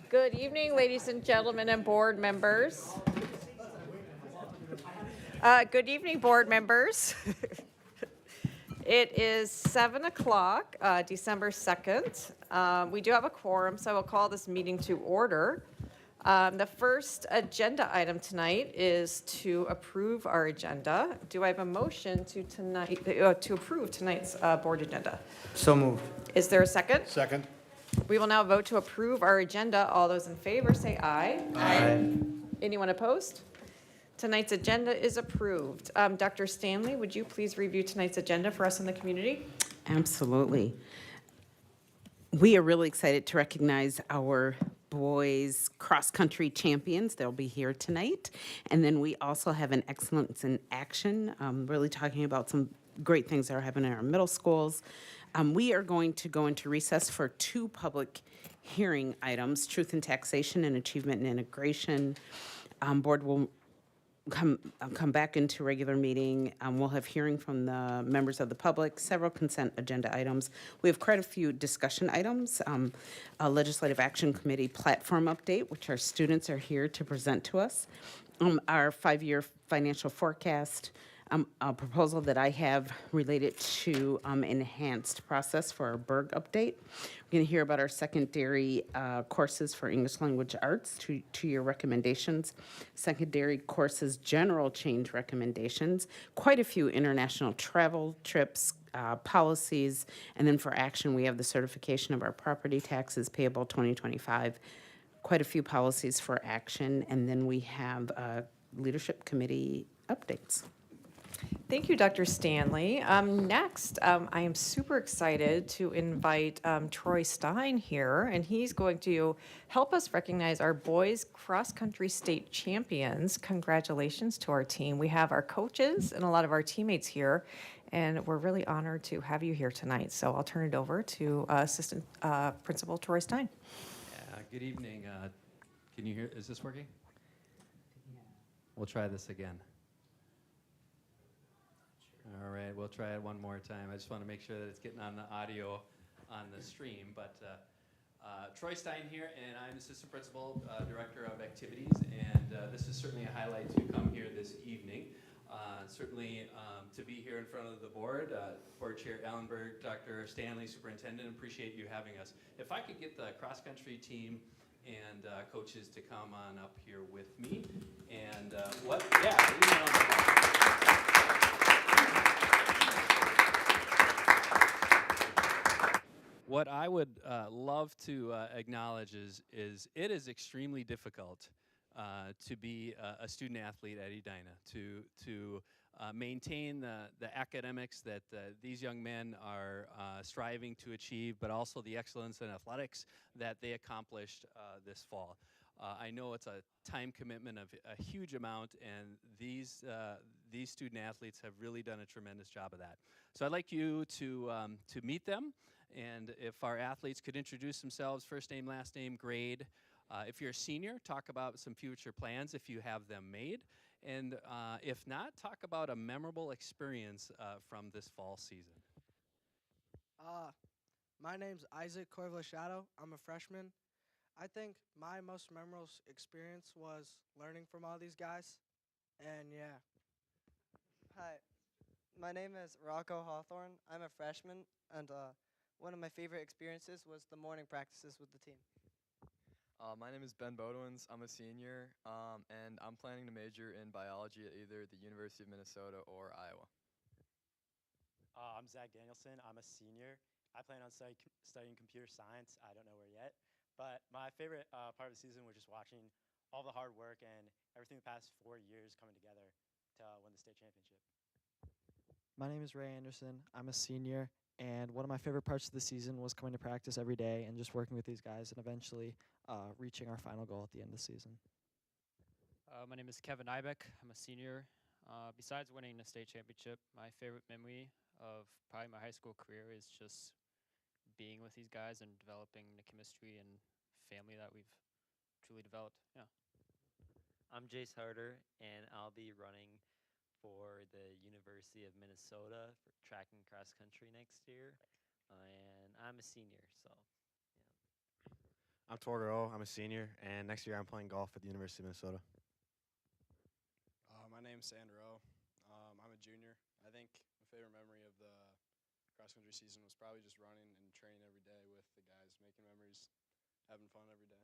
Good evening, ladies and gentlemen and board members. Good evening, board members. It is 7 o'clock, December 2nd. We do have a quorum, so I will call this meeting to order. The first agenda item tonight is to approve our agenda. Do I have a motion to approve tonight's board agenda? So moved. Is there a second? Second. We will now vote to approve our agenda. All those in favor say aye. Aye. Anyone opposed? Tonight's agenda is approved. Dr. Stanley, would you please review tonight's agenda for us in the community? Absolutely. We are really excited to recognize our boys cross-country champions. They'll be here tonight. And then we also have an Excellence in Action, really talking about some great things that are happening in our middle schools. We are going to go into recess for two public hearing items, Truth in Taxation and Achievement and Integration. Board will come back into regular meeting. We'll have hearing from the members of the public, several consent agenda items. We have quite a few discussion items. A Legislative Action Committee platform update, which our students are here to present to us. Our 5-year financial forecast, a proposal that I have related to enhanced process for our Berg update. We're going to hear about our secondary courses for English language arts, two-year recommendations, secondary courses general change recommendations, quite a few international travel trips, policies, and then for action we have the certification of our property taxes payable 2025, quite a few policies for action, and then we have leadership committee updates. Thank you, Dr. Stanley. Next, I am super excited to invite Troy Stein here, and he's going to help us recognize our boys cross-country state champions. Congratulations to our team. We have our coaches and a lot of our teammates here, and we're really honored to have you here tonight. So I'll turn it over to Assistant Principal Troy Stein. Good evening. Can you hear? Is this working? We'll try this again. All right, we'll try it one more time. I just want to make sure that it's getting on the audio on the stream. But Troy Stein here, and I'm Assistant Principal, Director of Activities, and this is certainly a highlight to come here this evening. Certainly to be here in front of the board, Board Chair Allenberg, Dr. Stanley, Superintendent, appreciate you having us. If I could get the cross-country team and coaches to come on up here with me. And what I would love to acknowledge is it is extremely difficult to be a student athlete at Edina, to maintain the academics that these young men are striving to achieve, but also the excellence in athletics that they accomplished this fall. I know it's a time commitment of a huge amount, and these student athletes have really done a tremendous job of that. So I'd like you to meet them, and if our athletes could introduce themselves, first name, last name, grade. If you're a senior, talk about some future plans if you have them made. And if not, talk about a memorable experience from this fall season. My name's Isaac Corvlashado. I'm a freshman. I think my most memorable experience was learning from all these guys. And yeah. Hi, my name is Rocco Hawthorne. I'm a freshman, and one of my favorite experiences was the morning practices with the team. My name is Ben Bodewins. I'm a senior, and I'm planning to major in biology at either the University of Minnesota or Iowa. I'm Zach Danielson. I'm a senior. I plan on studying computer science. I don't know where yet. But my favorite part of the season was just watching all the hard work and everything the past 4 years coming together to win the state championship. My name is Ray Anderson. I'm a senior. And one of my favorite parts of the season was coming to practice every day and just working with these guys and eventually reaching our final goal at the end of the season. My name is Kevin Ibeck. I'm a senior. Besides winning the state championship, my favorite memory of probably my high school career is just being with these guys and developing the chemistry and family that we've truly developed. Yeah. I'm Jace Harder, and I'll be running for the University of Minnesota for track and cross country next year, and I'm a senior, so I'm Tordero. I'm a senior, and next year I'm playing golf at the University of Minnesota. My name's Sandro. I'm a junior. I think my favorite memory of the cross-country season was probably just running and training every day with the guys, making memories, having fun every day.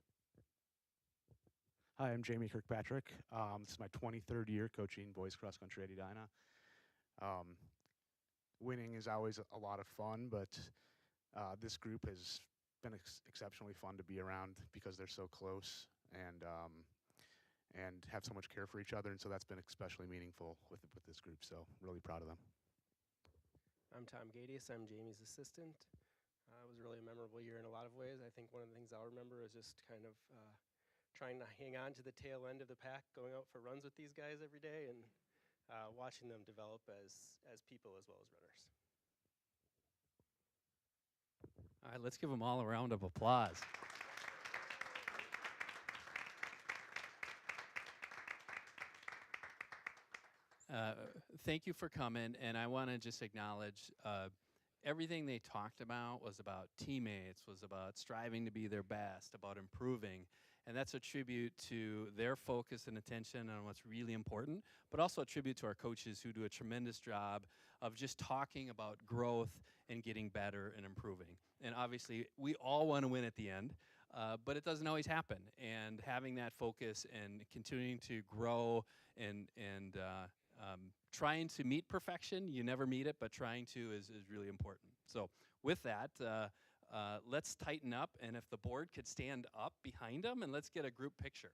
Hi, I'm Jamie Kirkpatrick. This is my 23rd year coaching boys cross country at Edina. Winning is always a lot of fun, but this group has been exceptionally fun to be around because they're so close and have so much care for each other, and so that's been especially meaningful with this group. So really proud of them. I'm Tom Gadius. I'm Jamie's assistant. It was really a memorable year in a lot of ways. I think one of the things I'll remember is just kind of trying to hang on to the tail end of the pack, going out for runs with these guys every day, and watching them develop as people as well as runners. All right, let's give them all a round of applause. Thank you for coming, and I want to just acknowledge everything they talked about was about teammates, was about striving to be their best, about improving, and that's a tribute to their focus and attention on what's really important, but also a tribute to our coaches who do a tremendous job of just talking about growth and getting better and improving. And obviously, we all want to win at the end, but it doesn't always happen, and having that focus and continuing to grow and trying to meet perfection, you never meet it, but trying to is really important. So with that, let's tighten up, and if the board could stand up behind them, and let's get a group picture.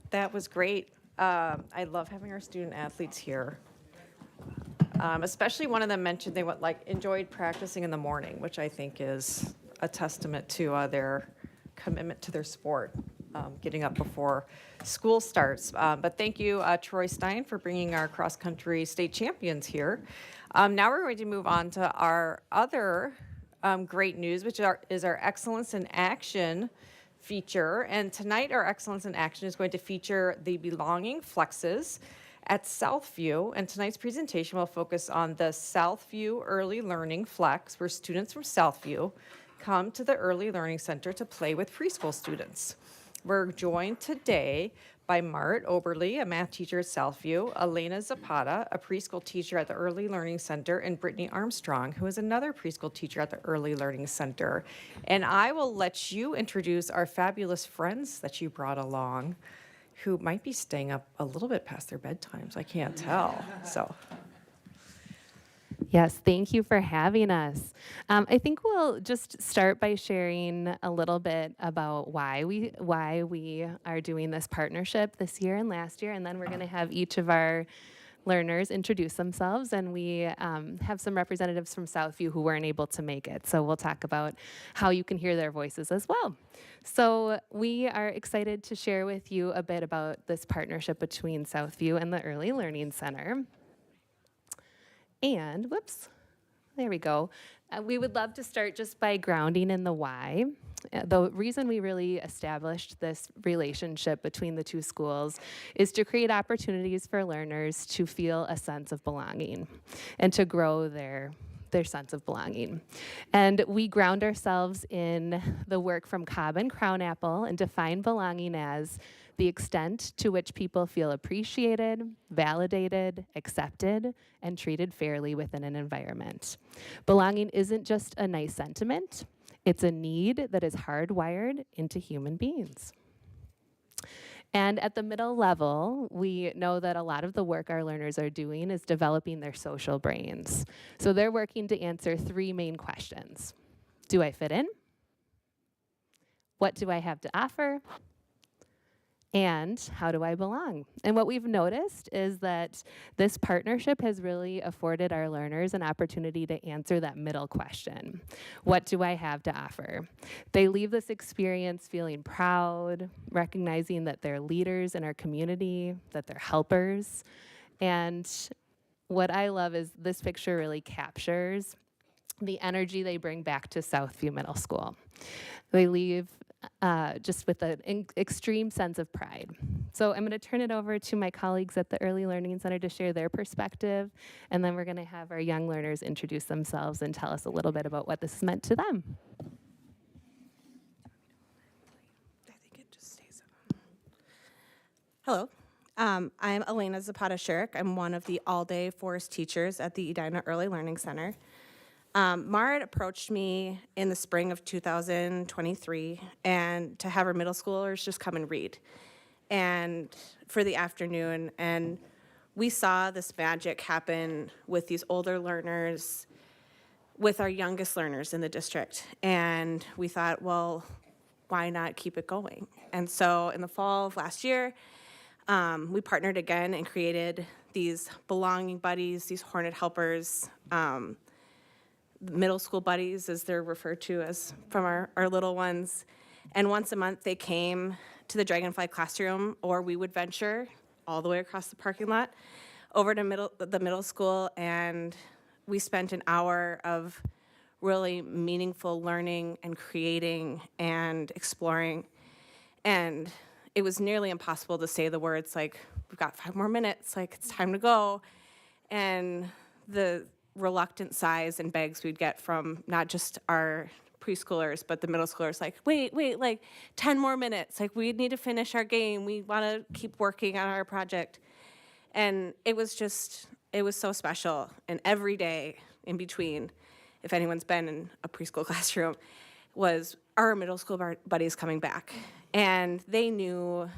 That was great. I love having our student athletes here. Especially one of them mentioned they enjoyed practicing in the morning, which I think is a testament to their commitment to their sport, getting up before school starts. But thank you, Troy Stein, for bringing our cross-country state champions here. Now we're going to move on to our other great news, which is our Excellence in Action feature. And tonight, our Excellence in Action is going to feature the Belonging Flexes at Southview. And tonight's presentation will focus on the Southview Early Learning Flex, where students from Southview come to the Early Learning Center to play with preschool students. We're joined today by Mart Oberly, a math teacher at Southview, Elena Zapata, a preschool teacher at the Early Learning Center, and Brittany Armstrong, who is another preschool teacher at the Early Learning Center. And I will let you introduce our fabulous friends that you brought along, who might be staying up a little bit past their bedtimes. I can't tell. So. Yes, thank you for having us. I think we'll just start by sharing a little bit about why we are doing this partnership this year and last year, and then we're going to have each of our learners introduce themselves, and we have some representatives from Southview who weren't able to make it. So we'll talk about how you can hear their voices as well. So we are excited to share with you a bit about this partnership between Southview and the Early Learning Center. And, whoops, there we go. We would love to start just by grounding in the why. The reason we really established this relationship between the two schools is to create opportunities for learners to feel a sense of belonging and to grow their their sense of belonging. And we ground ourselves in the work from Cobb and Crownapple and define belonging as the extent to which people feel appreciated, validated, accepted, and treated fairly within an environment. Belonging isn't just a nice sentiment, it's a need that is hardwired into human beings. And at the middle level, we know that a lot of the work our learners are doing is developing their social brains. So they're working to answer 3 main questions. Do I fit in? What do I have to offer? And how do I belong? And what we've noticed is that this partnership has really afforded our learners an opportunity to answer that middle question. What do I have to offer? They leave this experience feeling proud, recognizing that they're leaders in our community, that they're helpers. And what I love is this picture really captures the energy they bring back to Southview Middle School. They leave just with an extreme sense of pride. So I'm going to turn it over to my colleagues at the Early Learning Center to share their perspective, and then we're going to have our young learners introduce themselves and tell us a little bit about what this has meant to them. Hello, I'm Elena Zapata-Shurik. I'm one of the all-day forest teachers at the Edina Early Learning Center. Mara had approached me in the spring of 2023 and to have her middle schoolers just come and read and for the afternoon. And we saw this magic happen with these older learners, with our youngest learners in the district. And we thought, well, why not keep it going? And so in the fall of last year, we partnered again and created these belonging buddies, these Hornet helpers, middle school buddies, as they're referred to as from our little ones. And once a month, they came to the Dragonfly classroom, or we would venture all the way across the parking lot over to the middle school, and we spent an hour of really meaningful learning and creating and exploring. And it was nearly impossible to say the words like, we've got 5 more minutes, like it's time to go. And the reluctant sighs and begs we'd get from not just our preschoolers, but the middle schoolers, like, wait, like 10 more minutes. Like, we need to finish our game. We want to keep working on our project. And it was so special. And every day in between, if anyone's been in a preschool classroom, was our middle school buddies coming back. And they knew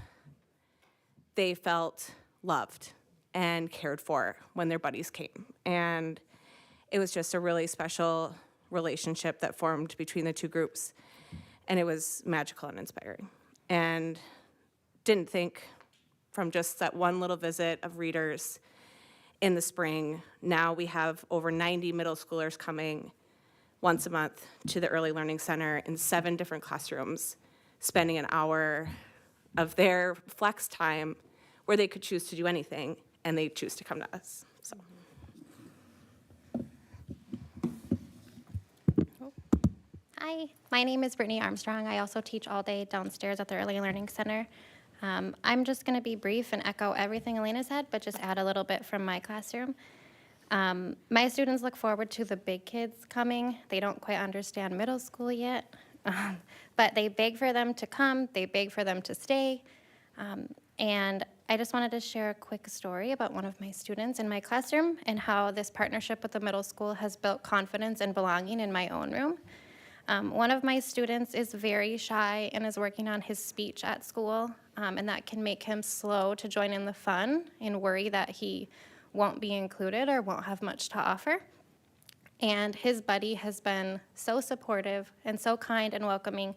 they felt loved and cared for when their buddies came. And it was just a really special relationship that formed between the 2 groups. And it was magical and inspiring. And didn't think from just that one little visit of readers in the spring, now we have over 90 middle schoolers coming once a month to the Early Learning Center in 7 different classrooms, spending an hour of their flex time where they could choose to do anything, and they choose to come to us. So. Hi, my name is Brittany Armstrong. I also teach all day downstairs at the Early Learning Center. I'm just going to be brief and echo everything Elena said, but just add a little bit from my classroom. My students look forward to the big kids coming. They don't quite understand middle school yet, but they beg for them to come. They beg for them to stay. And I just wanted to share a quick story about one of my students in my classroom and how this partnership with the middle school has built confidence and belonging in my own room. One of my students is very shy and is working on his speech at school, and that can make him slow to join in the fun and worry that he won't be included or won't have much to offer. And his buddy has been so supportive and so kind and welcoming.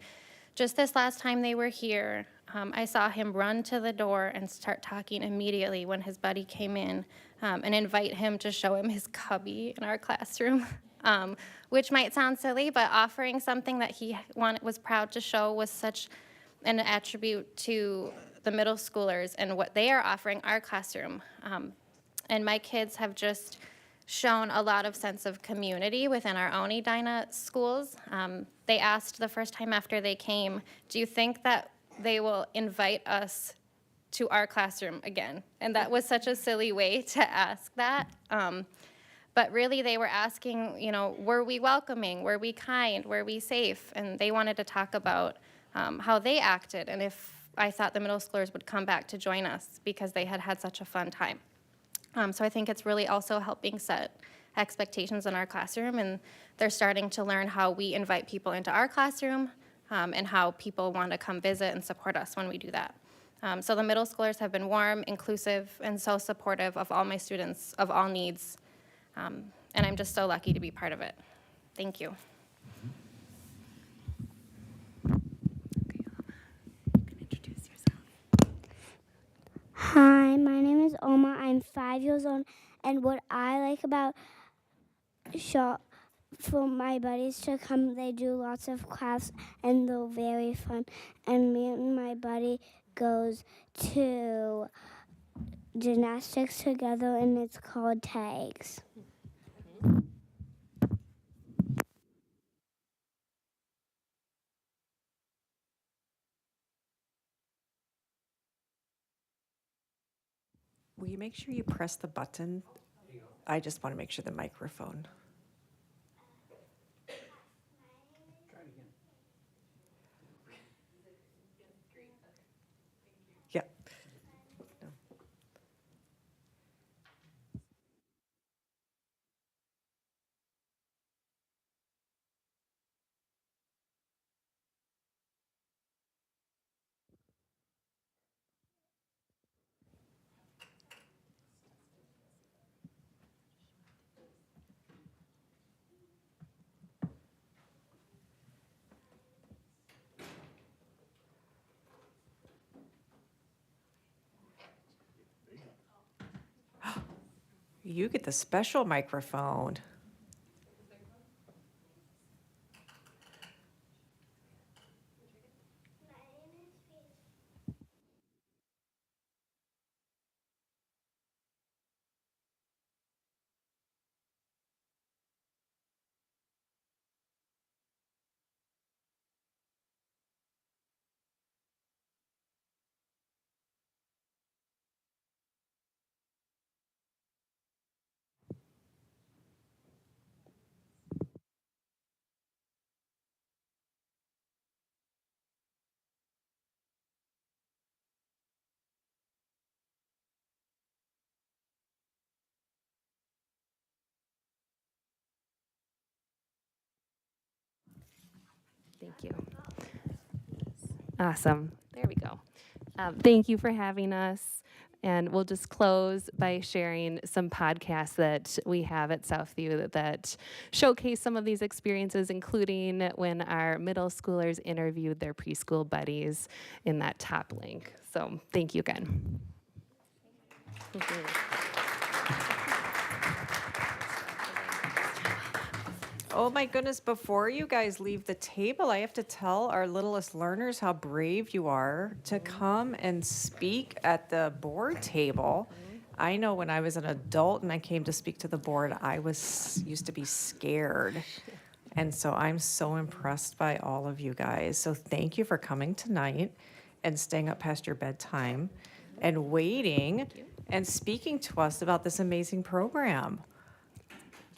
Just this last time they were here, I saw him run to the door and start talking immediately when his buddy came in and invite him to show him his cubby in our classroom. Which might sound silly, but offering something that he was proud to show was such an attribute to the middle schoolers and what they are offering our classroom. And my kids have just shown a lot of sense of community within our own Edina schools. They asked the first time after they came, do you think that they will invite us to our classroom again? And that was such a silly way to ask that. But really, they were asking, were we welcoming? Were we kind? Were we safe? And they wanted to talk about how they acted and if I thought the middle schoolers would come back to join us because they had had such a fun time. So I think it's really also helping set expectations in our classroom, and they're starting to learn how we invite people into our classroom and how people want to come visit and support us when we do that. So the middle schoolers have been warm, inclusive, and so supportive of all my students of all needs. And I'm just so lucky to be part of it. Thank you. Hi, my name is Oma. I'm 5 years old, and what I like about for my buddies to come, they do lots of crafts, and they're very fun. And me and my buddy goes to gymnastics together, and it's called tags. Will you make sure you press the button? I just want to make sure the microphone. Yeah. No. You get the special microphone. Thank you. Awesome. There we go. Thank you for having us. And we'll just close by sharing some podcasts that we have at Southview that showcase some of these experiences, including when our middle schoolers interviewed their preschool buddies in that top link. So thank you again. Oh my goodness, before you guys leave the table, I have to tell our littlest learners how brave you are to come and speak at the board table. I know when I was an adult and I came to speak to the board, I used to be scared. And so I'm so impressed by all of you guys. So thank you for coming tonight and staying up past your bedtime and waiting and speaking to us about this amazing program.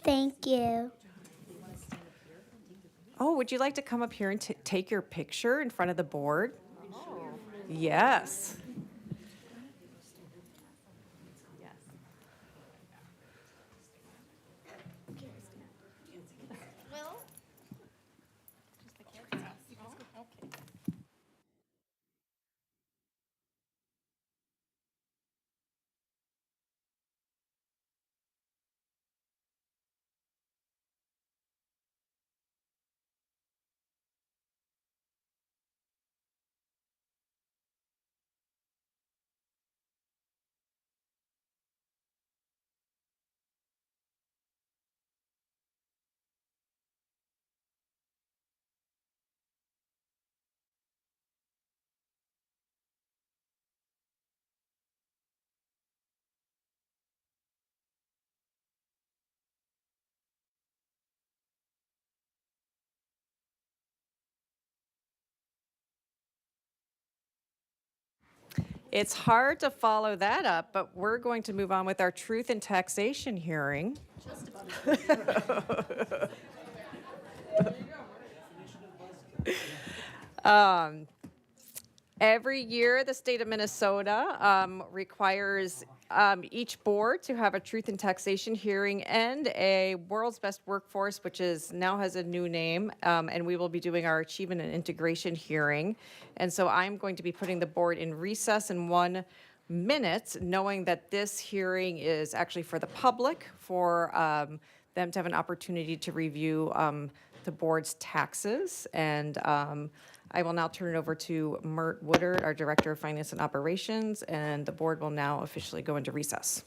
Thank you. Oh, would you like to come up here and take your picture in front of the board? Yes. It's hard to follow that up, but we're going to move on with our truth and taxation hearing. Every year, the state of Minnesota requires each board to have a truth and taxation hearing and a World's Best Workforce, which is now has a new name, and we will be doing our achievement and integration hearing. And so I'm going to be putting the board in recess in 1 minute, knowing that this hearing is actually for the public, for them to have an opportunity to review the board's taxes. And I will now turn it over to Mert Woodard, our Director of Finance and Operations, and the board will now officially go into recess.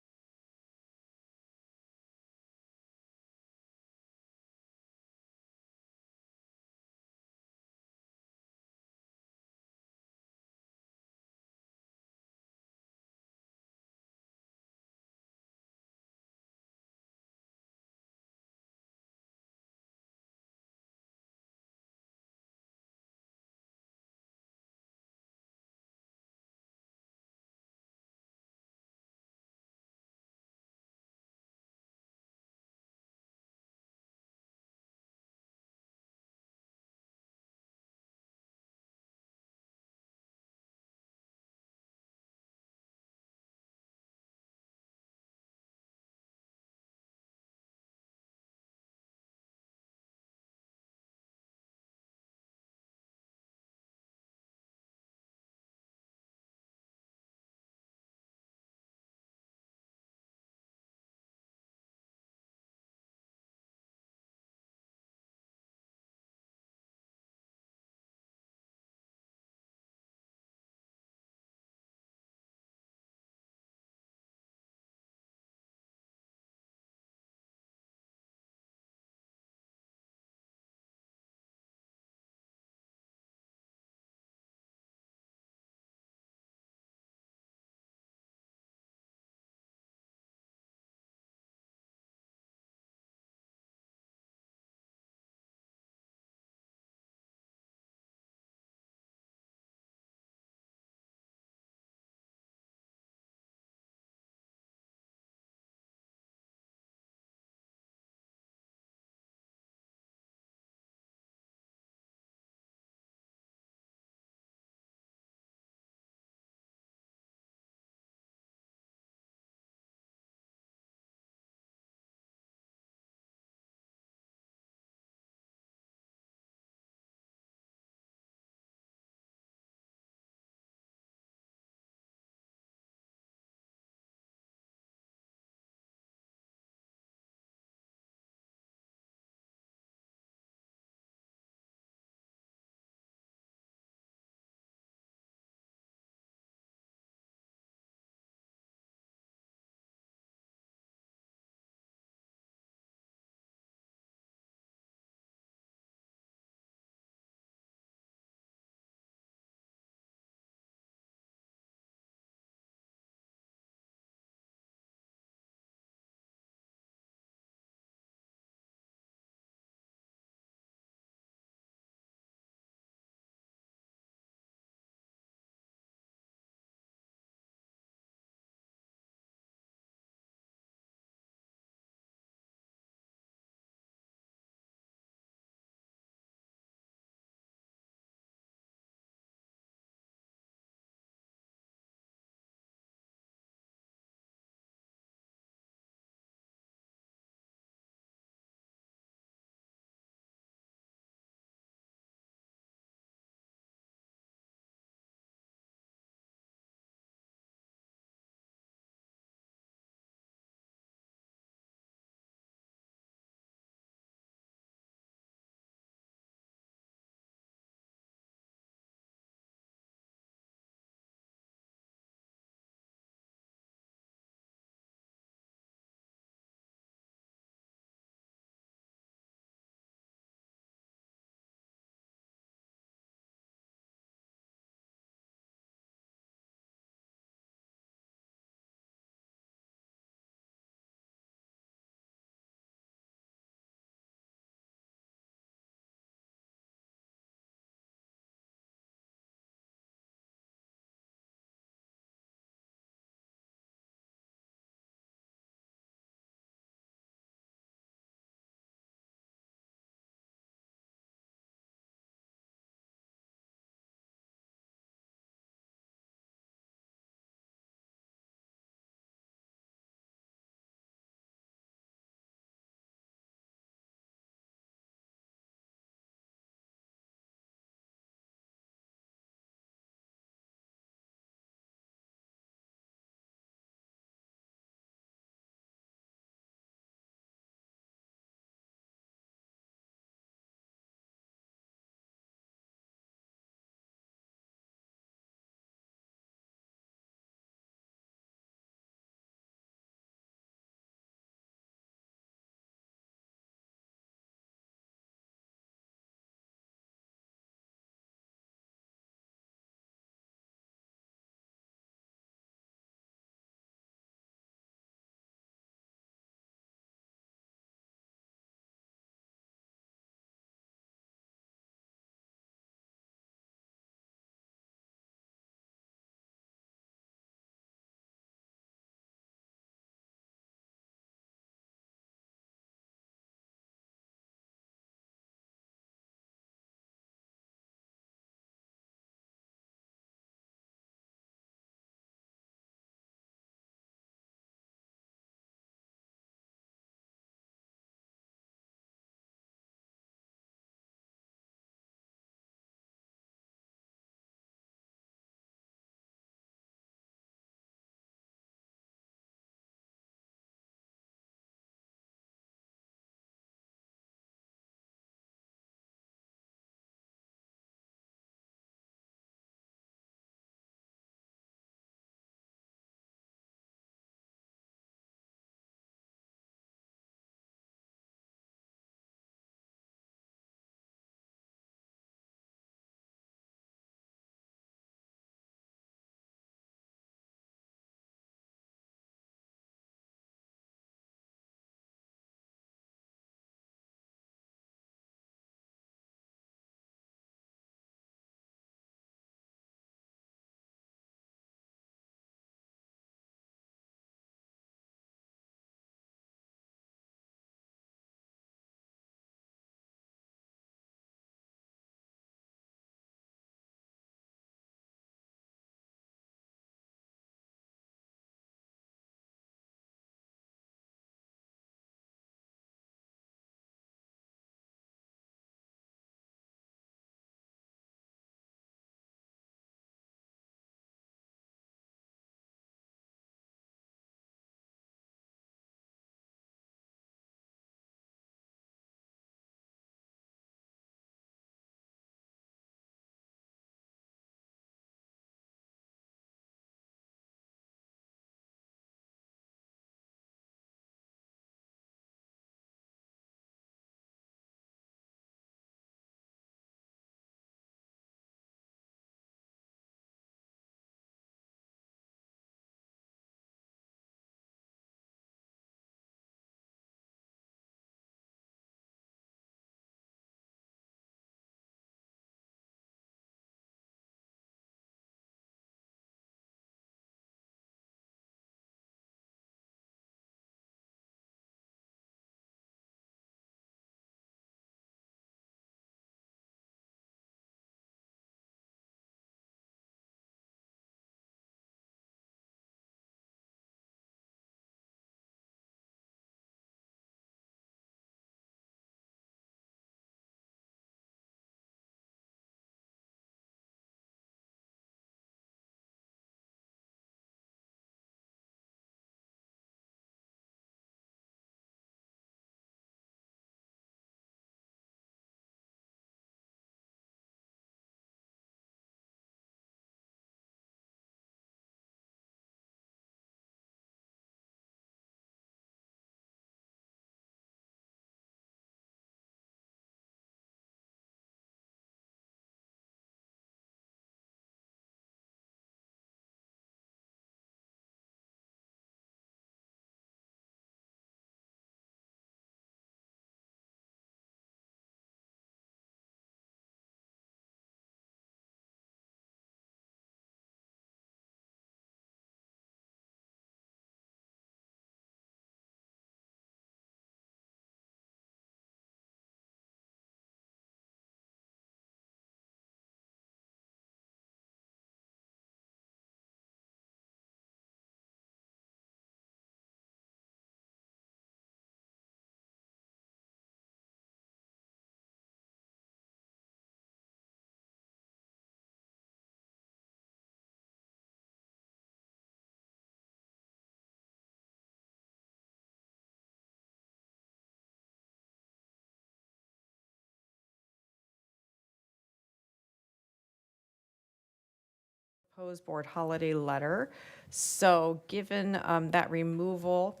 proposed board holiday letter. So given that removal,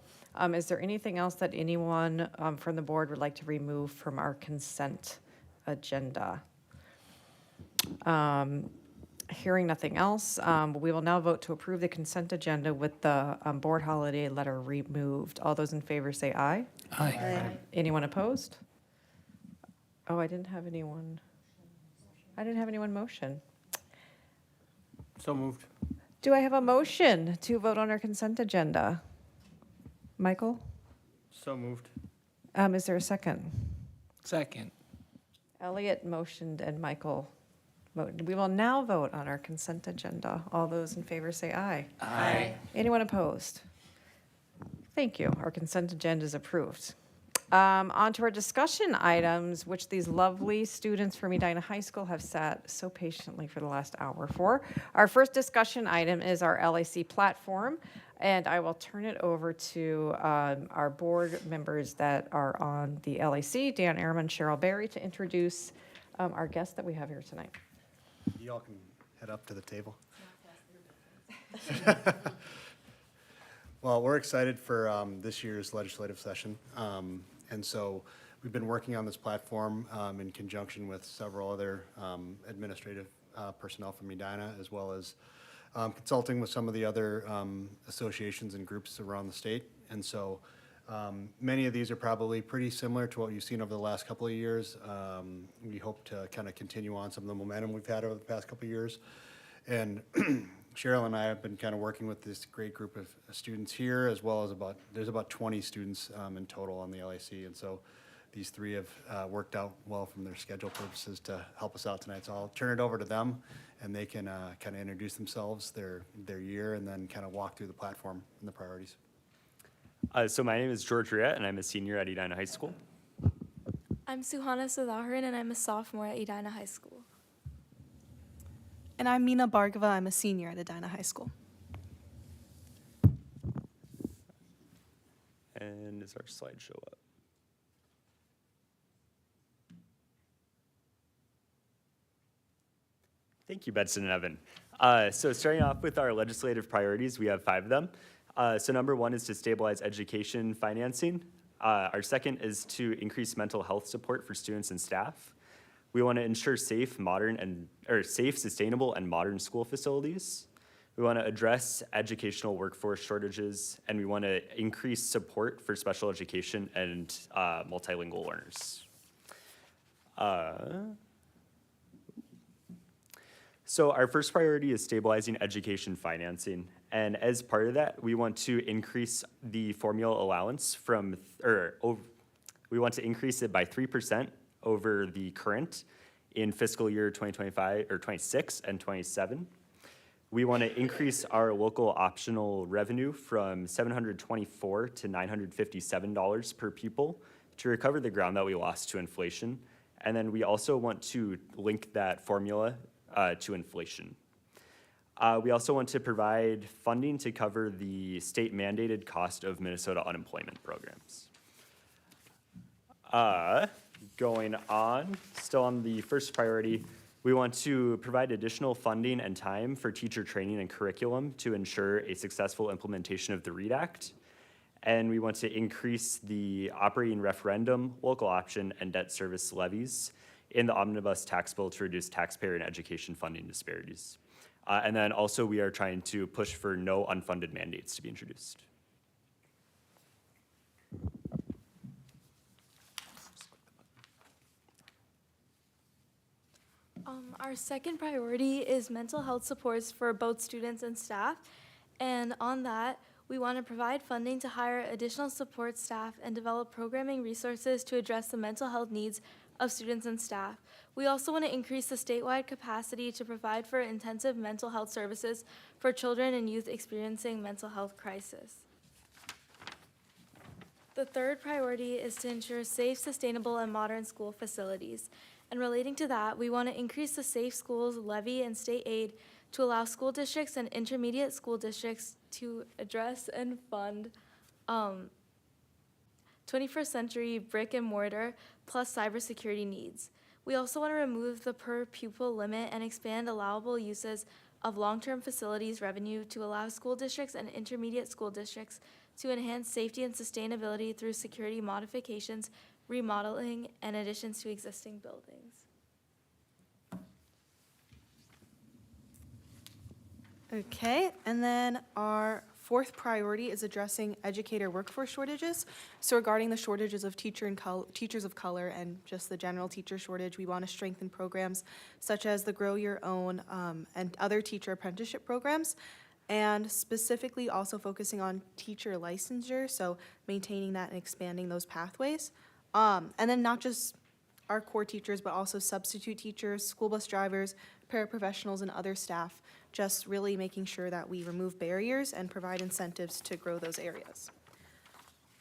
is there anything else that anyone from the board would like to remove from our consent agenda? Hearing nothing else, we will now vote to approve the consent agenda with the board holiday letter removed. All those in favor say aye. Aye. Anyone opposed? Oh, I didn't have anyone motion. So moved. Do I have a motion to vote on our consent agenda? Michael? So moved. Is there a second? Second. Elliot motioned and Michael voted. We will now vote on our consent agenda. All those in favor say aye. Aye. Anyone opposed? Thank you. Our consent agenda is approved. On to our discussion items, which these lovely students from Edina High School have sat so patiently for the last hour for. Our first discussion item is our LAC platform, and I will turn it over to our board members that are on the LAC, Dan Ehrman, Cheryl Berry, to introduce our guests that we have here tonight. You all can head up to the table. Well, we're excited for this year's legislative session. And so we've been working on this platform in conjunction with several other administrative personnel from Edina, as well as consulting with some of the other associations and groups around the state. And so many of these are probably pretty similar to what you've seen over the last couple of years. We hope to kind of continue on some of the momentum we've had over the past couple of years. And Cheryl and I have been kind of working with this great group of students here, as well as there's about 20 students in total on the LAC. And so these three have worked out well from their schedule purposes to help us out tonight. So I'll turn it over to them, and they can kind of introduce themselves, their year, and then kind of walk through the platform and the priorities. So my name is George Riet, and I'm a senior at Edina High School. I'm Suhana Sudharan, and I'm a sophomore at Edina High School. And I'm Meena Bhargava. I'm a senior at Edina High School. And is our slide show up? Thank you, Benson and Evan. So starting off with our legislative priorities, we have 5 of them. So number 1 is to stabilize education financing. Our second is to increase mental health support for students and staff. We want to ensure safe, sustainable, and modern school facilities. We want to address educational workforce shortages, and we want to increase support for special education and multilingual learners. So our first priority is stabilizing education financing. And as part of that, we want to increase the formula allowance we want to increase it by 3% over the current in fiscal year 2025 or 26 and 27. We want to increase our local optional revenue from $724 to $957 per pupil to recover the ground that we lost to inflation. And then we also want to link that formula to inflation. We also want to provide funding to cover the state mandated cost of Minnesota unemployment programs. Going on, still on the first priority, we want to provide additional funding and time for teacher training and curriculum to ensure a successful implementation of the READ Act. And we want to increase the operating referendum, local option, and debt service levies in the omnibus tax bill to reduce taxpayer and education funding disparities. And then also we are trying to push for no unfunded mandates to be introduced. Our second priority is mental health supports for both students and staff. And on that, we want to provide funding to hire additional support staff and develop programming resources to address the mental health needs of students and staff. We also want to increase the statewide capacity to provide for intensive mental health services for children and youth experiencing mental health crisis. The third priority is to ensure safe, sustainable, and modern school facilities. And relating to that, we want to increase the Safe Schools levy and state aid to allow school districts and intermediate school districts to address and fund 21st century brick and mortar plus cybersecurity needs. We also want to remove the per pupil limit and expand allowable uses of long-term facilities revenue to allow school districts and intermediate school districts to enhance safety and sustainability through security modifications, remodeling, and additions to existing buildings. Okay, and then our fourth priority is addressing educator workforce shortages. So regarding the shortages of teachers of color and just the general teacher shortage, we want to strengthen programs such as the Grow Your Own and other teacher apprenticeship programs, and specifically also focusing on teacher licensure, so maintaining that and expanding those pathways. And then not just our core teachers, but also substitute teachers, school bus drivers, paraprofessionals, and other staff, just really making sure that we remove barriers and provide incentives to grow those areas.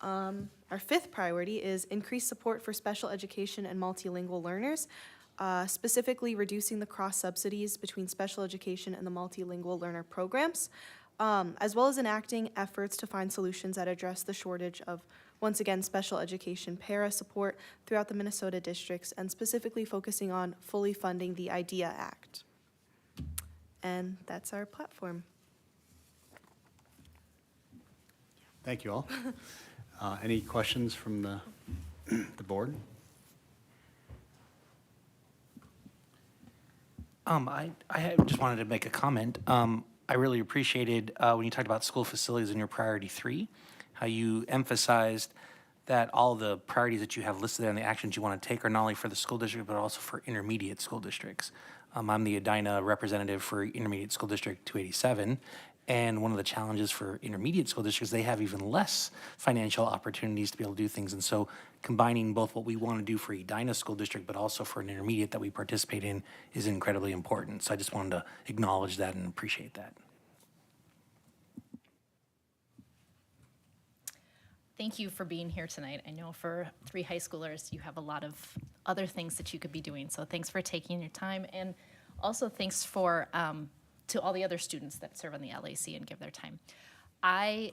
Our fifth priority is increased support for special education and multilingual learners, specifically reducing the cross subsidies between special education and the multilingual learner programs, as well as enacting efforts to find solutions that address the shortage of, once again, special education para support throughout the Minnesota districts, and specifically focusing on fully funding the IDEA Act. And that's our platform. Thank you all. Any questions from the board? I just wanted to make a comment. I really appreciated when you talked about school facilities in your priority 3, how you emphasized that all the priorities that you have listed there and the actions you want to take are not only for the school district, but also for intermediate school districts. I'm the Edina representative for Intermediate School District 287, and one of the challenges for intermediate school districts, they have even less financial opportunities to be able to do things. And so combining both what we want to do for Edina School District, but also for an intermediate that we participate in is incredibly important. So I just wanted to acknowledge that and appreciate that. Thank you for being here tonight. I know for 3 high schoolers, you have a lot of other things that you could be doing. So thanks for taking your time. And also thanks for to all the other students that serve on the LAC and give their time. I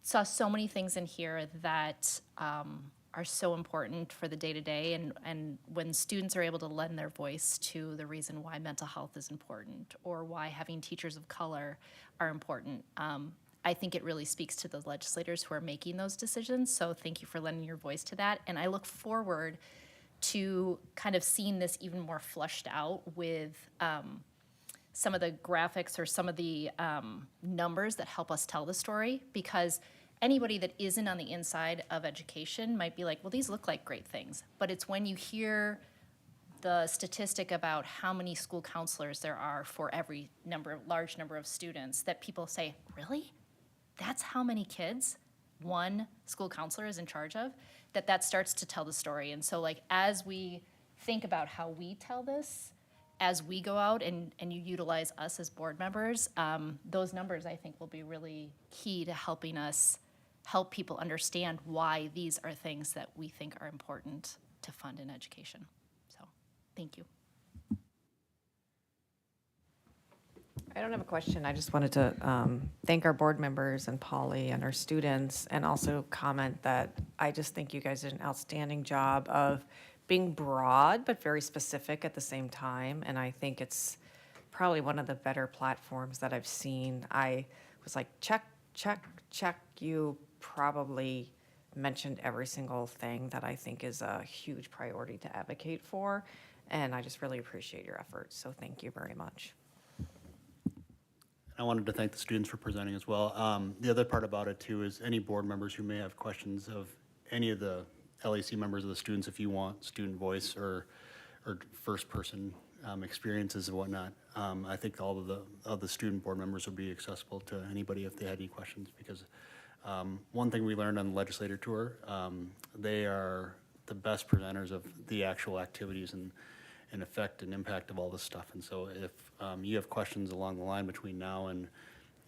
saw so many things in here that are so important for the day-to-day, and when students are able to lend their voice to the reason why mental health is important or why having teachers of color are important, I think it really speaks to the legislators who are making those decisions. So thank you for lending your voice to that. And I look forward to kind of seeing this even more fleshed out with some of the graphics or some of the numbers that help us tell the story, because anybody that isn't on the inside of education might be like, well, these look like great things. But it's when you hear the statistic about how many school counselors there are for every large number of students that people say, really? That's how many kids one school counselor is in charge of? That starts to tell the story. And so like as we think about how we tell this, as we go out and you utilize us as board members, those numbers I think will be really key to helping us help people understand why these are things that we think are important to fund in education. So thank you. I don't have a question. I just wanted to thank our board members and Polly and our students, and also comment that I just think you guys did an outstanding job of being broad but very specific at the same time. And I think it's probably one of the better platforms that I've seen. I was like, check, check, check. You probably mentioned every single thing that I think is a huge priority to advocate for. And I just really appreciate your efforts. So thank you very much. I wanted to thank the students for presenting as well. The other part about it too is any board members who may have questions of any of the LAC members of the students, if you want student voice or first person experiences and whatnot, I think all of the student board members would be accessible to anybody if they had any questions, because one thing we learned on the legislator tour, they are the best presenters of the actual activities and effect and impact of all this stuff. And so if you have questions along the line between now and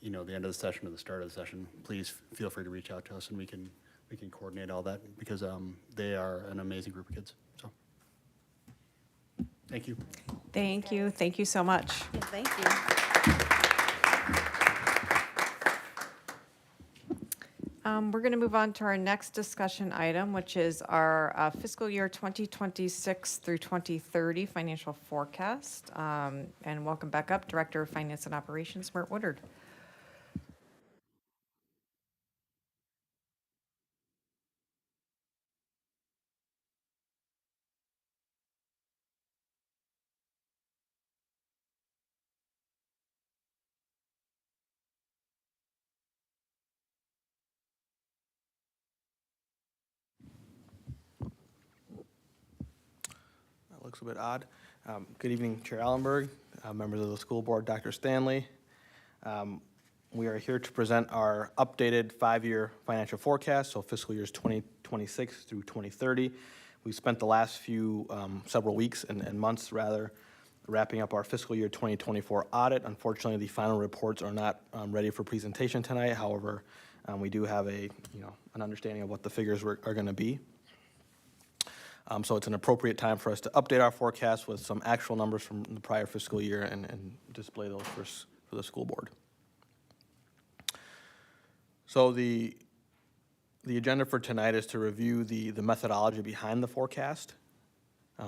the end of the session or the start of the session, please feel free to reach out to us and we can coordinate all that, because they are an amazing group of kids. So thank you. Thank you. Thank you so much. Thank you. We're going to move on to our next discussion item, which is our fiscal year 2026 through 2030 financial forecast. And welcome back up, Director of Finance and Operations, Mert Woodard. That looks a bit odd. Good evening, Chair Allenberg, members of the school board, Dr. Stanley. We are here to present our updated 5-year financial forecast, so fiscal years 2026 through 2030. We spent the last several weeks and months rather, wrapping up our fiscal year 2024 audit. Unfortunately, the final reports are not ready for presentation tonight. However, we do have an understanding of what the figures are going to be. So it's an appropriate time for us to update our forecast with some actual numbers from the prior fiscal year and display those for the school board. So the agenda for tonight is to review the methodology behind the forecast.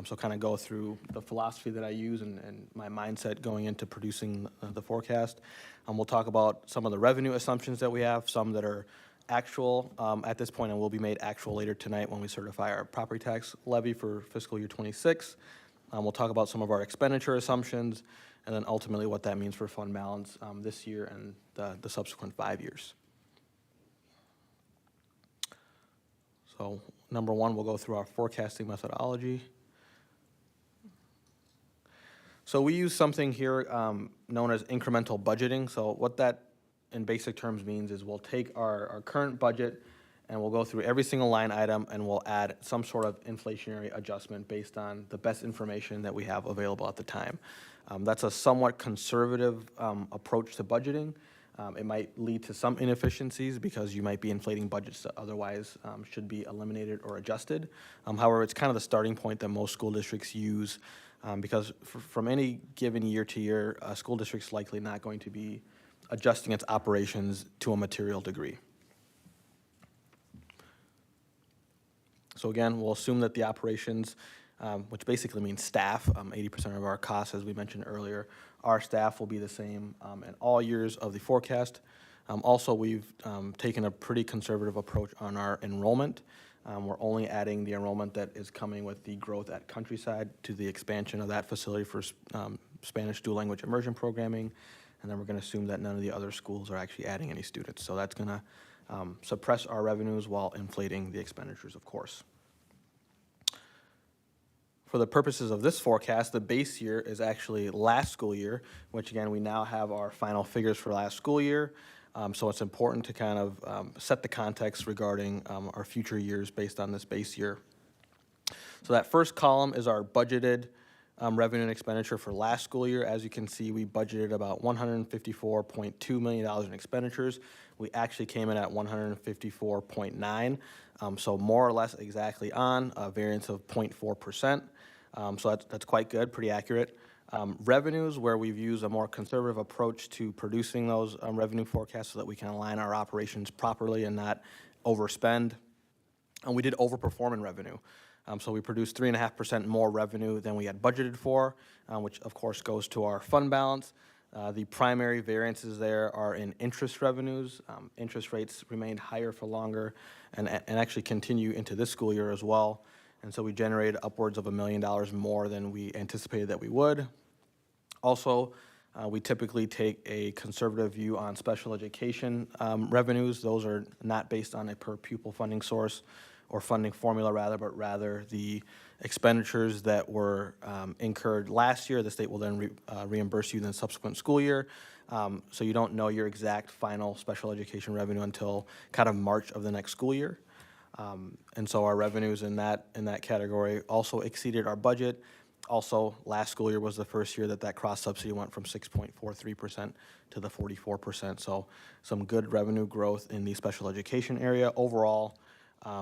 So kind of go through the philosophy that I use and my mindset going into producing the forecast. We'll talk about some of the revenue assumptions that we have, some that are actual at this point and will be made actual later tonight when we certify our property tax levy for fiscal year 26. We'll talk about some of our expenditure assumptions and then ultimately what that means for fund balance this year and the subsequent 5 years. So number one, we'll go through our forecasting methodology. So we use something here known as incremental budgeting. So what that in basic terms means is we'll take our current budget and we'll go through every single line item and we'll add some sort of inflationary adjustment based on the best information that we have available at the time. That's a somewhat conservative approach to budgeting. It might lead to some inefficiencies because you might be inflating budgets that otherwise should be eliminated or adjusted. However, it's kind of the starting point that most school districts use because from any given year to year, a school district's likely not going to be adjusting its operations to a material degree. So again, we'll assume that the operations, which basically means staff, 80% of our costs, as we mentioned earlier, our staff will be the same in all years of the forecast. Also, we've taken a pretty conservative approach on our enrollment. We're only adding the enrollment that is coming with the growth at Countryside to the expansion of that facility for Spanish dual language immersion programming. And then we're going to assume that none of the other schools are actually adding any students. So that's going to suppress our revenues while inflating the expenditures, of course. For the purposes of this forecast, the base year is actually last school year, which again, we now have our final figures for last school year. So it's important to kind of set the context regarding our future years based on this base year. So that first column is our budgeted revenue and expenditure for last school year. As you can see, we budgeted about $154.2 million in expenditures. We actually came in at 154.9, so more or less exactly on, a variance of 0.4%. So that's quite good, pretty accurate. Revenues, where we've used a more conservative approach to producing those revenue forecasts so that we can align our operations properly and not overspend. And we did overperform in revenue. So we produced 3.5% more revenue than we had budgeted for, which of course goes to our fund balance. The primary variances there are in interest revenues. Interest rates remained higher for longer and actually continue into this school year as well. And so we generated upwards of $1 million more than we anticipated that we would. Also, we typically take a conservative view on special education revenues. Those are not based on a per pupil funding source or funding formula rather, but rather the expenditures that were incurred last year. The state will then reimburse you in the subsequent school year. So you don't know your exact final special education revenue until kind of March of the next school year. And so our revenues in that category also exceeded our budget. Also, last school year was the first year that cross subsidy went from 6.43% to the 44%. So some good revenue growth in the special education area. Overall,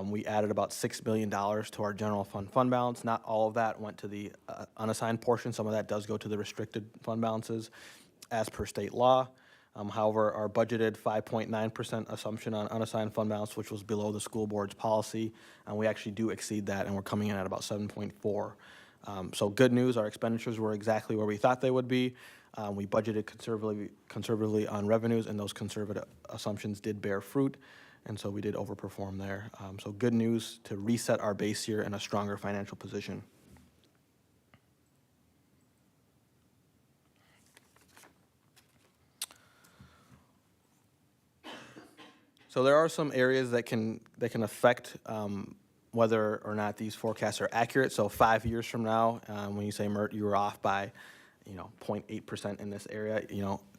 we added about $6 million to our general fund balance. Not all of that went to the unassigned portion. Some of that does go to the restricted fund balances as per state law. However, our budgeted 5.9% assumption on unassigned fund balance, which was below the school board's policy, and we actually do exceed that, and we're coming in at about 7.4. So good news, our expenditures were exactly where we thought they would be. We budgeted conservatively on revenues, and those conservative assumptions did bear fruit, and so we did overperform there. So good news to reset our base year in a stronger financial position. So there are some areas that can affect whether or not these forecasts are accurate. So 5 years from now, when you say, Mert, you were off by 0.8% in this area,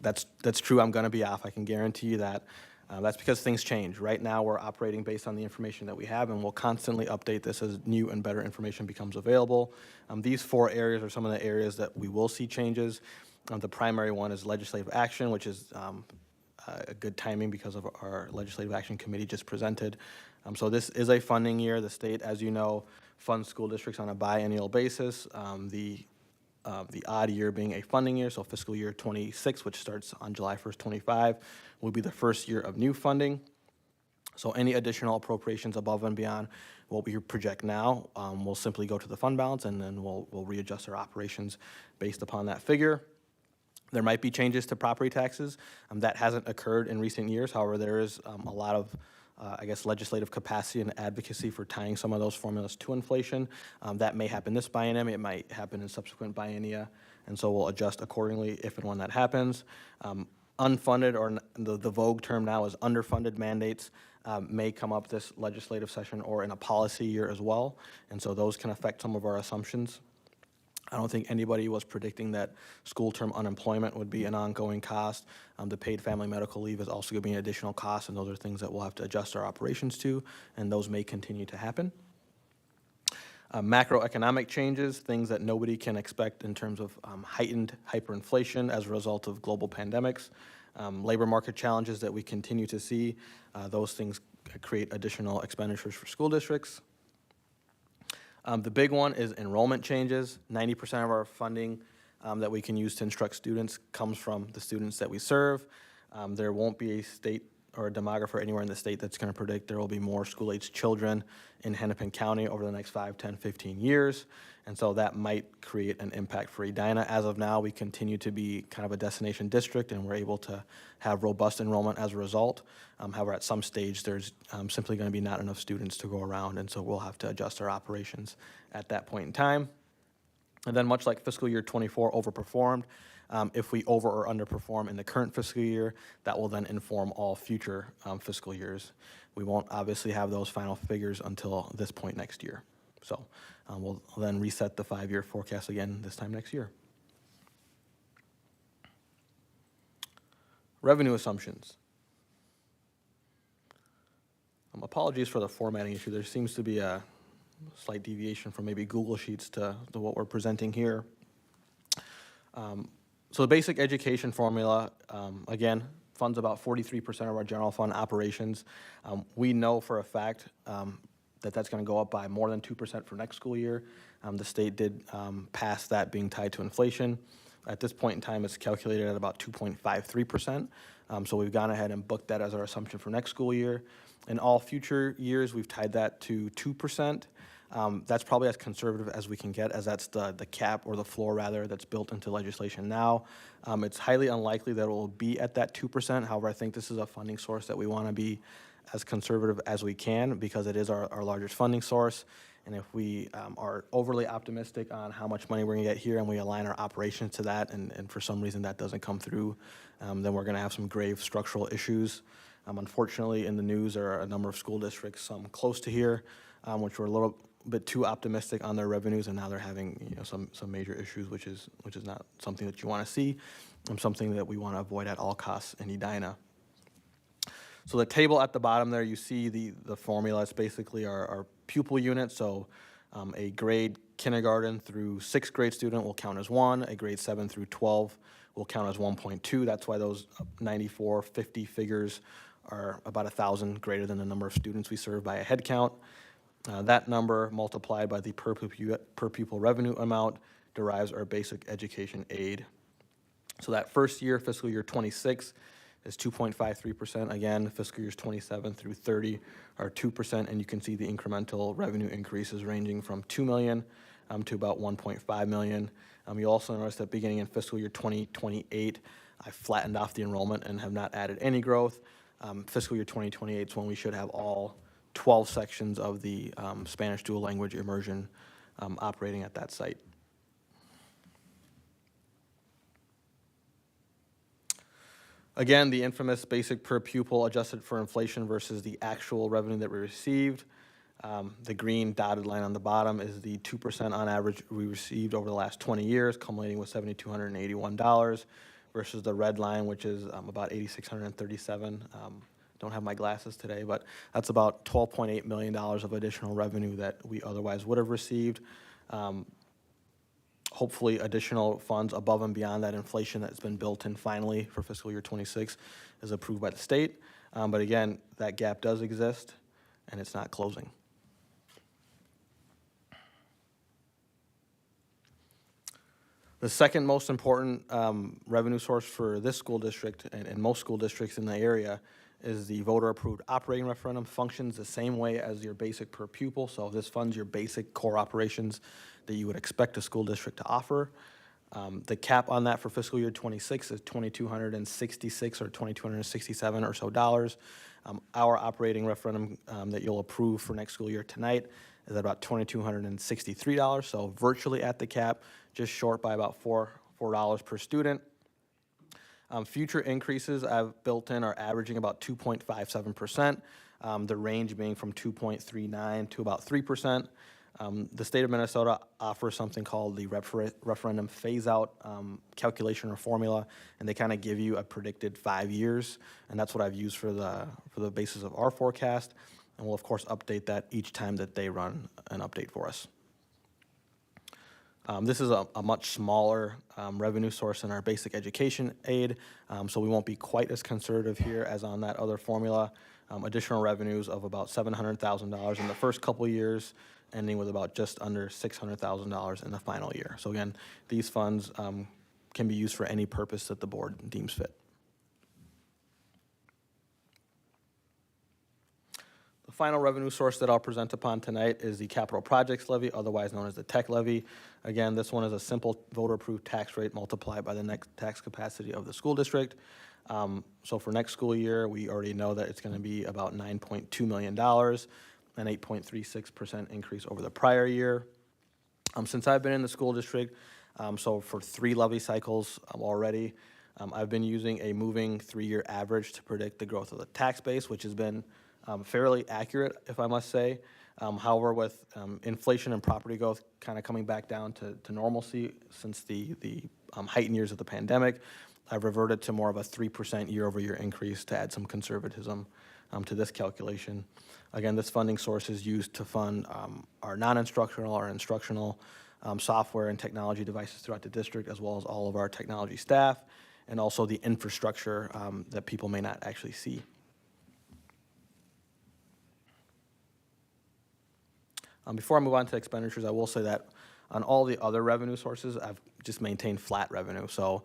that's true. I'm going to be off. I can guarantee you that. That's because things change. Right now, we're operating based on the information that we have, and we'll constantly update this as new and better information becomes available. These 4 areas are some of the areas that we will see changes. The primary one is legislative action, which is a good timing because of our Legislative Action Committee just presented. So this is a funding year. The state, as you know, funds school districts on a biennial basis. The odd year being a funding year, so fiscal year 26, which starts on July 1st, 25, will be the first year of new funding. So any additional appropriations above and beyond what we project now will simply go to the fund balance, and then we'll readjust our operations based upon that figure. There might be changes to property taxes. That hasn't occurred in recent years. However, there is a lot of, legislative capacity and advocacy for tying some of those formulas to inflation. That may happen this biennium. It might happen in subsequent biennia, and so we'll adjust accordingly if and when that happens. Unfunded, or the vogue term now is underfunded mandates, may come up this legislative session or in a policy year as well, and so those can affect some of our assumptions. I don't think anybody was predicting that school term unemployment would be an ongoing cost. The paid family medical leave is also going to be an additional cost, and those are things that we'll have to adjust our operations to, and those may continue to happen. Macroeconomic changes, things that nobody can expect in terms of heightened hyperinflation as a result of global pandemics. Labor market challenges that we continue to see, those things create additional expenditures for school districts. The big one is enrollment changes. 90% of our funding that we can use to instruct students comes from the students that we serve. There won't be a state or a demographer anywhere in the state that's going to predict there will be more school-aged children in Hennepin County over the next 5, 10, 15 years. And so that might create an impact for Edina. As of now, we continue to be kind of a destination district, and we're able to have robust enrollment as a result. However, at some stage, there's simply going to be not enough students to go around, and so we'll have to adjust our operations at that point in time. And then much like fiscal year 24 overperformed, if we over or underperform in the current fiscal year, that will then inform all future fiscal years. We won't obviously have those final figures until this point next year. So we'll then reset the 5-year forecast again this time next year. Revenue assumptions. Apologies for the formatting issue. There seems to be a slight deviation from maybe Google Sheets to what we're presenting here. So the basic education formula, again, funds about 43% of our general fund operations. We know for a fact that that's going to go up by more than 2% for next school year. The state did pass that being tied to inflation. At this point in time, it's calculated at about 2.53%. So we've gone ahead and booked that as our assumption for next school year. In all future years, we've tied that to 2%. That's probably as conservative as we can get, as that's the cap, or the floor rather, that's built into legislation now. It's highly unlikely that it will be at that 2%. However, I think this is a funding source that we want to be as conservative as we can, because it is our largest funding source. And if we are overly optimistic on how much money we're going to get here, and we align our operations to that, and for some reason that doesn't come through, then we're going to have some grave structural issues. Unfortunately, in the news, there are a number of school districts, some close to here, which were a little bit too optimistic on their revenues, and now they're having some major issues, which is not something that you want to see, and something that we want to avoid at all costs in Edina. So the table at the bottom there, you see the formula. It's basically our pupil unit. So a grade kindergarten through 6th grade student will count as 1. A grade 7 through 12 will count as 1.2. That's why those 94, 50 figures are about 1,000 greater than the number of students we serve by a head count. That number multiplied by the per pupil revenue amount derives our basic education aid. So that first year, fiscal year 26, is 2.53%. Again, fiscal years 27 through 30 are 2%, and you can see the incremental revenue increases ranging from $2 million to about $1.5 million. You'll also notice that beginning in fiscal year 2028, I flattened off the enrollment and have not added any growth. Fiscal year 2028 is when we should have all 12 sections of the Spanish dual language immersion operating at that site. Again, the infamous basic per pupil adjusted for inflation versus the actual revenue that we received. The green dotted line on the bottom is the 2% on average we received over the last 20 years, culminating with $7,281, versus the red line, which is about $8,637. Don't have my glasses today, but that's about $12.8 million of additional revenue that we otherwise would have received. Hopefully additional funds above and beyond that inflation that's been built in finally for fiscal year 26 is approved by the state. But again, that gap does exist and it's not closing. The second most important revenue source for this school district and most school districts in the area is the voter-approved operating referendum. Functions the same way as your basic per pupil, so this funds your basic core operations that you would expect a school district to offer. The cap on that for fiscal year 26 is $2,266 or $2,267 or so dollars. Our operating referendum that you'll approve for next school year tonight is at about $2,263, so virtually at the cap, just short by about $4 per student. Future increases I've built in are averaging about 2.57%, the range being from 2.39 to about 3%. The state of Minnesota offers something called the referendum phase-out calculation or formula, and they kind of give you a predicted 5 years, and that's what I've used for the basis of our forecast, and we'll of course update that each time that they run an update for us. This is a much smaller revenue source than our basic education aid, so we won't be quite as conservative here as on that other formula. Additional revenues of about $700,000 in the first couple years, ending with about just under $600,000 in the final year. So again, these funds can be used for any purpose that the board deems fit. The final revenue source that I'll present upon tonight is the capital projects levy, otherwise known as the tech levy. Again, this one is a simple voter-approved tax rate multiplied by the next tax capacity of the school district. So for next school year, we already know that it's going to be about $9.2 million, an 8.36% increase over the prior year. Since I've been in the school district, so for 3 levy cycles already, I've been using a moving 3-year average to predict the growth of the tax base, which has been fairly accurate, if I must say. However, with inflation and property growth kind of coming back down to normalcy since the heightened years of the pandemic, I've reverted to more of a 3% year-over-year increase to add some conservatism to this calculation. Again, this funding source is used to fund our non-instructional or instructional software and technology devices throughout the district, as well as all of our technology staff, and also the infrastructure that people may not actually see. Before I move on to expenditures, I will say that on all the other revenue sources, I've just maintained flat revenue. So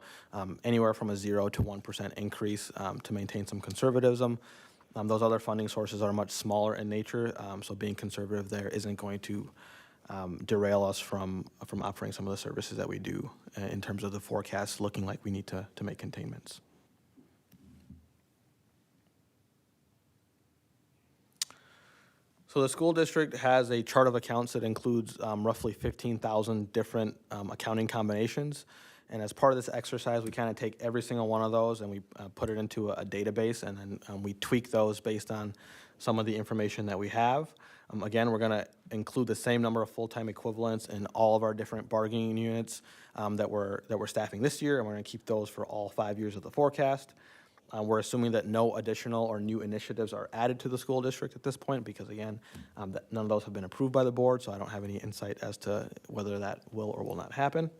anywhere from a 0 to 1% increase to maintain some conservatism. Those other funding sources are much smaller in nature, so being conservative there isn't going to derail us from offering some of the services that we do in terms of the forecast looking like we need to make containments. So the school district has a chart of accounts that includes roughly 15,000 different accounting combinations. And as part of this exercise, we kind of take every single one of those and we put it into a database, and then we tweak those based on some of the information that we have. Again, we're going to include the same number of full-time equivalents in all of our different bargaining units that we're staffing this year, and we're going to keep those for all 5 years of the forecast. We're assuming that no additional or new initiatives are added to the school district at this point because, again, that none of those have been approved by the board, so I don't have any insight as to whether that will or will not happen.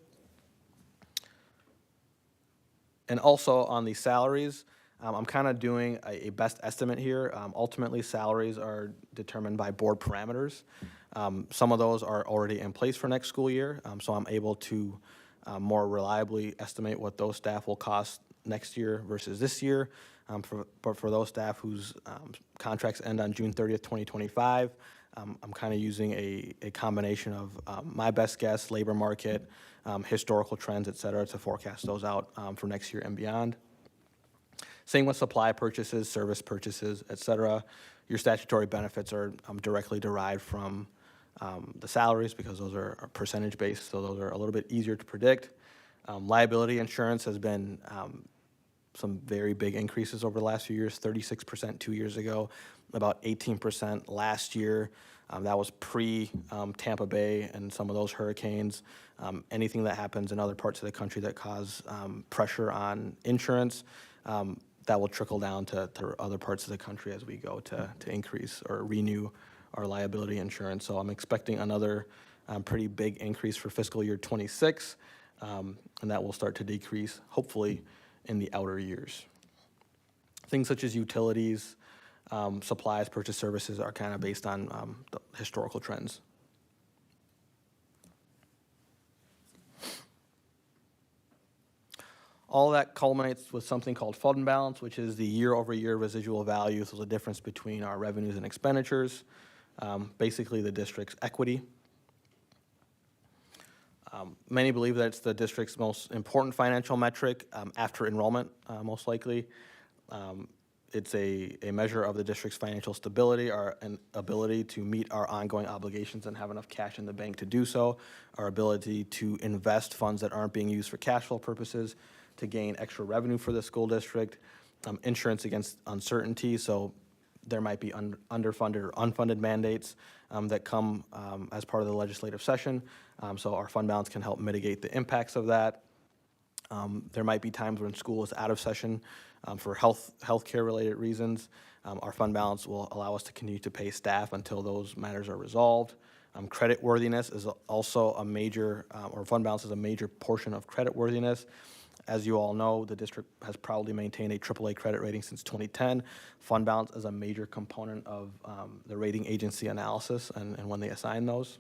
And also on the salaries, I'm kind of doing a best estimate here. Ultimately, salaries are determined by board parameters. Some of those are already in place for next school year, so I'm able to more reliably estimate what those staff will cost next year versus this year. But for those staff whose contracts end on June 30th, 2025, I'm kind of using a combination of my best guess, labor market, historical trends, et cetera, to forecast those out for next year and beyond. Same with supply purchases, service purchases, et cetera. Your statutory benefits are directly derived from the salaries because those are percentage-based, so those are a little bit easier to predict. Liability insurance has been some very big increases over the last few years, 36% 2 years ago, about 18% last year. That was pre-Tampa Bay and some of those hurricanes. Anything that happens in other parts of the country that cause pressure on insurance, that will trickle down to other parts of the country as we go to increase or renew our liability insurance. So I'm expecting another pretty big increase for fiscal year 26, and that will start to decrease, hopefully, in the outer years. Things such as utilities, supplies, purchase services are kind of based on the historical trends. All that culminates with something called fund balance, which is the year-over-year residual value, so the difference between our revenues and expenditures, basically the district's equity. Many believe that it's the district's most important financial metric after enrollment, most likely. It's a measure of the district's financial stability, our ability to meet our ongoing obligations and have enough cash in the bank to do so, our ability to invest funds that aren't being used for cash flow purposes to gain extra revenue for the school district, insurance against uncertainty, so there might be underfunded or unfunded mandates that come as part of the legislative session, so our fund balance can help mitigate the impacts of that. There might be times when school is out of session for healthcare related reasons. Our fund balance will allow us to continue to pay staff until those matters are resolved. Credit worthiness is also a major, or fund balance is a major portion of credit worthiness. As you all know, the district has proudly maintained a AAA credit rating since 2010. Fund balance is a major component of the rating agency analysis and when they assign those.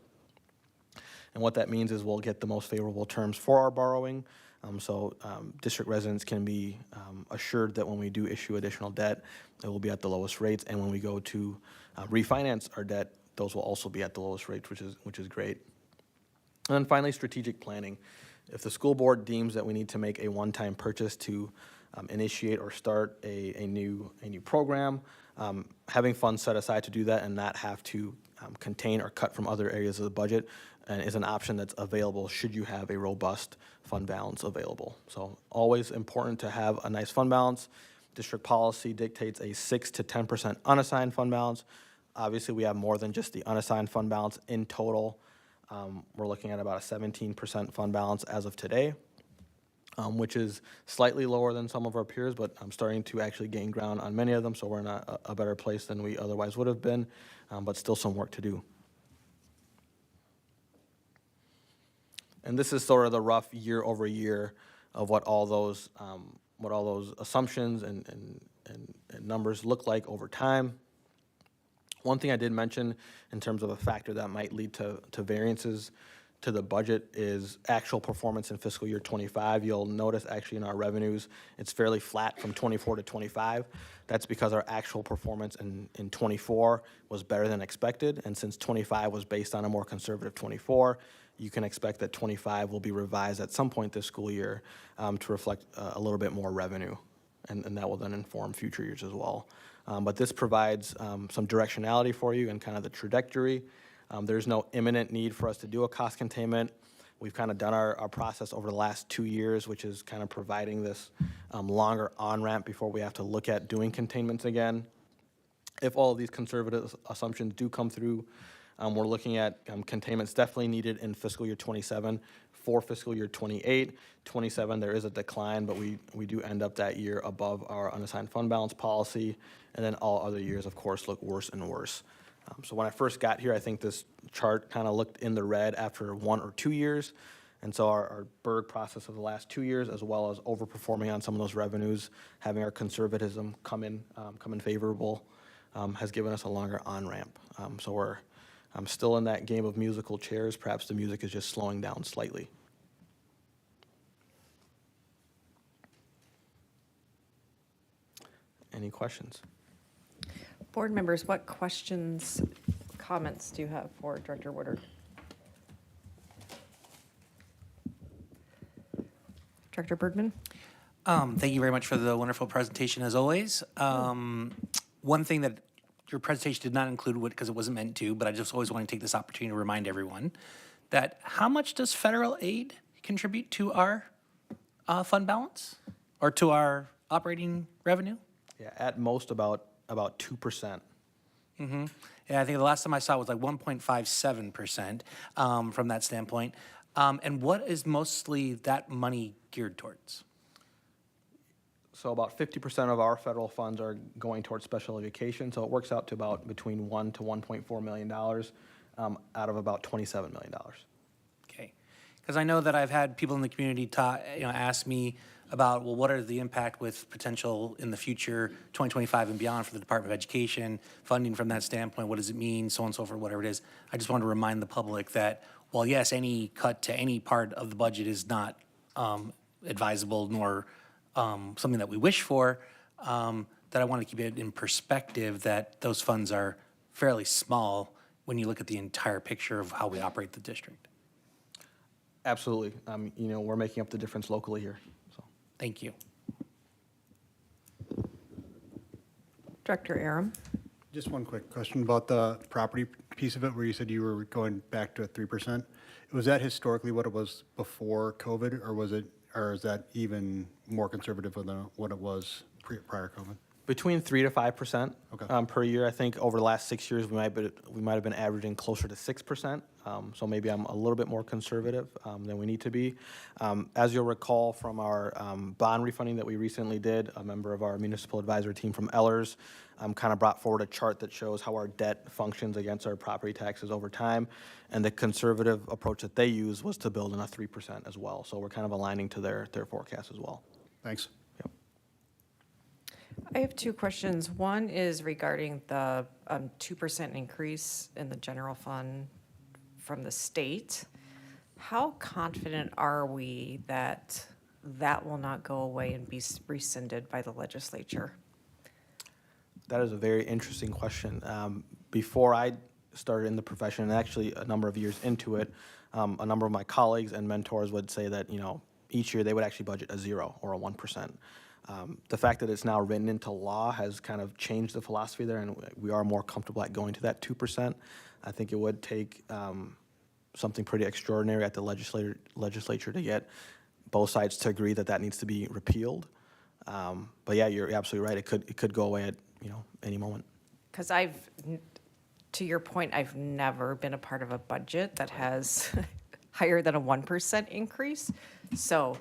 And what that means is we'll get the most favorable terms for our borrowing. So district residents can be assured that when we do issue additional debt, it will be at the lowest rates. And when we go to refinance our debt, those will also be at the lowest rates, which is great. And then finally, strategic planning. If the school board deems that we need to make a one-time purchase to initiate or start a new program, having funds set aside to do that and not have to contain or cut from other areas of the budget is an option that's available should you have a robust fund balance available. So always important to have a nice fund balance. District policy dictates a 6 to 10% unassigned fund balance. Obviously, we have more than just the unassigned fund balance in total. We're looking at about a 17% fund balance as of today, which is slightly lower than some of our peers, but I'm starting to actually gain ground on many of them, so we're in a better place than we otherwise would have been, but still some work to do. And this is sort of the rough year over year of what all those assumptions and numbers look like over time. One thing I did mention in terms of a factor that might lead to variances to the budget is actual performance in fiscal year 25. You'll notice actually in our revenues, it's fairly flat from 24 to 25. That's because our actual performance in 24 was better than expected. And since 25 was based on a more conservative 24, you can expect that 25 will be revised at some point this school year to reflect a little bit more revenue. And that will then inform future years as well. But this provides some directionality for you and kind of the trajectory. There's no imminent need for us to do a cost containment. We've kind of done our process over the last 2 years, which is kind of providing this longer on-ramp before we have to look at doing containments again. If all of these conservative assumptions do come through, we're looking at containments definitely needed in fiscal year 27. For fiscal year 28, 27, there is a decline, but we do end up that year above our unassigned fund balance policy, and then all other years, of course, look worse and worse. So when I first got here, I think this chart kind of looked in the red after 1 or 2 years, and so our Berg process of the last 2 years, as well as overperforming on some of those revenues, having our conservatism come in favorable, has given us a longer on-ramp. So I'm still in that game of musical chairs. Perhaps the music is just slowing down slightly. Any questions? Board members, what questions, comments do you have for Director Woodard? Director Bergman? Thank you very much for the wonderful presentation, as always. One thing that your presentation did not include, because it wasn't meant to, but I just always want to take this opportunity to remind everyone that how much does federal aid contribute to our fund balance or to our operating revenue? Yeah, at most about 2%. Mm-hmm. Yeah, I think the last time I saw it was like 1.57% from that standpoint. And what is mostly that money geared towards? So about 50% of our federal funds are going towards special education. So it works out to about between $1 to $1.4 million out of about $27 million. Okay, because I know that I've had people in the community ask me about, well, what are the impact with potential in the future, 2025 and beyond for the Department of Education, funding from that standpoint, what does it mean, so on and so forth, whatever it is. I just want to remind the public that, while yes, any cut to any part of the budget is not advisable nor something that we wish for, that I want to keep it in perspective that those funds are fairly small when you look at the entire picture of how we operate the district. Absolutely. We're making up the difference locally here. So, thank you. Director Aram? Just one quick question about the property piece of it, where you said you were going back to a 3%. Was that historically what it was before COVID, or is that even more conservative than what it was prior COVID? between 3 to 5% Okay. per year. I think over the last 6 years, we might have been averaging closer to 6%. So maybe I'm a little bit more conservative than we need to be. As you'll recall from our bond refunding that we recently did, a member of our municipal advisory team from Ellers kind of brought forward a chart that shows how our debt functions against our property taxes over time. And the conservative approach that they use was to build in a 3% as well. So we're kind of aligning to their forecast as well. Thanks. I have two questions. One is regarding the 2% increase in the general fund from the state. How confident are we that that will not go away and be rescinded by the legislature? That is a very interesting question. Before I started in the profession, and actually a number of years into it, a number of my colleagues and mentors would say that, each year they would actually budget a 0 or a 1%. The fact that it's now written into law has kind of changed the philosophy there, and we are more comfortable at going to that 2%. I think it would take something pretty extraordinary at the legislature to get both sides to agree that that needs to be repealed. But yeah, you're absolutely right. It could go away at any moment. Because to your point, I've never been a part of a budget that has higher than a 1% increase. So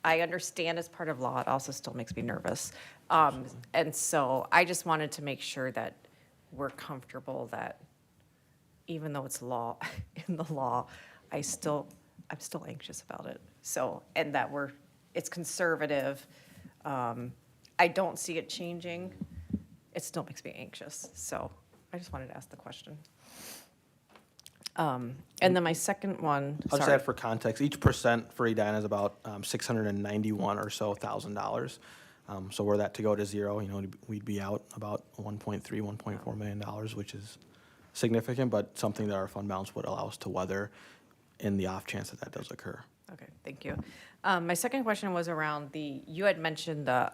I understand as part of law, it also still makes me nervous. And so I just wanted to make sure that we're comfortable that even though it's law, in the law, I'm still anxious about it. So, and that it's conservative. I don't see it changing. It still makes me anxious. So I just wanted to ask the question. And then my second one, I'll just add for context, each percent for Edina is about $691 or so $1,000. So were that to go to 0, we'd be out about $1.3, $1.4 million, which is significant, but something that our fund balance would allow us to weather in the off chance that does occur. Okay, thank you. My second question was around you had mentioned the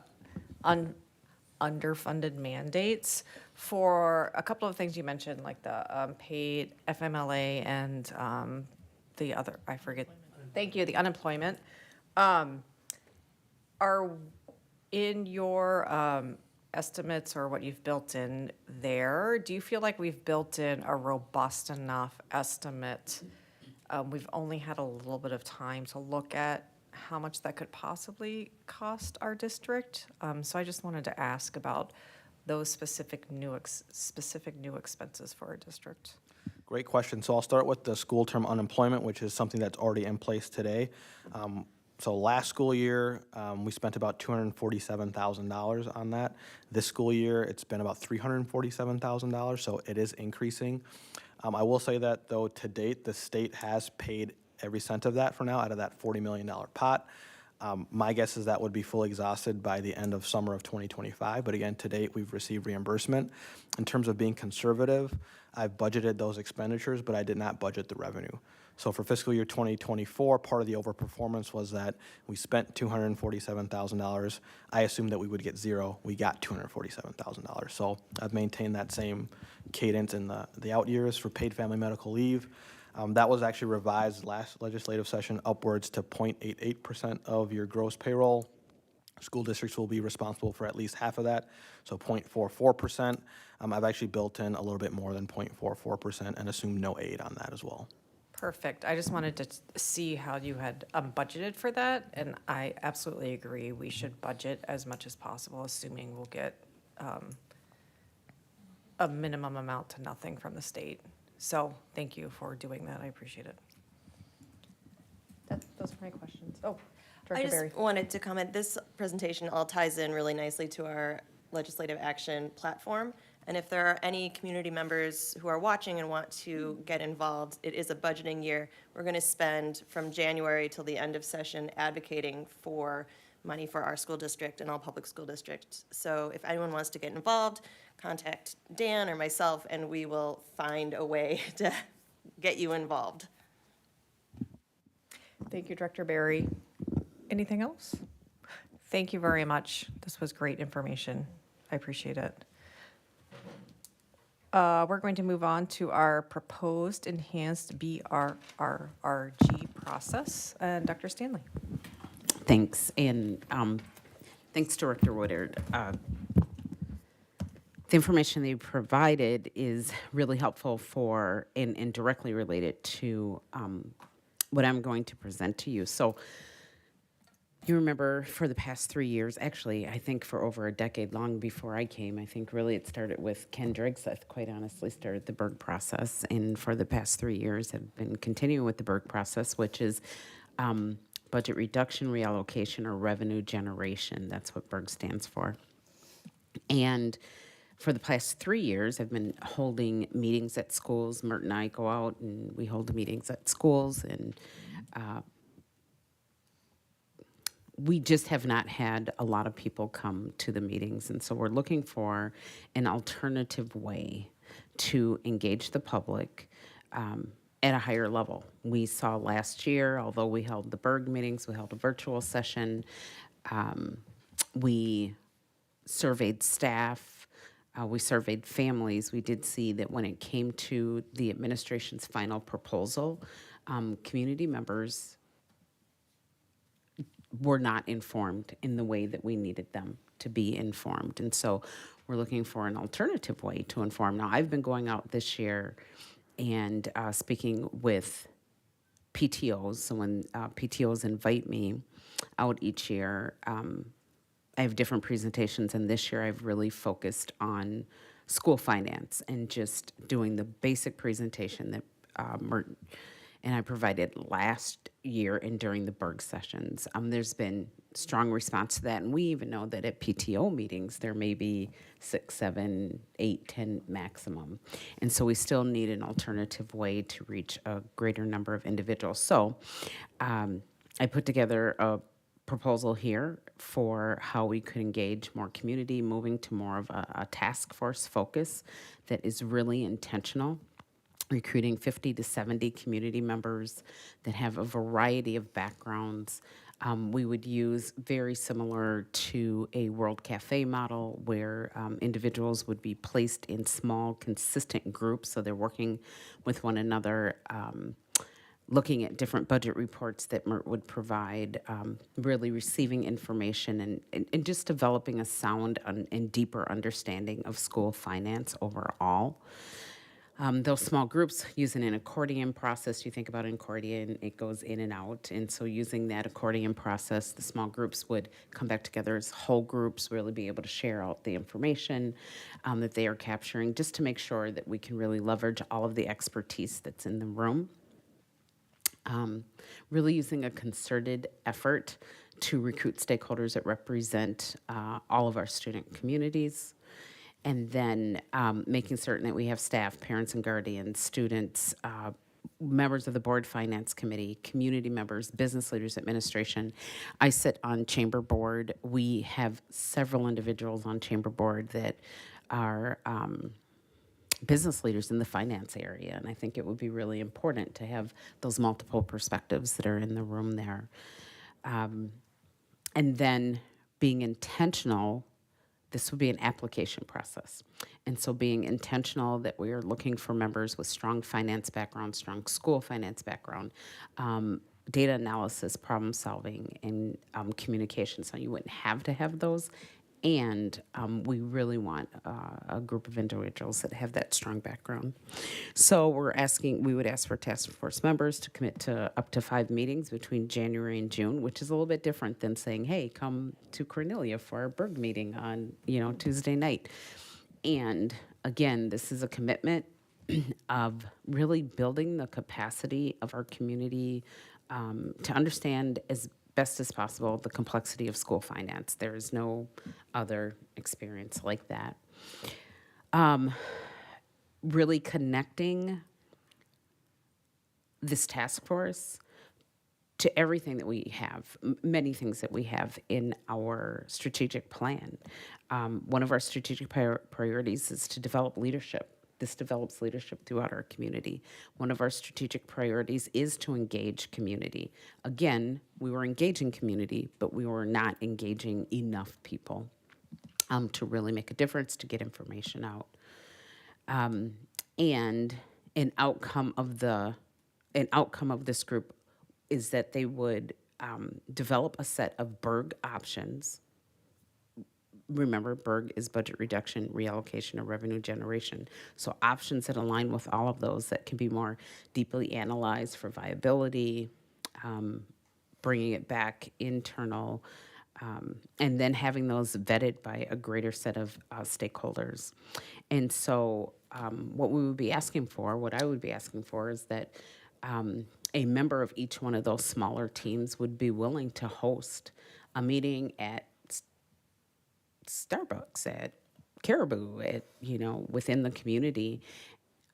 underfunded mandates for a couple of things you mentioned, like the paid FMLA and the other, I forget. Thank you, the unemployment. Are in your estimates or what you've built in there, do you feel like we've built in a robust enough estimate? We've only had a little bit of time to look at how much that could possibly cost our district. So I just wanted to ask about those specific new expenses for our district. Great question. So I'll start with the school term unemployment, which is something that's already in place today. So last school year, we spent about $247,000 on that. This school year, it's been about $347,000, so it is increasing. I will say that, though, to date, the state has paid every cent of that for now out of that $40 million pot. My guess is that would be fully exhausted by the end of summer of 2025, but again, to date, we've received reimbursement. In terms of being conservative, I've budgeted those expenditures, but I did not budget the revenue. So for fiscal year 2024, part of the overperformance was that we spent $247,000. I assumed that we would get zero. We got $247,000. So I've maintained that same cadence in the out years for paid family medical leave. That was actually revised last legislative session upwards to 0.88% of your gross payroll. School districts will be responsible for at least half of that, so 0.44%. I've actually built in a little bit more than 0.44% and assumed no aid on that as well. Perfect. I just wanted to see how you had budgeted for that, and I absolutely agree. We should budget as much as possible, assuming we'll get a minimum amount to nothing from the state. So thank you for doing that. I appreciate it. Those are my questions. Oh, I Director just Barry. wanted to comment, this presentation all ties in really nicely to our legislative action platform. And if there are any community members who are watching and want to get involved, it is a budgeting year. We're going to spend from January till the end of session advocating for money for our school district and all public school districts. So if anyone wants to get involved, contact Dan or myself, and we will find a way to get you involved. Thank you, Director Barry. Anything else? Thank you very much. This was great information. I appreciate it. We're going to move on to our proposed enhanced BRRG process. And Dr. Stanley. Thanks, and thanks, Director Woodard. The information that you provided is really helpful for and directly related to what I'm going to present to you. So you remember for the past 3 years, actually, I think for over a decade, long before I came, I think really it started with Ken Drigseth, quite honestly, started the Berg process. And for the past 3 years, have been continuing with the Berg process, which is budget reduction, reallocation, or revenue generation. That's what Berg stands for. And for the past 3 years, I've been holding meetings at schools. Mert and I go out and we hold the meetings at schools, and we just have not had a lot of people come to the meetings. And so we're looking for an alternative way to engage the public at a higher level. We saw last year, although we held the Berg meetings, we held a virtual session. We surveyed staff. We surveyed families. We did see that when it came to the administration's final proposal, community members were not informed in the way that we needed them to be informed. And so we're looking for an alternative way to inform. Now, I've been going out this year and speaking with PTOs. So when PTOs invite me out each year, I have different presentations, and this year I've really focused on school finance and just doing the basic presentation that Mert and I provided last year and during the Berg sessions. There's been strong response to that, and we even know that at PTO meetings there may be 6, 7, 8, 10 maximum. And so we still need an alternative way to reach a greater number of individuals. So I put together a proposal here for how we could engage more community, moving to more of a task force focus that is really intentional, recruiting 50 to 70 community members that have a variety of backgrounds. We would use very similar to a World Cafe model where individuals would be placed in small, consistent groups, so they're working with one another, looking at different budget reports that Mert would provide, really receiving information and just developing a sound and deeper understanding of school finance overall. Those small groups using an accordion process, you think about an accordion, it goes in and out. And so using that accordion process, the small groups would come back together as whole groups, really be able to share out the information that they are capturing, just to make sure that we can really leverage all of the expertise that's in the room. Really using a concerted effort to recruit stakeholders that represent all of our student communities. And then making certain that we have staff, parents and guardians, students members of the board finance committee, community members, business leaders, administration. I sit on chamber board. We have several individuals on chamber board that are business leaders in the finance area, and I think it would be really important to have those multiple perspectives that are in the room there. And then being intentional, this would be an application process. And so being intentional that we are looking for members with strong finance background, strong school finance background, data analysis, problem solving, and communication. So you wouldn't have to have those. And we really want a group of individuals that have that strong background. So we would ask for task force members to commit to up to 5 meetings between January and June, which is a little bit different than saying, hey, come to Cornelia for our Berg meeting on, Tuesday night. And again, this is a commitment of really building the capacity of our community to understand as best as possible the complexity of school finance. There is no other experience like that. Really connecting this task force to everything that we have, many things that we have in our strategic plan. One of our strategic priorities is to develop leadership. This develops leadership throughout our community. One of our strategic priorities is to engage community. Again, we were engaging community, but we were not engaging enough people to really make a difference, to get information out. And an outcome of this group is that they would develop a set of Berg options. Remember, Berg is budget reduction, reallocation, or revenue generation. So options that align with all of those that can be more deeply analyzed for viability, bringing it back internal, and then having those vetted by a greater set of stakeholders. And so what I would be asking for is that a member of each one of those smaller teams would be willing to host a meeting at Starbucks, at Caribou, within the community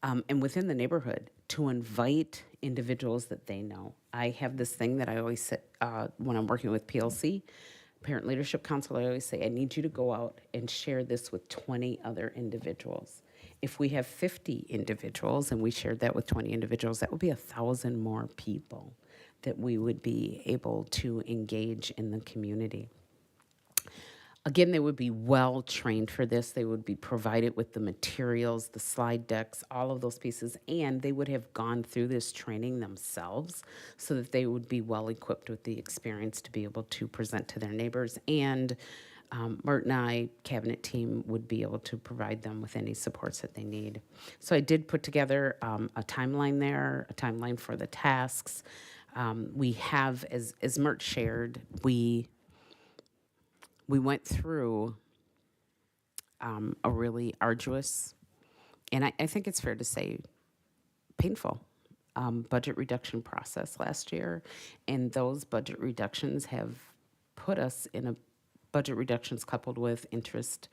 and within the neighborhood, to invite individuals that they know. I have this thing that I always say when I'm working with PLC, Parent Leadership Council, I always say, I need you to go out and share this with 20 other individuals. If we have 50 individuals and we shared that with 20 individuals, that would be 1,000 more people that we would be able to engage in the community. Again, they would be well trained for this. They would be provided with the materials, the slide decks, all of those pieces, and they would have gone through this training themselves so that they would be well equipped with the experience to be able to present to their neighbors. And Mert and I, cabinet team, would be able to provide them with any supports that they need. So I did put together a timeline there, a timeline for the tasks. We have, as Mert shared, we went through a really arduous, and I think it's fair to say painful, budget reduction process last year. And those budget reductions have put us in a budget reductions coupled with interest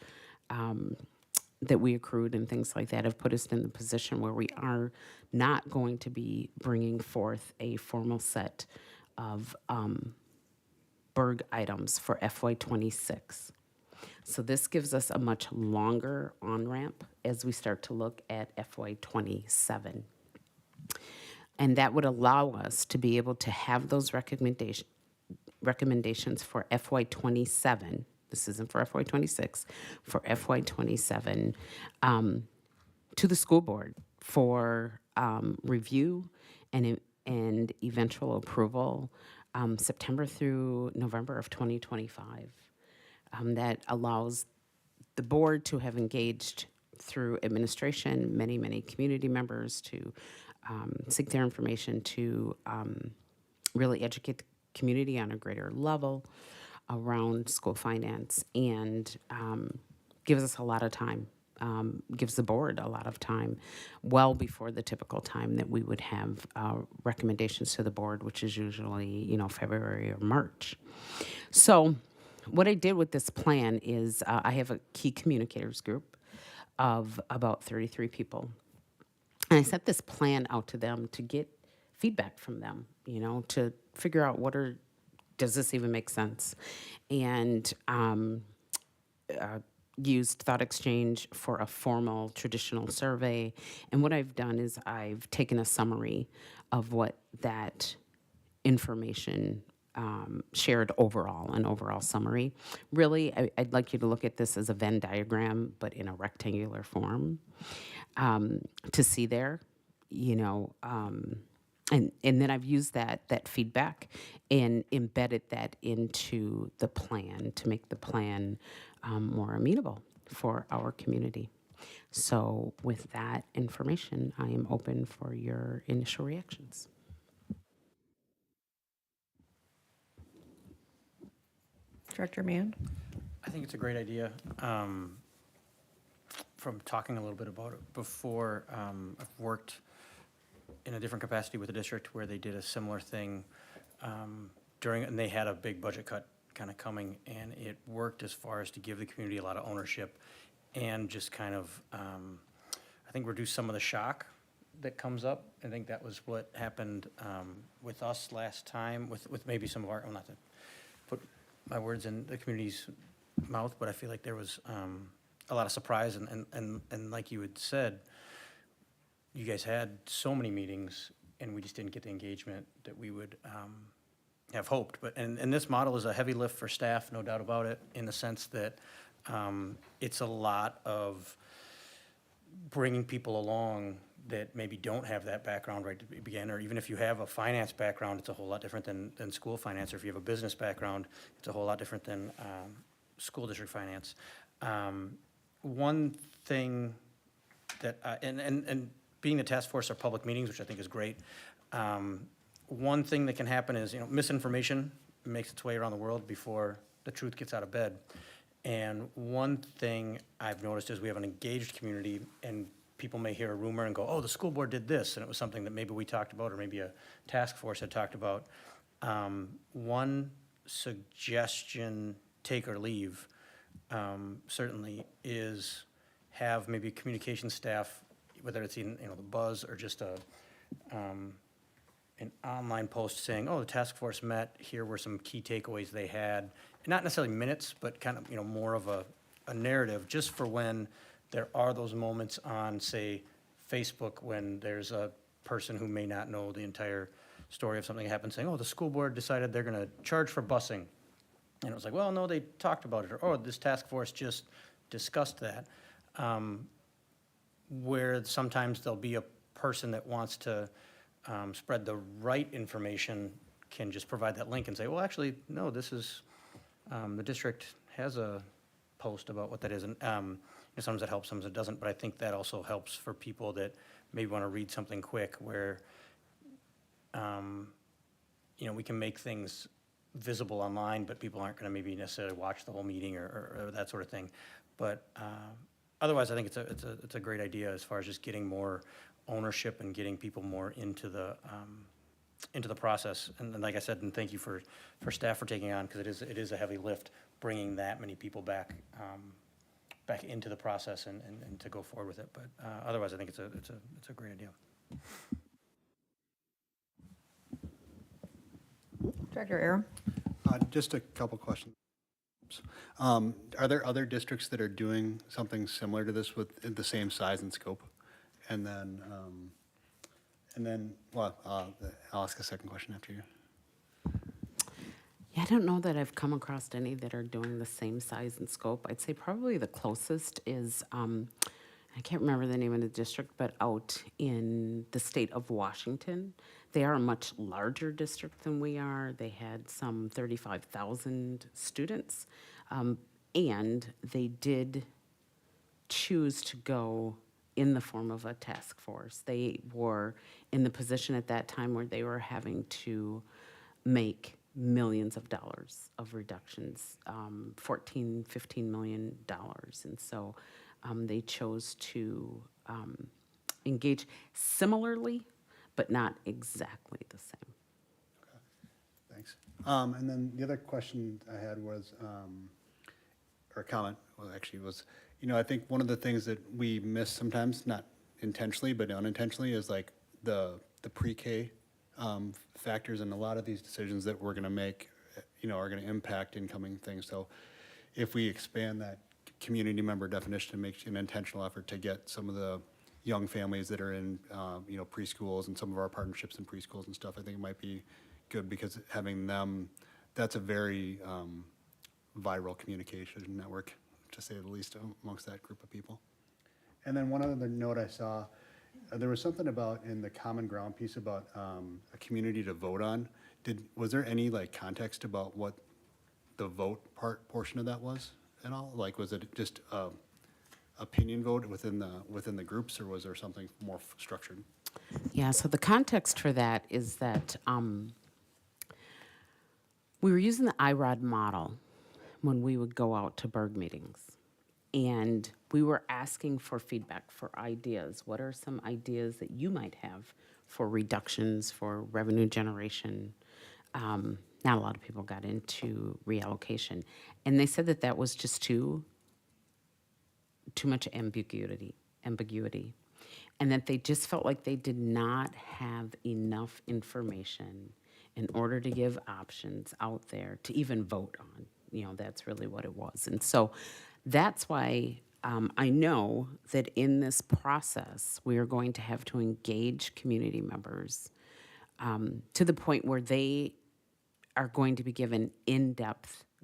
that we accrued and things like that have put us in the position where we are not going to be bringing forth a formal set of Berg items for FY26. So this gives us a much longer on-ramp as we start to look at FY27. And that would allow us to be able to have those recommendations for FY27. This isn't for FY26, for FY27 to the school board for review and eventual approval September through November of 2025. That allows the board to have engaged through administration, many community members to seek their information, to really educate the community on a greater level around school finance, and gives us a lot of time, gives the board a lot of time, well before the typical time that we would have recommendations to the board, which is usually, February or March. So what I did with this plan is I have a key communicators group of about 33 people. And I set this plan out to them to get feedback from them, you know, to figure out does this even make sense? And used Thought Exchange for a formal traditional survey. And what I've done is I've taken a summary of what that information shared overall, an overall summary. Really, I'd like you to look at this as a Venn diagram, but in a rectangular form, to see there, you know, and then I've used that feedback and embedded that into the plan to make the plan more amenable for our community. So with that information, I am open for your initial reactions. Director Mann? I think it's a great idea. From talking a little bit about it before, I've worked in a different capacity with a district where they did a similar thing and they had a big budget cut kind of coming, and it worked as far as to give the community a lot of ownership and just kind of, I think, reduce some of the shock that comes up. I think that was what happened with us last time, with maybe some of our, well, not to put my words in the community's mouth, but I feel like there was a lot of surprise, and like you had said, you guys had so many meetings, and we just didn't get the engagement that we would have hoped. But and this model is a heavy lift for staff, no doubt about it, in the sense that it's a lot of bringing people along that maybe don't have that background right to begin, or even if you have a finance background, it's a whole lot different than school finance, or if you have a business background, it's a whole lot different than school district finance. One thing that, and being the task force are public meetings, which I think is great. One thing that can happen is, you know, misinformation makes its way around the world before the truth gets out of bed. And one thing I've noticed is we have an engaged community, and people may hear a rumor and go, oh, the school board did this, and it was something that maybe we talked about, or maybe a task force had talked about. One suggestion, take or leave, certainly, is have maybe communication staff, whether it's in, you know, the buzz or just an online post saying, oh, the task force met, here were some key takeaways they had. Not necessarily minutes, but kind of, you know, more of a narrative, just for when there are those moments on, say, Facebook, when there's a person who may not know the entire story of something that happened, saying, oh, the school board decided they're going to charge for busing. And it was like, well, no, they talked about it. Or, oh, this task force just discussed that. Where sometimes there'll be a person that wants to spread the right information, can just provide that link and say, well, actually, no, this is, the district has a post about what that is. And sometimes it helps, sometimes it doesn't. But I think that also helps for people that maybe want to read something quick, where, you know, we can make things visible online, but people aren't going to maybe necessarily watch the whole meeting or that sort of thing. But otherwise, I think it's a great idea as far as just getting more ownership and getting people more into the process. And like I said, and thank you for staff for taking on, because it is a heavy lift bringing that many people back into the process and to go forward with it. But otherwise, I think it's a great idea. Director Aram? Just a couple questions. Are there other districts that are doing something similar to this with the same size and scope? And then, well, I'll ask a second question after you. Yeah, I don't know that I've come across any that are doing the same size and scope. I'd say probably the closest is, I can't remember the name of the district, but out in the state of Washington. They are a much larger district than we are. They had some 35,000 students, and they did choose to go in the form of a task force. They were in the position at that time where they were having to make millions of dollars of reductions, $14, $15 million. And so they chose to engage similarly, but not exactly the same. Okay, thanks. And then the other question I had was, or comment, well, actually was, you know, I think one of the things that we miss sometimes, not intentionally, but unintentionally, is like the pre-K factors in a lot of these decisions that we're going to make, are going to impact incoming things. So if we expand that community member definition and make an intentional effort to get some of the young families that are in, preschools and some of our partnerships in preschools and stuff, I think it might be good because having them, that's a very viral communication network, to say the least, amongst that group of people. And then one other note I saw, there was something about in the common ground piece about A community to vote on. Was there any context about what the vote portion of that was at all? Was it just opinion vote within the groups, or was there something more structured? Yeah, so the context for that is that we were using the IROD model when we would go out to Berg meetings. And we were asking for feedback, for ideas. What are some ideas that you might have for reductions, for revenue generation? Not a lot of people got into reallocation. And they said that that was just too much ambiguity. And that they just felt like they did not have enough information in order to give options out there to even vote on. That's really what it was. And so that's why I know that in this process, we are going to have to engage community members to the point where they are going to be given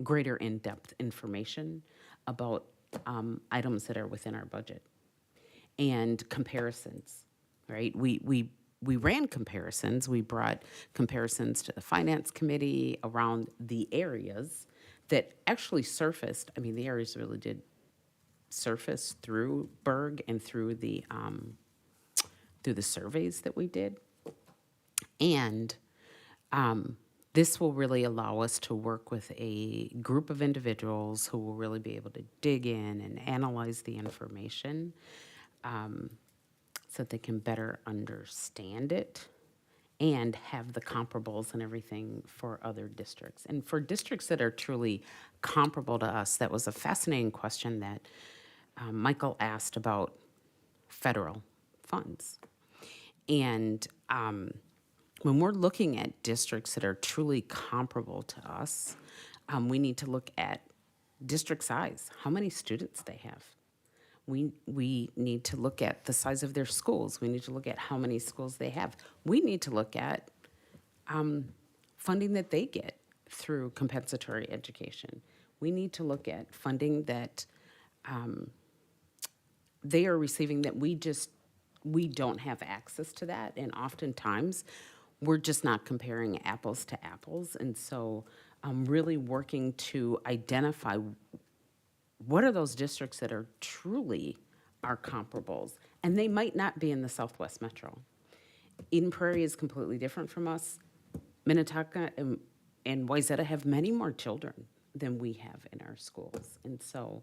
greater in-depth information about items that are within our budget and comparisons, right? We ran comparisons. We brought comparisons to the Finance Committee around the areas that actually surfaced. I mean, the areas really did surface through Berg and through the surveys that we did. And this will really allow us to work with a group of individuals who will really be able to dig in and analyze the information so that they can better understand it and have the comparables and everything for other districts. And for districts that are truly comparable to us, that was a fascinating question that Michael asked about federal funds. And when we're looking at districts that are truly comparable to us, we need to look at district size, how many students they have. We need to look at the size of their schools. We need to look at how many schools they have. We need to look at funding that they get through compensatory education. We need to look at funding that they are receiving that we don't have access to that. And oftentimes, we're just not comparing apples to apples. And so I'm really working to identify what are those districts that are truly our comparables? And they might not be in the Southwest Metro. Eden Prairie is completely different from us. Minnetonka and Wayzata have many more children than we have in our schools. And so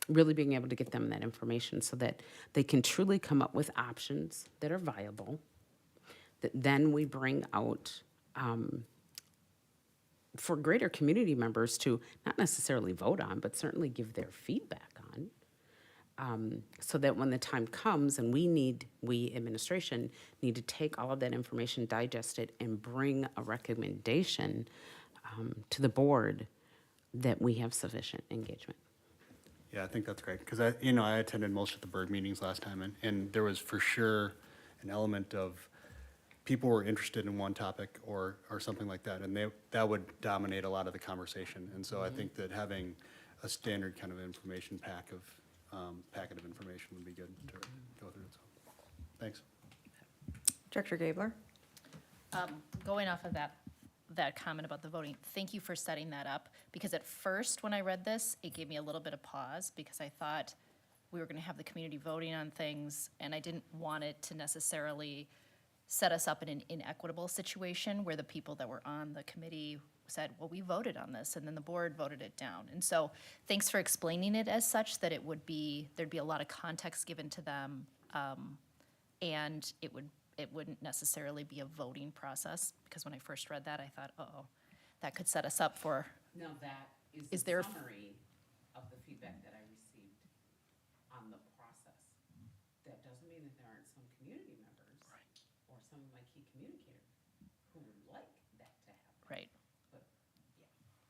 really being able to get them that information so that they can truly come up with options that are viable, that then we bring out for greater community members to not necessarily vote on, but certainly give their feedback on, so that when the time comes and we administration need to take all of that information, digest it, and bring a recommendation to the board that we have sufficient engagement. Yeah, I think that's great, because I attended most of the Berg meetings last time, and there was for sure an element of people were interested in one topic or something like that, and that would dominate a lot of the conversation. And so I think that having a standard kind of information packet of information would be good to go through. So, thanks. Director Gabler? Going off of that comment about the voting, thank you for setting that up, because at first when I read this, it gave me a little bit of pause because I thought we were going to have the community voting on things, and I didn't want it to necessarily set us up in an inequitable situation where the people that were on the committee said, well, we voted on this, and then the board voted it down. And so thanks for explaining it as such that there'd be a lot of context given to them, and it wouldn't necessarily be a voting process, because when I first read that, I thought, uh-oh, that could set us up for. No, that is the there summary of the feedback that I received on the process. That doesn't mean that there aren't some community members or some of my key communicators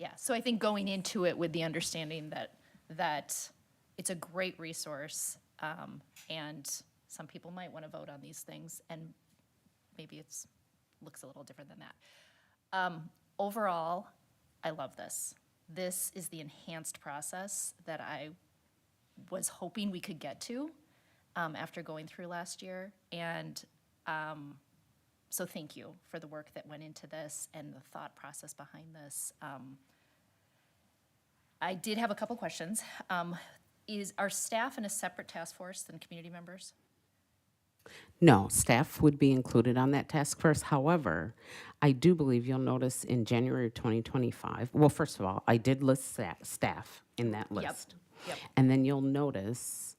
Yeah, so I think going into it with the understanding that it's a great resource, and some people might want to vote on these things, and maybe looks a little different than that. Overall, I love this. This is the enhanced process that I was hoping we could get to after going through last year. And so thank you for the work that went into this and the thought process behind this. I did have a couple questions. Are staff in a separate task force than community members? No, staff would be included on that task force. However, I do believe you'll notice in January of 2025, well, first of all, I did list staff in that list. Yep. And then you'll notice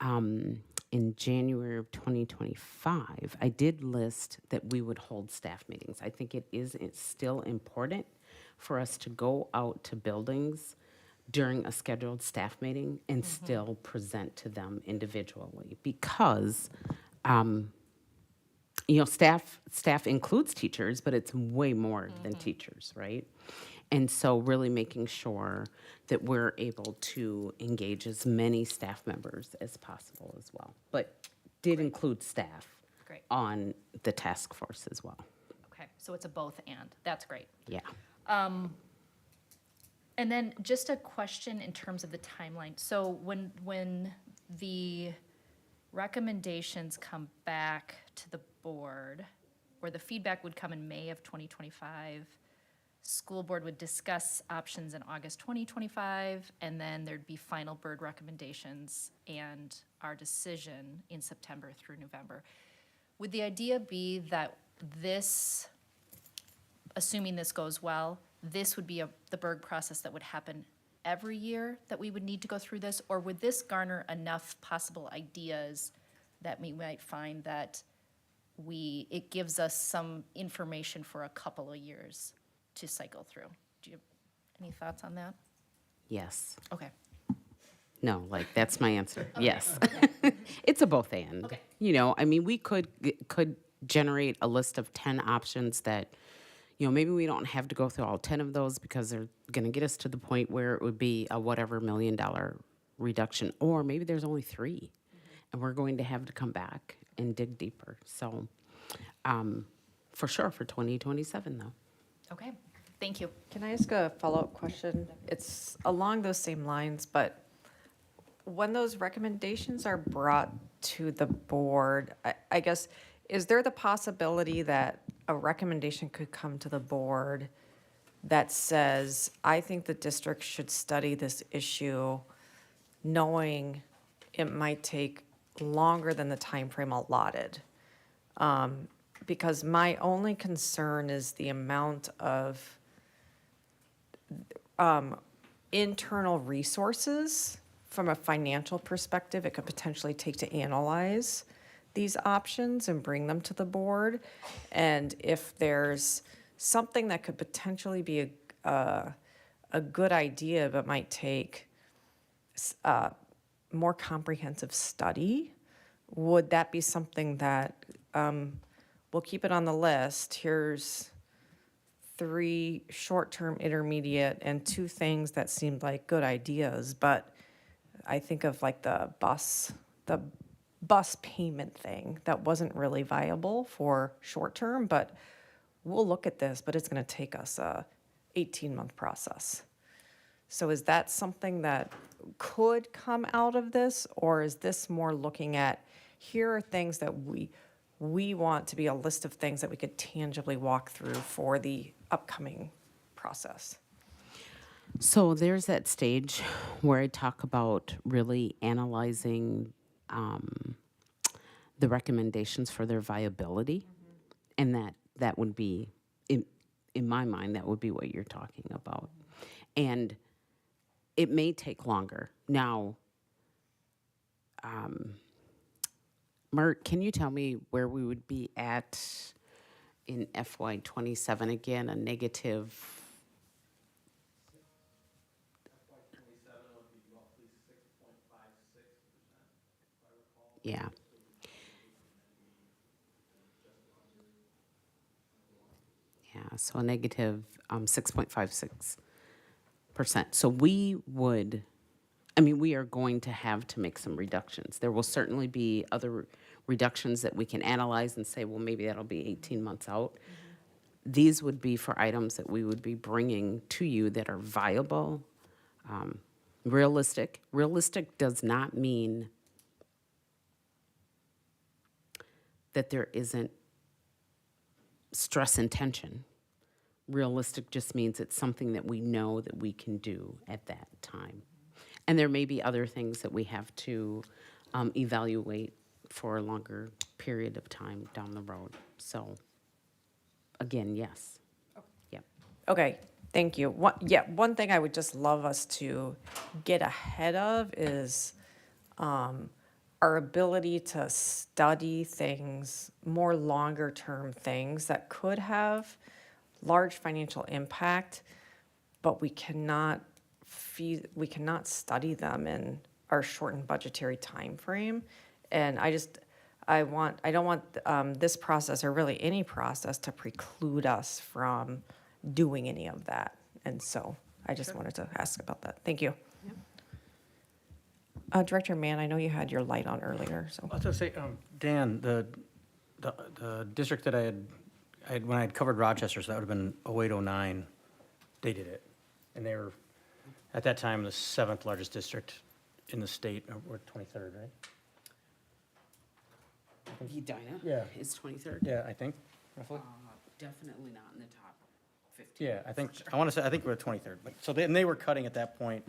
in January of 2025, I did list that we would hold staff meetings. I think it's still important for us to go out to buildings during a scheduled staff meeting and still present to them individually, because staff includes teachers, but it's way more than teachers, right? And so really making sure that we're able to engage as many staff members as possible as well. But did include staff on the task force as well. Okay, so it's a both and. That's great. Yeah. And then just a question in terms of the timeline. So when the recommendations come back to the board, or the feedback would come in May of 2025, school board would discuss options in August 2025, and then there'd be final board recommendations and our decision in September through November. Would the idea be that this, assuming this goes well, this would be the Berg process that would happen every year, that we would need to go through this? Or would this garner enough possible ideas that we might find that it gives us some information for a couple of years to cycle through? Do you have any thoughts on that? Yes. Okay. No, that's my answer. Yes. It's a both and. Okay. We could generate a list of 10 options that, maybe we don't have to go through all 10 of those because they're going to get us to the point where it would be a whatever $1 million reduction, or maybe there's only 3 and we're going to have to come back and dig deeper. So for sure for 2027 though. Okay, thank you. Can I ask a follow-up question? It's along those same lines, but when those recommendations are brought to the board, I guess, is there the possibility that a recommendation could come to the board that says, I think the district should study this issue, knowing it might take longer than the timeframe allotted? Because my only concern is the amount of internal resources from a financial perspective it could potentially take to analyze these options and bring them to the board. And if there's something that could potentially be a good idea but might take more comprehensive study, would that be something that we'll keep it on the list? Here's 3 short-term, intermediate, and 2 things that seemed like good ideas, but I think of the bus payment thing that wasn't really viable for short-term, but we'll look at this, but it's going to take us a 18-month process. So is that something that could come out of this, or is this more looking at, here are things that we want to be a list of things that we could tangibly walk through for the upcoming process? So there's that stage where I talk about really analyzing the recommendations for their viability, and that would be, in my mind, that would be what you're talking about. And it may take longer. Now, Mert, can you tell me where we would be at in FY27 again, a negative? Yeah. Yeah, so a negative 6.56 So we are going to have to make some reductions. There will certainly be other reductions that we can analyze and say, well, maybe that'll be 18 months out. These would be for items that we would be bringing to you that are viable, realistic. Realistic does not mean that there isn't stress and tension. Realistic just means it's something that we know that we can do at that time. And there may be other things that we have to evaluate for a longer period of time down the road. So, again, yes. Yep. Okay, thank you. One thing I would just love us to get ahead of is our ability to study things, more longer term things that could have large financial impact, but we cannot study them in our shortened budgetary time frame. And I don't want this process, or really any process, to preclude us from doing any of that. And so I just wanted to ask about that. Thank you. Director Mann, I know you had your light on earlier, so. I was going to say, Dan, the district that I had when I had covered Rochester, so that would have been 08, 09, they did it. And they were, at that time, the 7th largest district in the state, or 23rd, right? Edina Yeah. is 23rd. Yeah, I think, roughly. Definitely not in the top 15. Yeah, I think, I want to say, I think we're at 23rd. But, so they were cutting at that point,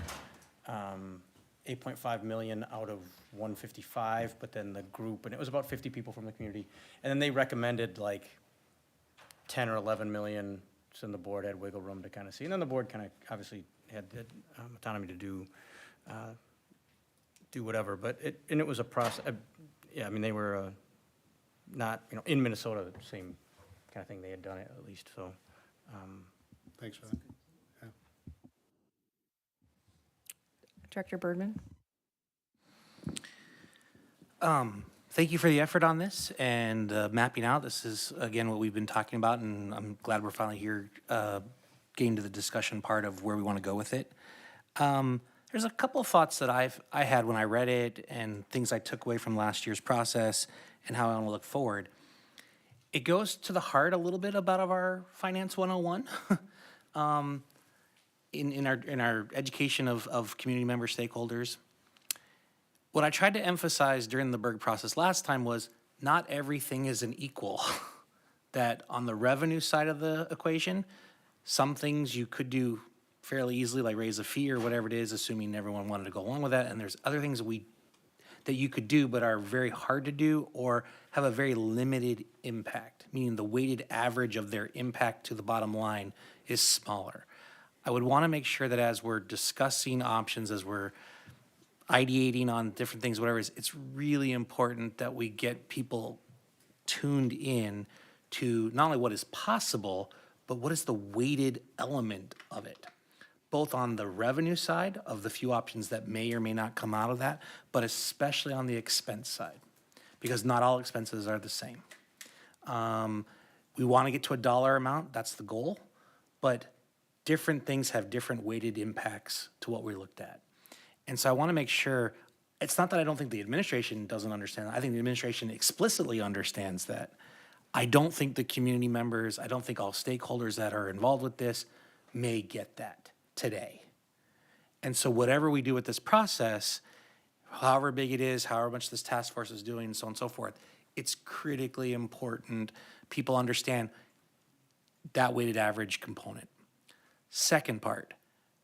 8.5 million out of 155, but then the group, and it was about 50 people from the community. And then they recommended like 10 or 11 million, so then the board had wiggle room to kind of see. And then the board kind of obviously had the autonomy to do whatever, but it was a process. Yeah, I mean, they were not, in Minnesota, the same kind of thing, they had done it at least, so. Thanks for that. Yeah. Director Birdman? Thank you for the effort on this and mapping out. This is, again, what we've been talking about, and I'm glad we're finally here getting to the discussion part of where we want to go with it. There's a couple of thoughts that I had when I read it, and things I took away from last year's process and how I want to look forward. It goes to the heart a little bit about our Finance 101 in our education of community member stakeholders. What I tried to emphasize during the Berg process last time was not everything is an equal. That on the revenue side of the equation, some things you could do fairly easily, like raise a fee or whatever it is, assuming everyone wanted to go along with that. And there's other things that you could do but are very hard to do or have a very limited impact, meaning the weighted average of their impact to the bottom line is smaller. I would want to make sure that as we're discussing options, as we're ideating on different things, whatever it is, it's really important that we get people tuned in to not only what is possible, but what is the weighted element of it, both on the revenue side of the few options that may or may not come out of that, but especially on the expense side, because not all expenses are the same. We want to get to a dollar amount, that's the goal, but different things have different weighted impacts to what we looked at. And so I want to make sure, it's not that I don't think the administration doesn't understand. I think the administration explicitly understands that. I don't think the community members, I don't think all stakeholders that are involved with this may get that today. And so whatever we do with this process, however big it is, however much this task force is doing, and so on and so forth, it's critically important people understand that weighted average component. Second part,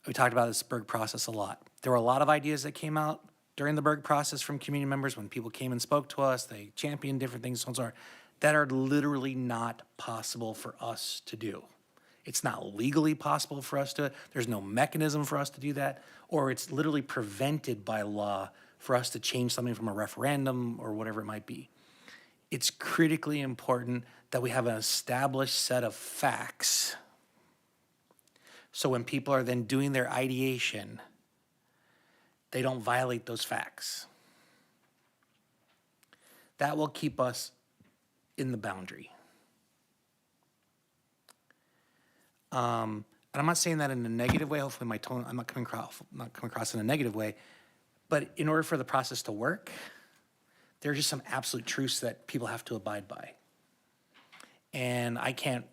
we talked about this Berg process a lot. There were a lot of ideas that came out during the Berg process from community members when people came and spoke to us. They championed different things, so on and so forth, that are literally not possible for us to do. It's not legally possible for us to, there's no mechanism for us to do that, or it's literally prevented by law for us to change something from a referendum or whatever it might be. It's critically important that we have an established set of facts. So when people are then doing their ideation, they don't violate those facts. That will keep us in the boundary. and I'm not saying that in a negative way, hopefully my tone, I'm not coming across in a negative way, but in order for the process to work, there are just some absolute truths that people have to abide by. And I can't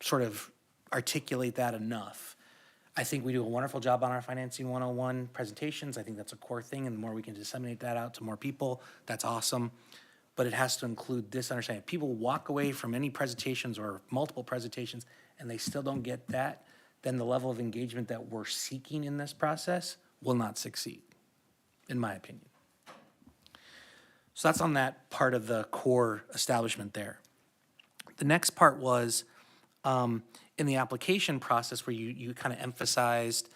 sort of articulate that enough. I think we do a wonderful job on our Financing 101 presentations. I think that's a core thing, and the more we can disseminate that out to more people, that's awesome. But it has to include this understanding. If people walk away from any presentations or multiple presentations and they still don't get that, then the level of engagement that we're seeking in this process will not succeed, in my opinion. So that's on that part of the core establishment there. The next part was in the application process where you kind of emphasized,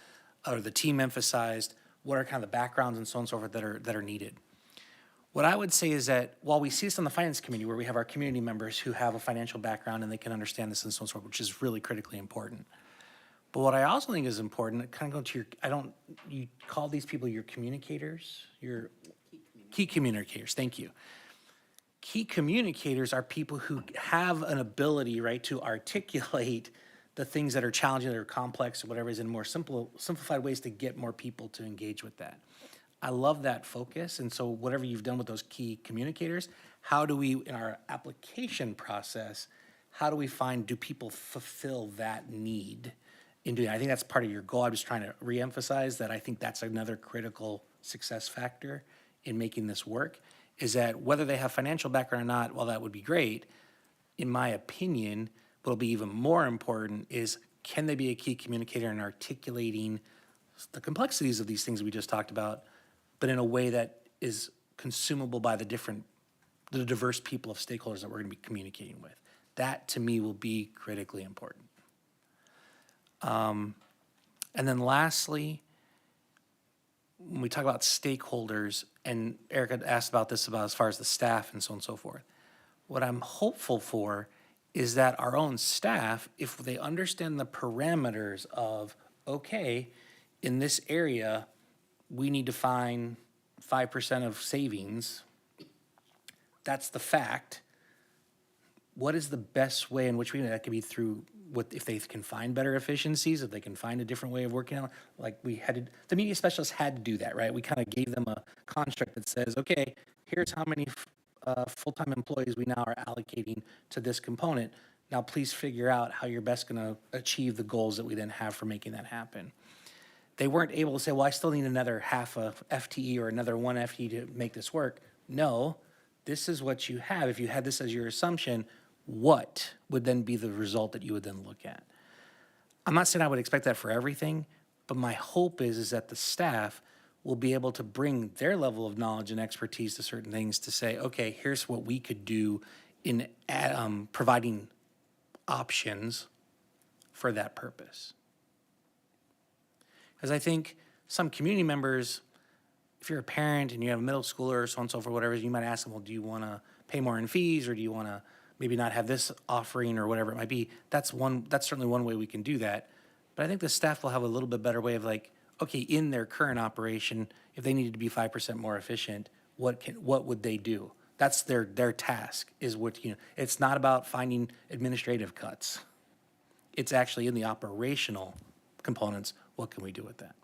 or the team emphasized, what are kind of the backgrounds and so on and so forth that are needed. What I would say is that while we see this on the finance committee, where we have our community members who have a financial background and they can understand this and so on and so forth, which is really critically important. But what I also think is important, kind of go to you call these people your communicators, your key communicators, thank you. Key communicators are people who have an ability, right, to articulate the things that are challenging, that are complex, or whatever is in more simplified ways to get more people to engage with that. I love that focus, and so whatever you've done with those key communicators, how do we, in our application process, how do we find, do people fulfill that need in doing it? I think that's part of your goal. I'm just trying to reemphasize that I think that's another critical success factor in making this work, is that whether they have financial background or not, well, that would be great. In my opinion, what'll be even more important is, can they be a key communicator in articulating the complexities of these things we just talked about, but in a way that is consumable by the diverse people of stakeholders that we're gonna be communicating with. That, to me, will be critically important. And then lastly, when we talk about stakeholders, and Erica asked about this about as far as the staff and so on and so forth, what I'm hopeful for is that our own staff, if they understand the parameters of, okay, in this area, we need to find 5% of savings, that's the fact. What is the best way in which we, that could be through, if they can find better efficiencies, if they can find a different way of working on, like the media specialists had to do that, right? We kind of gave them a construct that says, okay, here's how many full-time employees we now are allocating to this component. Now please figure out how you're best gonna achieve the goals that we then have for making that happen. They weren't able to say, well, I still need another half of FTE or another 1 FTE to make this work. No, this is what you have. If you had this as your assumption, what would then be the result that you would then look at? I'm not saying I would expect that for everything, but my hope is that the staff will be able to bring their level of knowledge and expertise to certain things to say, okay, here's what we could do in providing options for that purpose. Because I think some community members, if you're a parent and you have a middle schooler or so on and so forth, whatever, you might ask them, well, do you want to pay more in fees, or do you want to maybe not have this offering, or whatever it might be? That's certainly one way we can do that. But I think the staff will have a little bit better way of, like, okay, in their current operation, if they needed to be 5% more efficient, what would they do? That's their task, is what, it's not about finding administrative cuts. It's actually in the operational components, what can we do with that?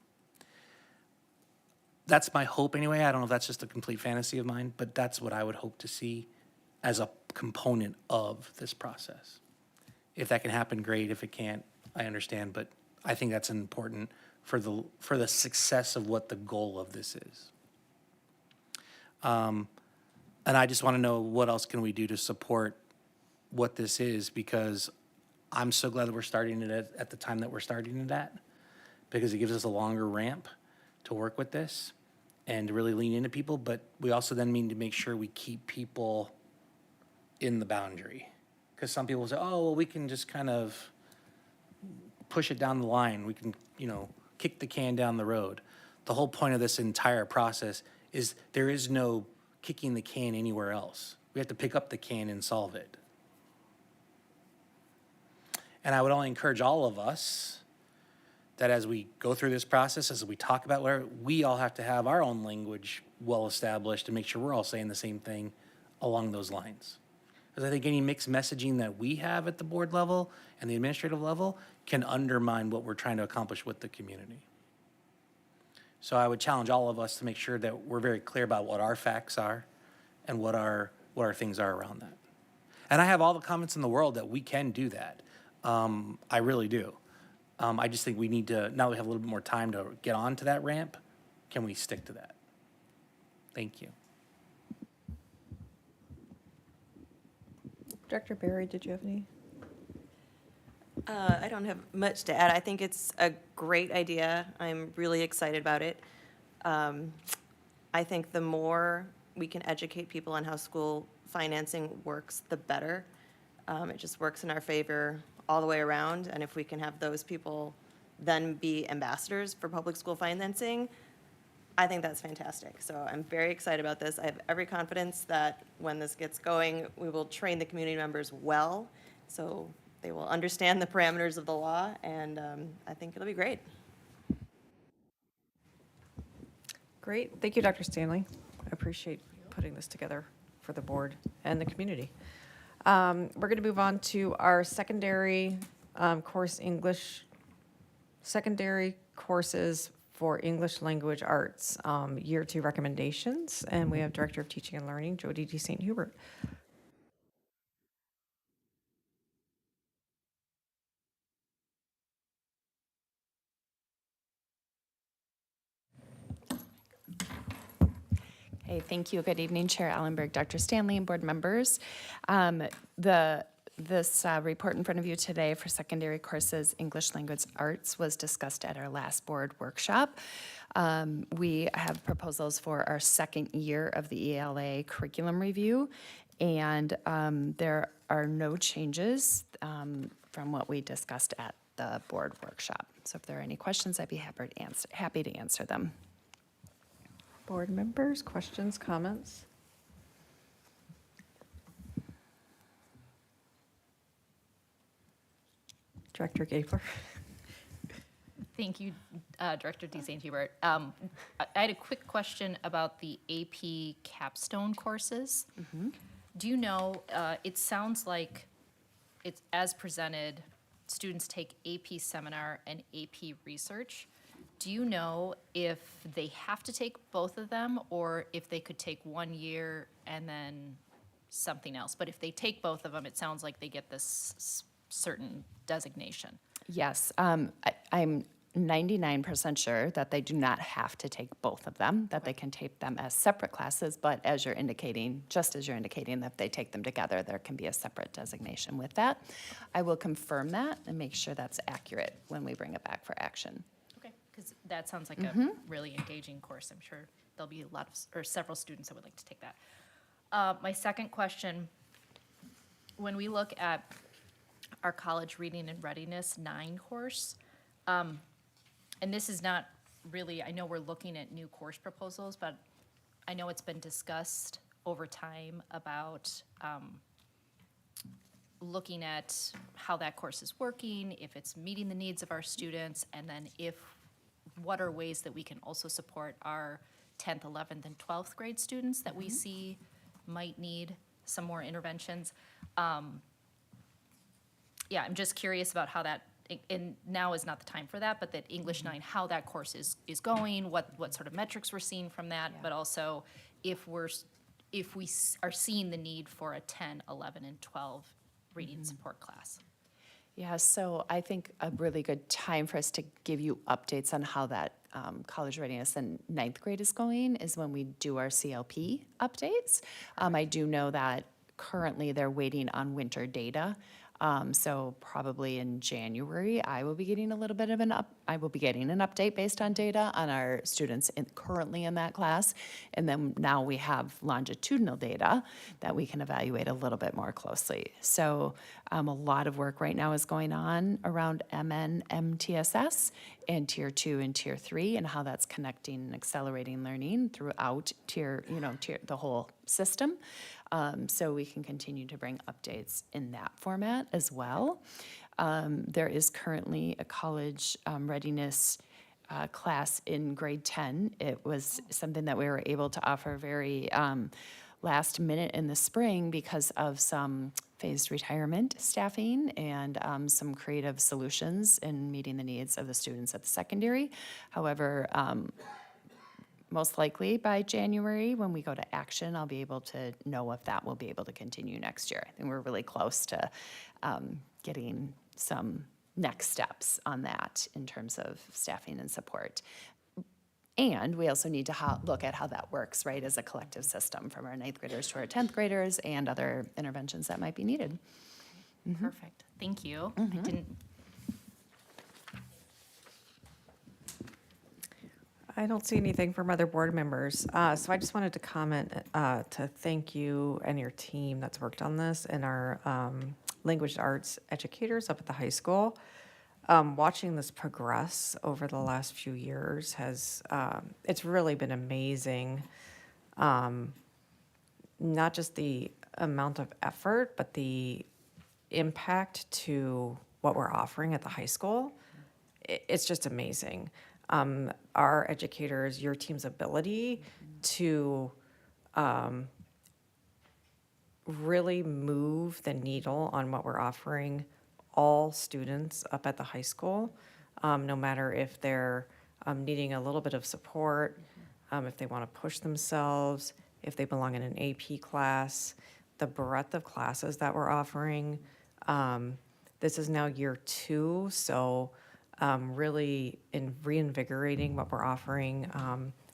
That's my hope anyway. I don't know if that's just a complete fantasy of mine, but that's what I would hope to see as a component of this process. If that can happen, great. If it can't, I understand, but I think that's important for the success of what the goal of this is. And I just want to know, what else can we do to support what this is, because I'm so glad that we're starting it at the time that we're starting it at, because it gives us a longer ramp to work with this and to really lean into people. But we also then need to make sure we keep people in the boundary, because some people say, oh, well, we can just kind of push it down the line. We can, kick the can down the road. The whole point of this entire process is there is no kicking the can anywhere else. We have to pick up the can and solve it. And I would only encourage all of us that as we go through this process, as we talk about where we all have to have our own language well established and make sure we're all saying the same thing along those lines. Because I think any mixed messaging that we have at the board level and the administrative level can undermine what we're trying to accomplish with the community. So I would challenge all of us to make sure that we're very clear about what our facts are and what our things are around that. And I have all the comments in the world that we can do that. I really do. I just think we need to, now we have a little bit more time to get onto that ramp, can we stick to that? Thank you. Director Barry, did you have any? I don't have much to add. I think it's a great idea. I'm really excited about it. I think the more we can educate people on how school financing works, the better. It just works in our favor all the way around. And if we can have those people then be ambassadors for public school financing, I think that's fantastic. So I'm very excited about this. I have every confidence that when this gets going, we will train the community members well, so they will understand the parameters of the law, and I think it'll be great. Great. Thank you, Dr. Stanley. I appreciate putting this together for the board and the community. We're going to move on to our secondary secondary courses for English Language Arts, Year 2 recommendations. And we have Director of Teaching and Learning, Jody D. St. Hubert. Hey, thank you. Good evening, Chair Allenberg, Dr. Stanley, and board members. This report in front of you today for secondary courses, English Language Arts, was discussed at our last board workshop. We have proposals for our second year of the ELA curriculum review, and there are no changes from what we discussed at the board workshop. So if there are any questions, I'd be happy to answer them. Board members, questions, comments? Director Gabler. Thank you, Director D. St. Hubert. I had a quick question about the AP capstone courses. Do you know, it sounds like it's as presented, students take AP seminar and AP research. Do you know if they have to take both of them, or if they could take 1 year and then something else? But if they take both of them, it sounds like they get this certain designation. Yes, I'm 99% sure that they do not have to take both of them, that they can take them as separate classes, but as you're indicating, just as you're indicating, that if they take them together, there can be a separate designation with that. I will confirm that and make sure that's accurate when we bring it back for action. Okay, because that sounds like a really engaging course. I'm sure there'll be a lot of, or several students that would like to take that. My second question, when we look at our College Reading and Readiness 9 course, and this is not really, I know we're looking at new course proposals, but I know it's been discussed over time about looking at how that course is working, if it's meeting the needs of our students, and then what are ways that we can also support our 10th, 11th, and 12th grade students that we see might need some more interventions. Yeah, I'm just curious about how that, and now is not the time for that, but that English 9, how that course is going, what sort of metrics we're seeing from that, but also if we are seeing the need for a 10, 11, and 12 reading support class. Yeah, so I think a really good time for us to give you updates on how that college readiness in 9th grade is going is when we do our CLP updates. I do know that currently they're waiting on winter data. So probably in January, I will be getting a little bit of an update based on data on our students currently in that class. And then now we have longitudinal data that we can evaluate a little bit more closely. So a lot of work right now is going on around MN, MTSS, and Tier 2 and Tier 3, and how that's connecting and accelerating learning throughout the whole system. So we can continue to bring updates in that format as well. There is currently a college readiness class in grade 10. It was something that we were able to offer very last minute in the spring because of some phased retirement staffing and some creative solutions in meeting the needs of the students at the secondary. However, most likely by January, when we go to action, I'll be able to know if that will be able to continue next year. I think we're really close to getting some next steps on that in terms of staffing and support. And we also need to look at how that works, right, as a collective system from our 9th graders to our 10th graders and other interventions that might be needed. Perfect. Thank you. I didn't. I don't see anything from other board members. So I just wanted to comment to thank you and your team that's worked on this and our language arts educators up at the high school. Watching this progress over the last few years has, it's really been amazing. Not just the amount of effort, but the impact to what we're offering at the high school. It's just amazing. Our educators, your team's ability to really move the needle on what we're offering all students up at the high school, no matter if they're needing a little bit of support, if they want to push themselves, if they belong in an AP class, the breadth of classes that we're offering. This is now year 2, so really reinvigorating what we're offering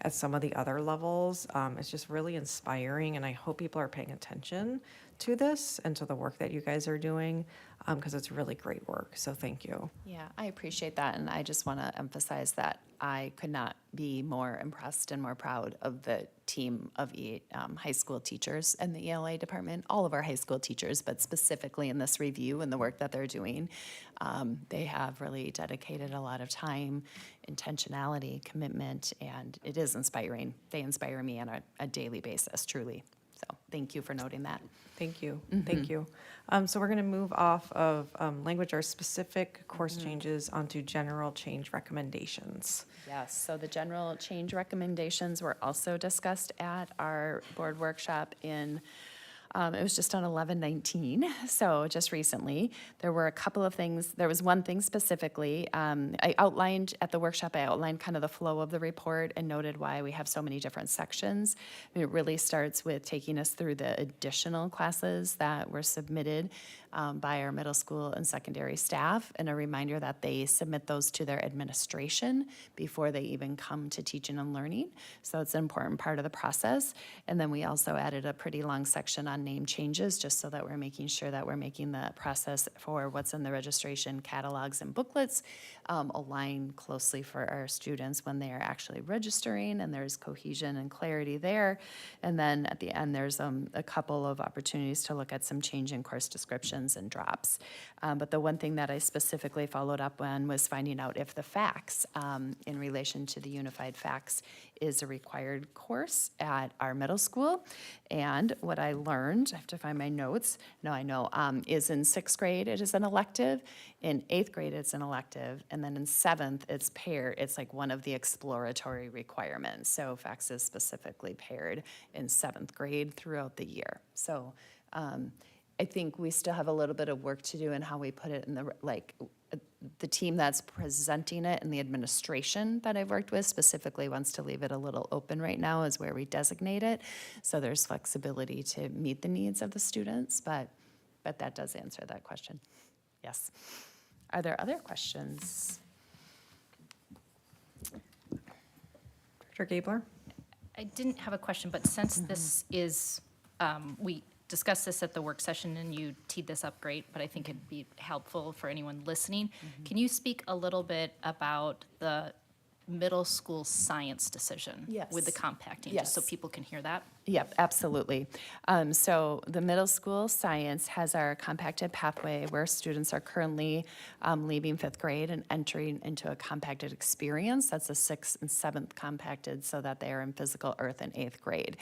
at some of the other levels. It's just really inspiring, and I hope people are paying attention to this and to the work that you guys are doing, because it's really great work. So thank you. Yeah, I appreciate that, and I just want to emphasize that I could not be more impressed and more proud of the team of high school teachers and the ELA department, all of our high school teachers, but specifically in this review and the work that they're doing. They have really dedicated a lot of time, intentionality, commitment, and it is inspiring. They inspire me on a daily basis, truly. So thank you for noting that. Thank you. Thank you. So we're going to move off of language arts specific course changes onto general change recommendations. Yes, so the general change recommendations were also discussed at our board workshop in, it was just on 11/19, so just recently. There were a couple of things, there was one thing specifically. I outlined at the workshop, I outlined kind of the flow of the report and noted why we have so many different sections. I mean, it really starts with taking us through the additional classes that were submitted by our middle school and secondary staff, and a reminder that they submit those to their administration before they even come to teaching and learning. So it's an important part of the process. And then we also added a pretty long section on name changes, just so that we're making sure that we're making the process for what's in the registration catalogs and booklets align closely for our students when they are actually registering, and there's cohesion and clarity there. And then at the end, there's a couple of opportunities to look at some change in course descriptions and drops. But the one thing that I specifically followed up on was finding out if the facts in relation to the unified facts is a required course at our middle school. And what I learned, I have to find my notes, no, I know, is in 6th grade it is an elective, in 8th grade it's an elective, and then in 7th it's paired, it's like one of the exploratory requirements. So facts is specifically paired in 7th grade throughout the year. So I think we still have a little bit of work to do in how we put it in the team that's presenting it and the administration that I've worked with specifically wants to leave it a little open right now is where we designate it. So there's flexibility to meet the needs of the students, but that does answer that question. Yes. Are there other questions? Dr. Gabler? I didn't have a question, but since this is, we discussed this at the work session and you teed this up great, but I think it'd be helpful for anyone listening. Can you speak a little bit about the middle school science decision with the compacting, just so people can hear that? Yep, absolutely. So the middle school science has our compacted pathway where students are currently leaving 5th grade and entering into a compacted experience. That's a 6th and 7th compacted so that they are in physical earth in 8th grade.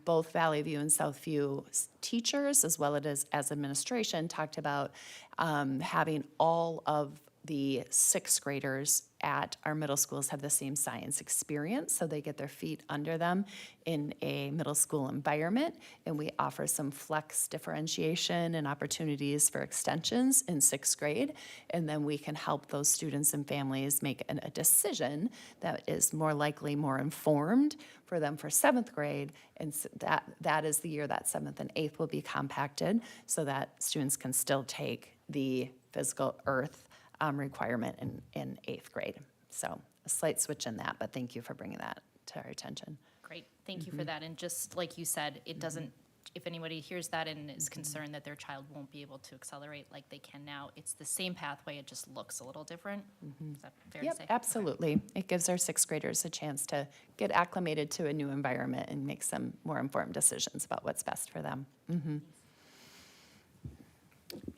Both Valley View and Southview teachers, as well as administration, talked about having all of the sixth graders at our middle schools have the same science experience, so they get their feet under them in a middle school environment, and we offer some flex differentiation and opportunities for extensions in sixth grade, and then we can help those students and families make a decision that is more likely more informed for them for seventh grade, and that is the year that seventh and eighth will be compacted, so that students can still take the physical earth requirement in eighth grade. So a slight switch in that, but thank you for bringing that to our attention. Great, thank you for that. And just like you said, it doesn't, if anybody hears that and is concerned that their child won't be able to accelerate like they can now, it's the same pathway, it just looks a little different. Is that fair to say? Absolutely. It gives our sixth graders a chance to get acclimated to a new environment and make some more informed decisions about what's best for them.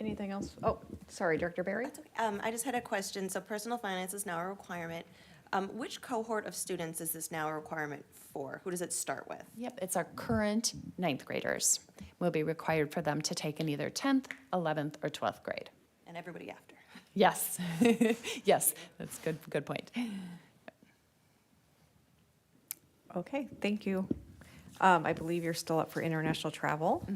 Anything else? Oh, sorry, Director Barry? That's okay. I just had a question. So personal finance is now a requirement. Which cohort of students is this now a requirement for? Who does it start with? Yep, it's our current ninth graders. Will be required for them to take in either 10th, 11th, or 12th grade. And everybody after. Yes, yes, that's good point. Okay, thank you. I believe you're still up for international travel.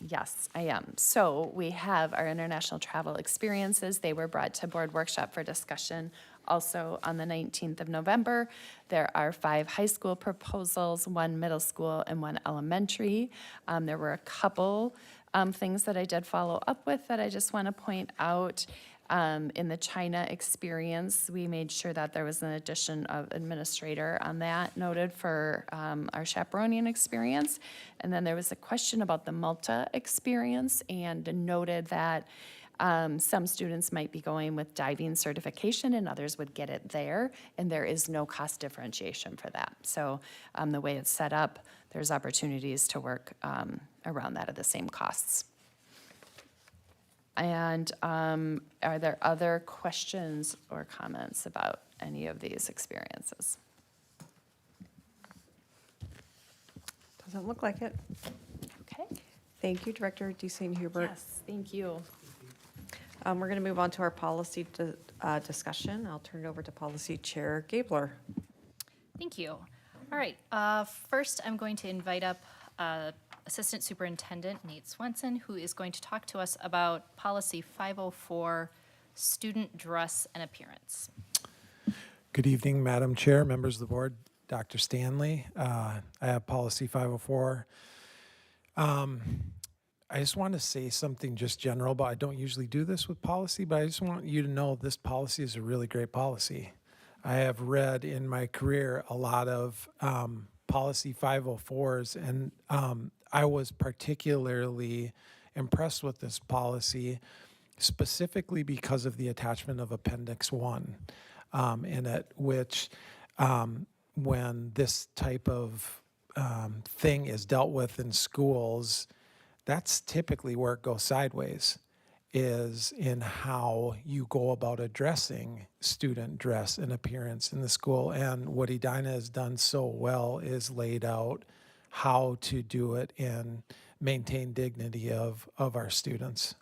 Yes, I am. So we have our international travel experiences. They were brought to board workshop for discussion also on the 19th of November. There are 5 high school proposals, 1 middle school, and 1 elementary. There were a couple things that I did follow up with that I just want to point out. In the China experience, we made sure that there was an addition of administrator on that noted for our chaperoning experience. And then there was a question about the Malta experience and noted that some students might be going with diving certification and others would get it there, and there is no cost differentiation for that. So the way it's set up, there's opportunities to work around that at the same costs. And are there other questions or comments about any of these experiences? Doesn't look like it. Okay. Thank you, Director DeSaint Hubert. Yes, thank you. We're going to move on to our policy discussion. I'll turn it over to Policy Chair Gabler. Thank you. All right, first I'm going to invite up Assistant Superintendent Nate Swenson, who is going to talk to us about Policy 504, Student Dress and Appearance. Good evening, Madam Chair, members of the board, Dr. Stanley. I have Policy 504. I just want to say something just general, but I don't usually do this with policy, but I just want you to know this policy is a really great policy. I have read in my career a lot of Policy 504s, and I was particularly impressed with this policy, specifically because of the attachment of Appendix 1 in it, which when this type of thing is dealt with in schools, that's typically where it goes sideways, is in how you go about addressing student dress and appearance in the school. And what Edina has done so well is laid out how to do it and maintain dignity of our students.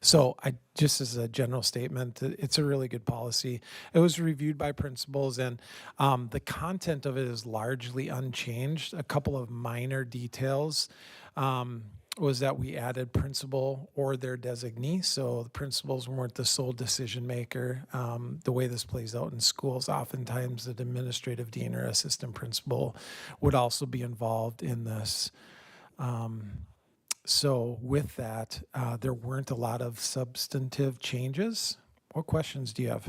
So I just as a general statement, it's a really good policy. It was reviewed by principals, and the content of it is largely unchanged. A couple of minor details was that we added principal or their designee, so the principals weren't the sole decision maker. The way this plays out in schools, oftentimes the administrative dean or assistant principal would also be involved in this. So with that, there weren't a lot of substantive changes. What questions do you have?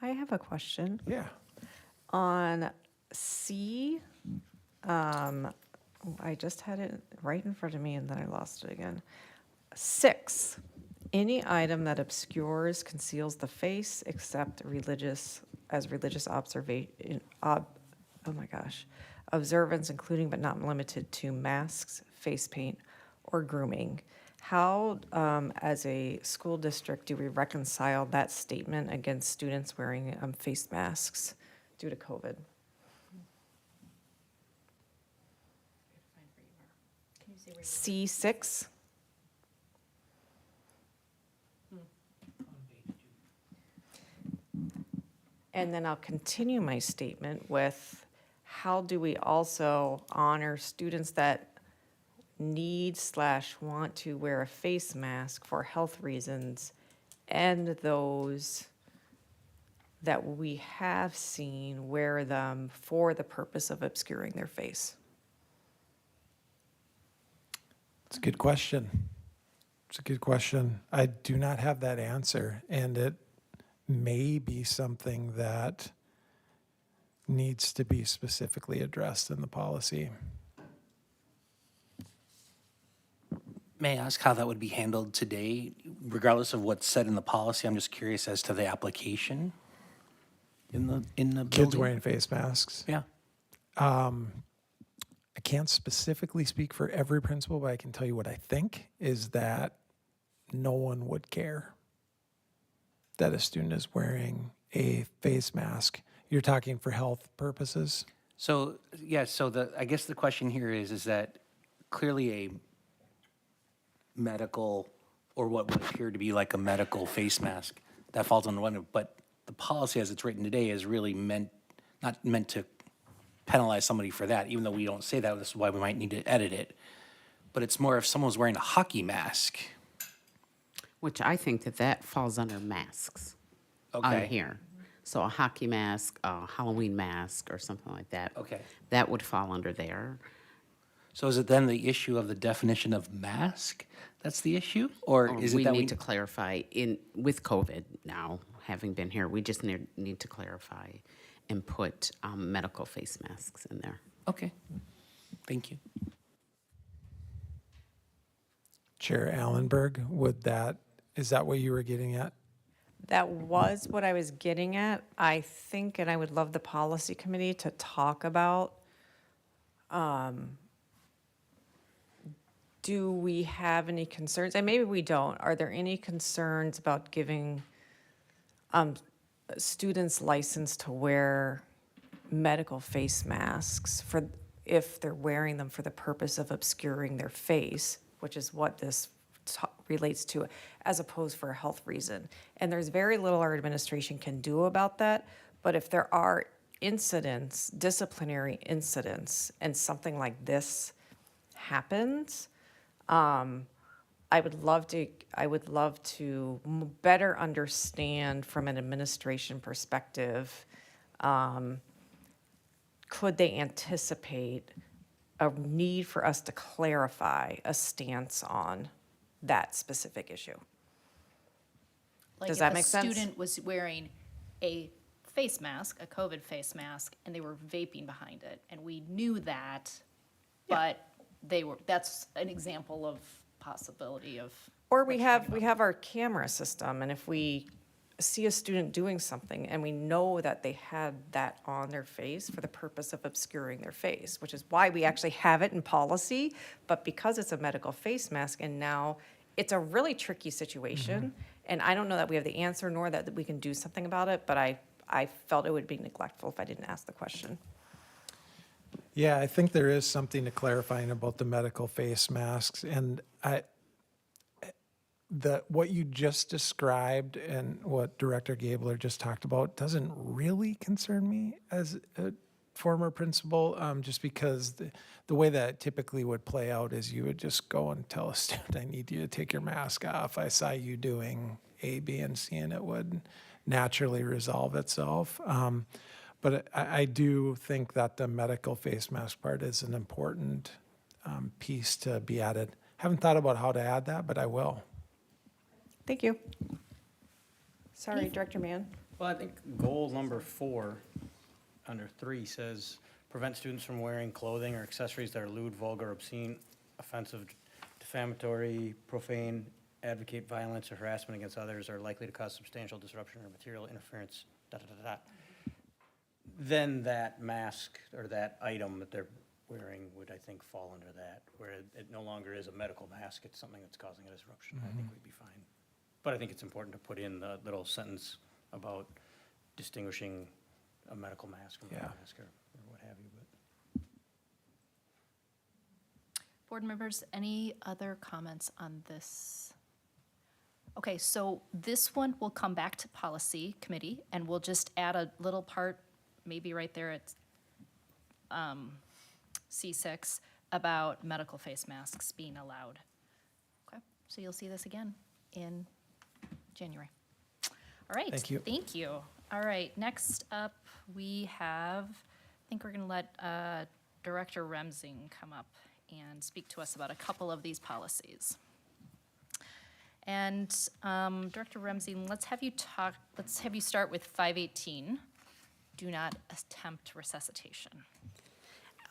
I have a question. Yeah. On C, I just had it right in front of me and then I lost it again. 6, any item that obscures, conceals the face except religious observation, observance, including but not limited to masks, face paint, or grooming. How, as a school district, do we reconcile that statement against students wearing face masks due to COVID? C6. And then I'll continue my statement with, how do we also honor students that need/want to wear a face mask for health reasons, and those that we have seen wear them for the purpose of obscuring their face? It's a good question. It's a good question. I do not have that answer, and it may be something that needs to be specifically addressed in the policy. May I ask how that would be handled today, regardless of what's said in the policy? I'm just curious as to the application in the Kids building. wearing face masks. Yeah. I can't specifically speak for every principal, but I can tell you what I think is that no one would care that a student is wearing a face mask. You're talking for health purposes? So, yeah, so I guess the question here is that clearly a medical, or what would appear to be like a medical face mask, that falls under one, but the policy as it's written today is really not meant to penalize somebody for that, even though we don't say that. This is why we might need to edit it. But it's more if someone's wearing a hockey mask. Which I think that falls under masks on Okay. here. So a hockey mask, a Halloween mask, or something like that. Okay. That would fall under there. So is it then the issue of the definition of mask that's the issue? Or is it We that need to clarify with COVID now, having been here, we just need to clarify and put medical face masks in there. Okay, thank you. Chair Allenberg, is that what you were getting at? That was what I was getting at. I think, and I would love the policy committee to talk about, do we have any concerns? And maybe we don't. Are there any concerns about giving students license to wear medical face masks if they're wearing them for the purpose of obscuring their face, which is what this relates to, as opposed for a health reason? And there's very little our administration can do about that, but if there are incidents, disciplinary incidents, and something like this happens, I would love to better understand from an administration perspective, could they anticipate a need for us to clarify a stance on that specific issue? Does that make sense? Like if a student was wearing a face mask, a COVID face mask, and they were vaping behind it, and we knew that, but that's an example of possibility of. Or we have our camera system, and if we see a student doing something and we know that they had that on their face for the purpose of obscuring their face, which is why we actually have it in policy, but because it's a medical face mask and now it's a really tricky situation, and I don't know that we have the answer nor that we can do something about it, but I felt it would be neglectful if I didn't ask the question. Yeah, I think there is something to clarifying about the medical face masks, and what you just described and what Director Gabler just talked about doesn't really concern me as a former principal, just because the way that typically would play out is you would just go and tell a student, I need you to take your mask off. I saw you doing A, B, and C, and it would naturally resolve itself. But I do think that the medical face mask part is an important piece to be added. Haven't thought about how to add that, but I will. Thank you. Sorry, Director Mann. Well, I think goal number 4, under 3, says prevent students from wearing clothing or accessories that are lewd, vulgar, obscene, offensive, defamatory, profane, advocate violence or harassment against others, or likely to cause substantial disruption or material interference, Then that mask or that item that they're wearing would, I think, fall under that, where it no longer is a medical mask, it's something that's causing a disruption. I think we'd be fine. But I think it's important to put in the little sentence about distinguishing a medical mask from a mask or what have you. Board members, any other comments on this? Okay, so this one will come back to policy committee, and we'll just add a little part, maybe right there at C6, about medical face masks being allowed. Okay, so you'll see this again in January. All right. Thank you. Thank you. All right, next up, we have, I think we're going to let Director Remsing come up and speak to us about a couple of these policies. And Director Remsing, let's have you start with 518. Do not attempt resuscitation.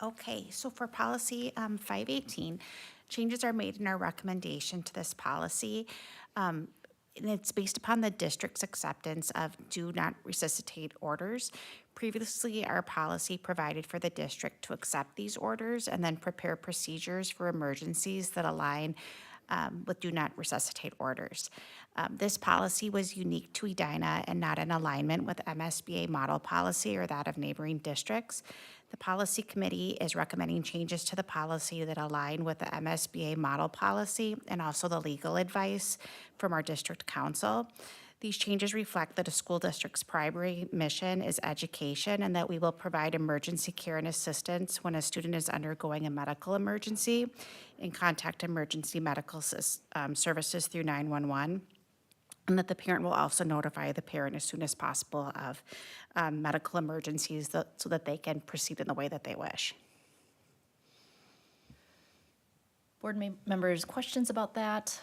Okay, so for policy 518, changes are made in our recommendation to this policy. And it's based upon the district's acceptance of do not resuscitate orders. Previously, our policy provided for the district to accept these orders and then prepare procedures for emergencies that align with do not resuscitate orders. This policy was unique to Edina and not in alignment with MSBA model policy or that of neighboring districts. The policy committee is recommending changes to the policy that align with the MSBA model policy and also the legal advice from our district council. These changes reflect that a school district's primary mission is education and that we will provide emergency care and assistance when a student is undergoing a medical emergency and contact emergency medical services through 911. And that the parent will also notify the parent as soon as possible of medical emergencies so that they can proceed in the way that they wish. Board members, questions about that?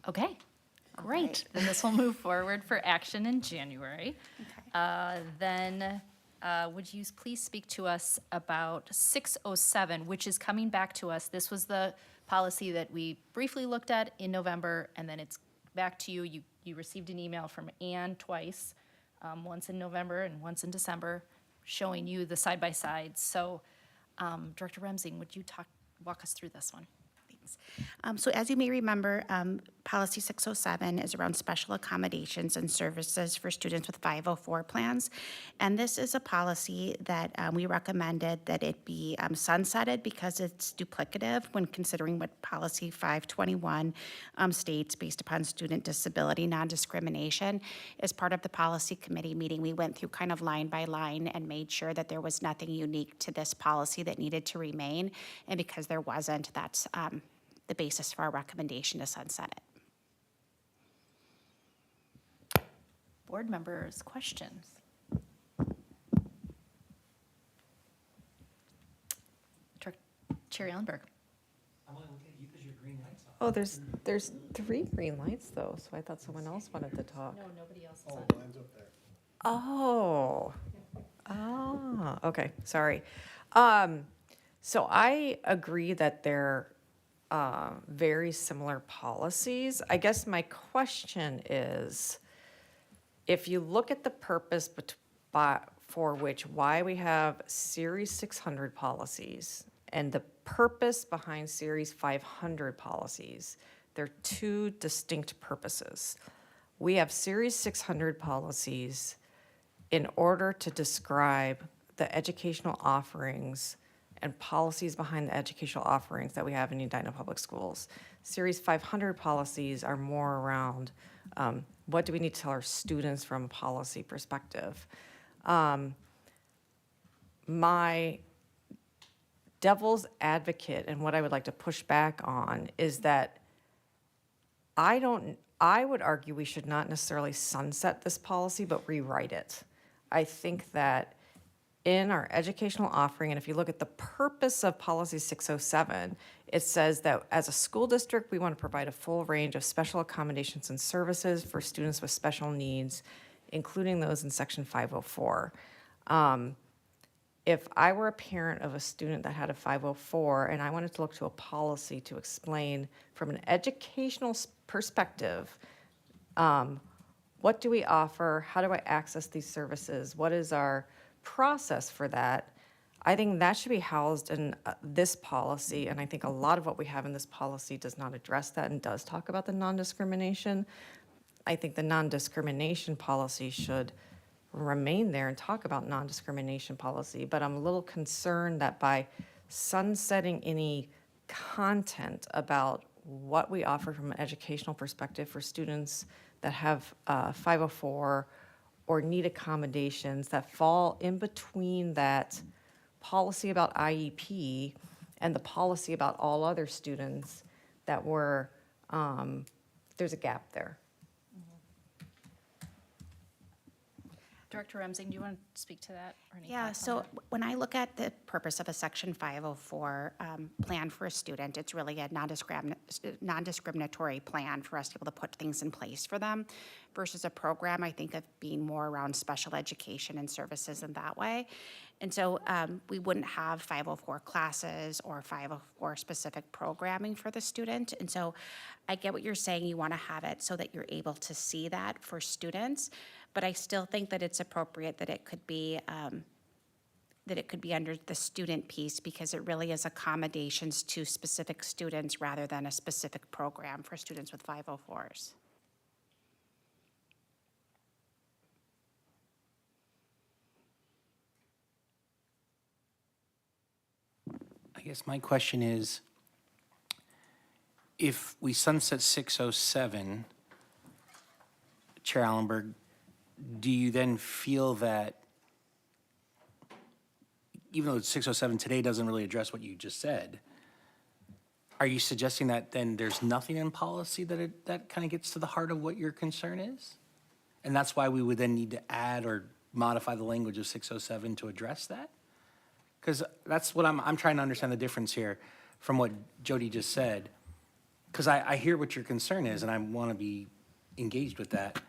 Okay, great. Then this will move forward for action in January. Then would you please speak to us about 607, which is coming back to us. This was the policy that we briefly looked at in November, and then it's back to you. You received an email from Ann twice, once in November and once in December, showing you the side-by-sides. So Director Remsing, would you walk us through this one? So as you may remember, Policy 607 is around special accommodations and services for students with 504 plans. And this is a policy that we recommended that it be sunsetted because it's duplicative when considering what Policy 521 states based upon student disability non-discrimination. As part of the policy committee meeting, we went through kind of line by line and made sure that there was nothing unique to this policy that needed to remain. And because there wasn't, that's the basis for our recommendation to sunset it. Board members, questions? Chair Ellenberg. I want to look at you because your green light's on. Oh, there's 3 green lights though, so I thought someone else wanted to talk. No, nobody else is on. Mine's up there. Oh, okay, sorry. So I agree that they're very similar policies. I guess my question is, if you look at the purpose for why we have Series 600 policies and the purpose behind Series 500 policies, they're 2 distinct purposes. We have Series 600 policies in order to describe the educational offerings and policies behind the educational offerings that we have in Edina Public Schools. Series 500 policies are more around what do we need to tell our students from a policy perspective. My devil's advocate and what I would like to push back on is that I would argue we should not necessarily sunset this policy, but rewrite it. I think that in our educational offering, and if you look at the purpose of Policy 607, it says that as a school district, we want to provide a full range of special accommodations and services for students with special needs, including those in Section 504. If I were a parent of a student that had a 504 and I wanted to look to a policy to explain from an educational perspective, what do we offer? How do I access these services? What is our process for that? I think that should be housed in this policy, and I think a lot of what we have in this policy does not address that and does talk about the non-discrimination. I think the non-discrimination policy should remain there and talk about non-discrimination policy, but I'm a little concerned that by sunsetting any content about what we offer from an educational perspective for students that have 504 or need accommodations that fall in between that policy about IEP and the policy about all other students, that we're, there's a gap there. Director Remsing, do you want to speak to that? Or any Yeah, thoughts on so that? when I look at the purpose of a Section 504 plan for a student, it's really a non-discriminatory plan for us to be able to put things in place for them versus a program, I think, of being more around special education and services in that way. And so we wouldn't have 504 classes or 504 specific programming for the student. And so I get what you're saying, you want to have it so that you're able to see that for students, but I still think that it's appropriate that it could be under the student piece, because it really is accommodations to specific students rather than a specific program for students with 504s. I guess my question is, if we sunset 607, Chair Allenberg, do you then feel that, even though 607 today doesn't really address what you just said, are you suggesting that then there's nothing in policy that kind of gets to the heart of what your concern is? And that's why we would then need to add or modify the language of 607 to address that? Because that's what I'm trying to understand the difference here from what Jody just said. Because I hear what your concern is, and I want to be engaged with that.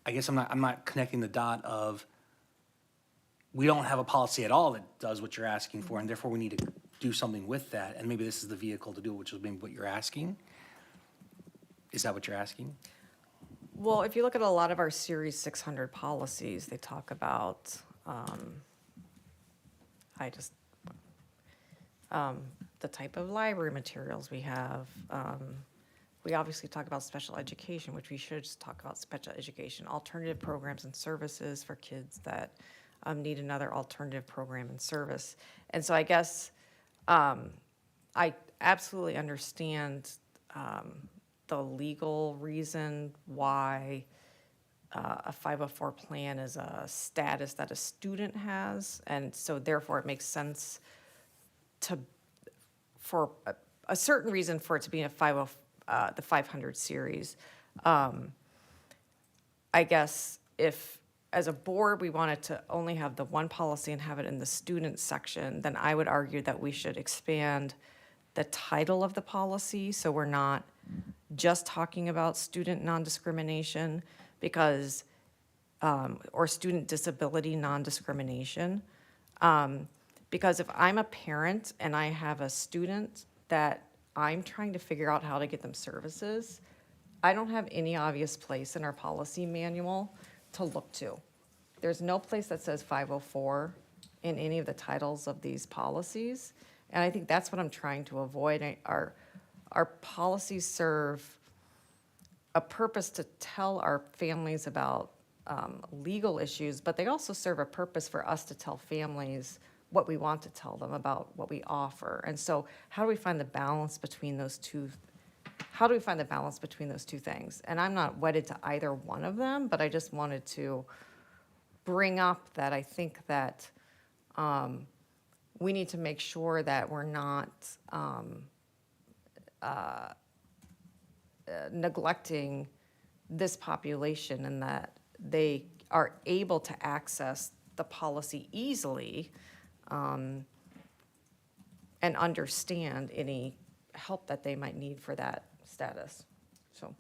I guess I'm not connecting the dot of, we don't have a policy at all that does what you're asking for, and therefore we need to do something with that, and maybe this is the vehicle to do it, which is maybe what you're asking. Is that what you're asking? Well, if you look at a lot of our Series 600 policies, they talk about, the type of library materials we have. We obviously talk about special education, which we should just talk about special education, alternative programs and services for kids that need another alternative program and service. And so I guess I absolutely understand the legal reason why a 504 plan is a status that a student has, and so therefore it makes sense for a certain reason for it to be in the 500 series. I guess if, as a board, we wanted to only have the one policy and have it in the student section, then I would argue that we should expand the title of the policy so we're not just talking about student non-discrimination, because, or student disability non-discrimination. Because if I'm a parent and I have a student that I'm trying to figure out how to get them services, I don't have any obvious place in our policy manual to look to. There's no place that says 504 in any of the titles of these policies. And I think that's what I'm trying to avoid. Our policies serve a purpose to tell our families about legal issues, but they also serve a purpose for us to tell families what we want to tell them about what we offer. And so how do we find the balance between those two? How do we find the balance between those two things? And I'm not wedded to either one of them, but I just wanted to bring up that I think that we need to make sure that we're not neglecting this population, and that they are able to access the policy easily and understand any help that they might need for that status. So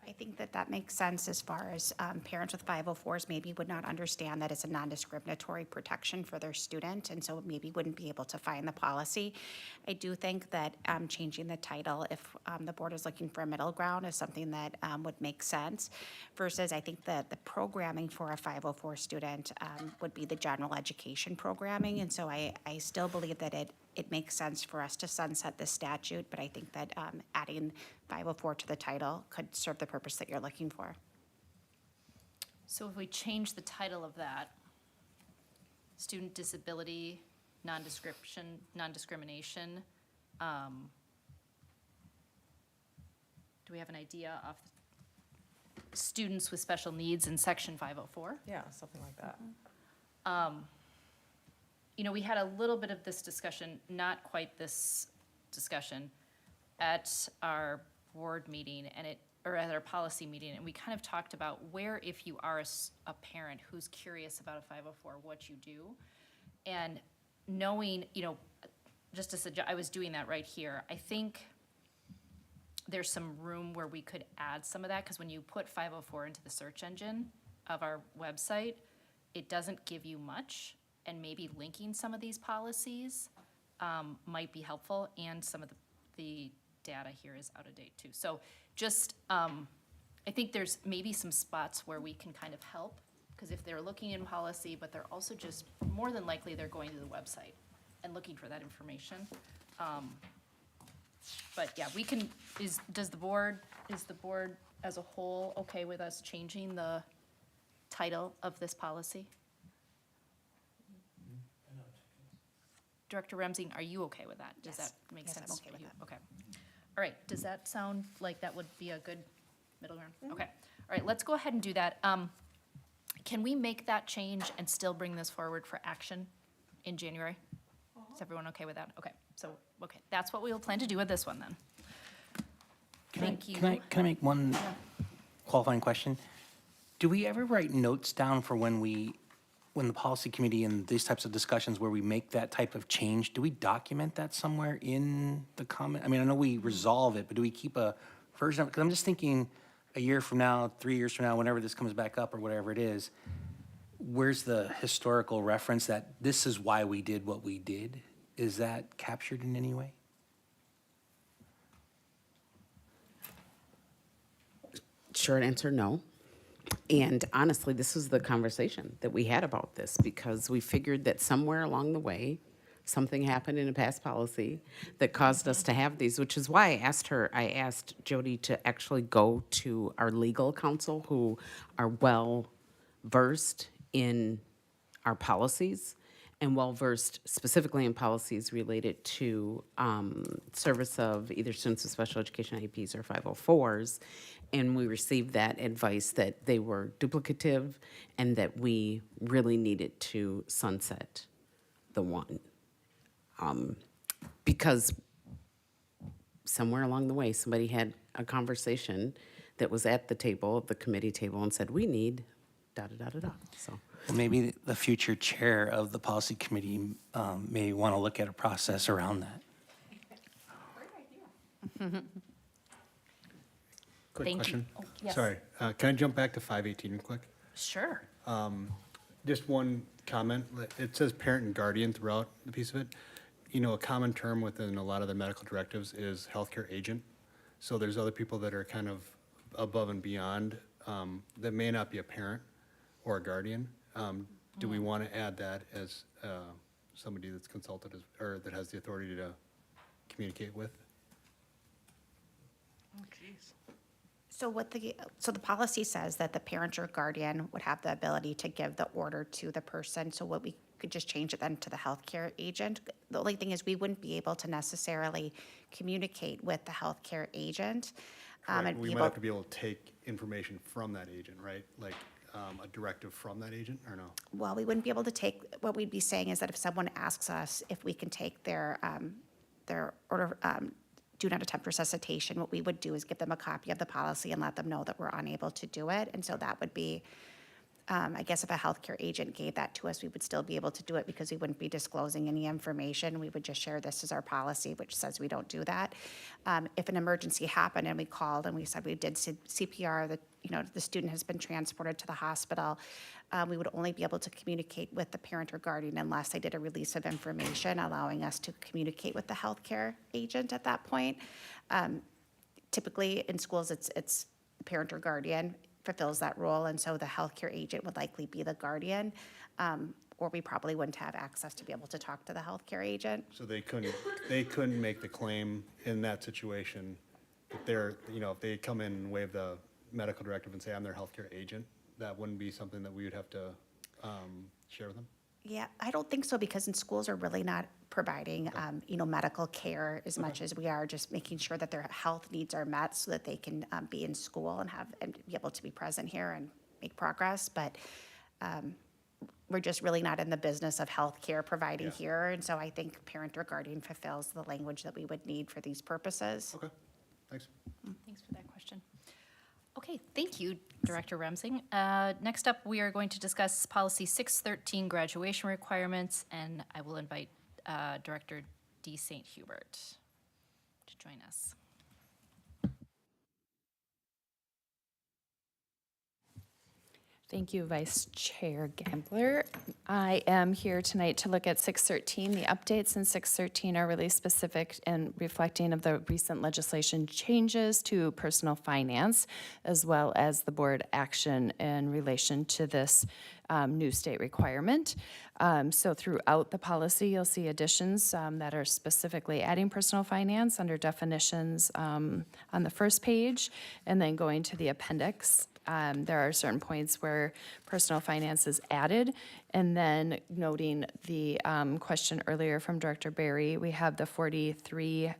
I think that that makes sense as far as parents with 504s maybe would not understand that it's a non-discriminatory protection for their student, and so maybe wouldn't be able to find the policy. I do think that changing the title, if the board is looking for a middle ground, is something that would make sense, versus I think that the programming for a 504 student would be the general education programming, and so I still believe that it makes sense for us to sunset this statute, but I think that adding 504 to the title could serve the purpose that you're looking for. So if we change the title of that, student disability, non-discrimination, do we have an idea of students with special needs in section 504? Yeah, something like that. You know, we had a little bit of this discussion, not quite this discussion, at our board meeting or at our policy meeting, and we kind of talked about where, if you are a parent who's curious about a 504, what you do. And knowing, you know, just to suggest, I was doing that right here. I think there's some room where we could add some of that, because when you put 504 into the search engine of our website, it doesn't give you much, and maybe linking some of these policies might be helpful, and some of the data here is out of date too. So just, I think there's maybe some spots where we can kind of help, because if they're looking in policy, but they're also just, more than likely, they're going to the website and looking for that information. But yeah, we can, is the board as a whole okay with us changing the title of this policy? Director Remsing, are you okay with that? Does that make Yes, I'm sense okay with with you? that. Okay. All right, does that sound like that would be a good middle ground? Okay. All right, let's go ahead and do that. Can we make that change and still bring this forward for action in January? Is everyone okay with that? Okay, so, okay, that's what we will plan to do with this one then. Thank you. Can I make one qualifying question? Do we ever write notes down for when the policy committee and these types of discussions where we make that type of change, do we document that somewhere in the comment? I mean, I know we resolve it, but do we keep a version of it? Because I'm just thinking a year from now, 3 years from now, whenever this comes back up or whatever it is, where's the historical reference that this is why we did what we did? Is that captured in any way? Short answer, no. And honestly, this was the conversation that we had about this, because we figured that somewhere along the way, something happened in a past policy that caused us to have these, which is why I asked Jody to actually go to our legal counsel, who are well-versed in our policies and well-versed specifically in policies related to service of either students with special education IEPs or 504s. And we received that advice that they were duplicative and that we really needed to sunset the one. Because somewhere along the way, somebody had a conversation that was at the table, the committee table, and said, we need da-da-da-da-da, so. Well, maybe the future chair of the policy committee may want to look at a process around that. Quick Thank you. question. Oh, yes. Sorry, can I jump back to 518 real quick? Sure. Just one comment. It says parent and guardian throughout the piece of it. You know, a common term within a lot of the medical directives is healthcare agent. So there's other people that are kind of above and beyond that may not be a parent or a guardian. Do we want to add that as somebody that's consulted or that has the authority to communicate with? Oh, geez. So the policy says that the parent or guardian would have the ability to give the order to the person. So what we could just change it then to the healthcare agent. The only thing is we wouldn't be able to necessarily communicate with the healthcare agent. Correct. We might have to be able to take information from that agent, right? Like a directive from that agent, or no? Well, we wouldn't be able to take, what we'd be saying is that if someone asks us if we can take their order, do not attempt resuscitation, what we would do is give them a copy of the policy and let them know that we're unable to do it. And so that would be, I guess if a healthcare agent gave that to us, we would still be able to do it because we wouldn't be disclosing any information. We would just share this as our policy, which says we don't do that. If an emergency happened and we called and we said we did CPR, that the student has been transported to the hospital, we would only be able to communicate with the parent or guardian unless they did a release of information allowing us to communicate with the healthcare agent at that point. Typically in schools, it's the parent or guardian fulfills that role, and so the healthcare agent would likely be the guardian. or we probably wouldn't have access to be able to talk to the healthcare agent. So they couldn't make the claim in that situation if they're, if they come in and waive the medical directive and say, I'm their healthcare agent, that wouldn't be something that we would have to share with them? Yeah, I don't think so, because in schools are really not providing, medical care as much as we are just making sure that their health needs are met so that they can be in school and be able to be present here and make progress. But we're just really not in the business of healthcare providing here. And so I think parent or guardian fulfills the language that we would need for these purposes. Okay, thanks. Thanks for that question. Okay, thank you, Director Remsing. Next up, we are going to discuss Policy 613, graduation requirements, and I will invite Director D. St. Hubert to join us. Thank you, Vice Chair Gambler. I am here tonight to look at 613. The updates in 613 are really specific and reflecting of the recent legislation changes to personal finance, as well as the board action in relation to this new state requirement. So throughout the policy, you'll see additions that are specifically adding personal finance under definitions on the first page, and then going to the appendix. There are certain points where personal finance is added, and then noting the question earlier from Director Barry, we have the 43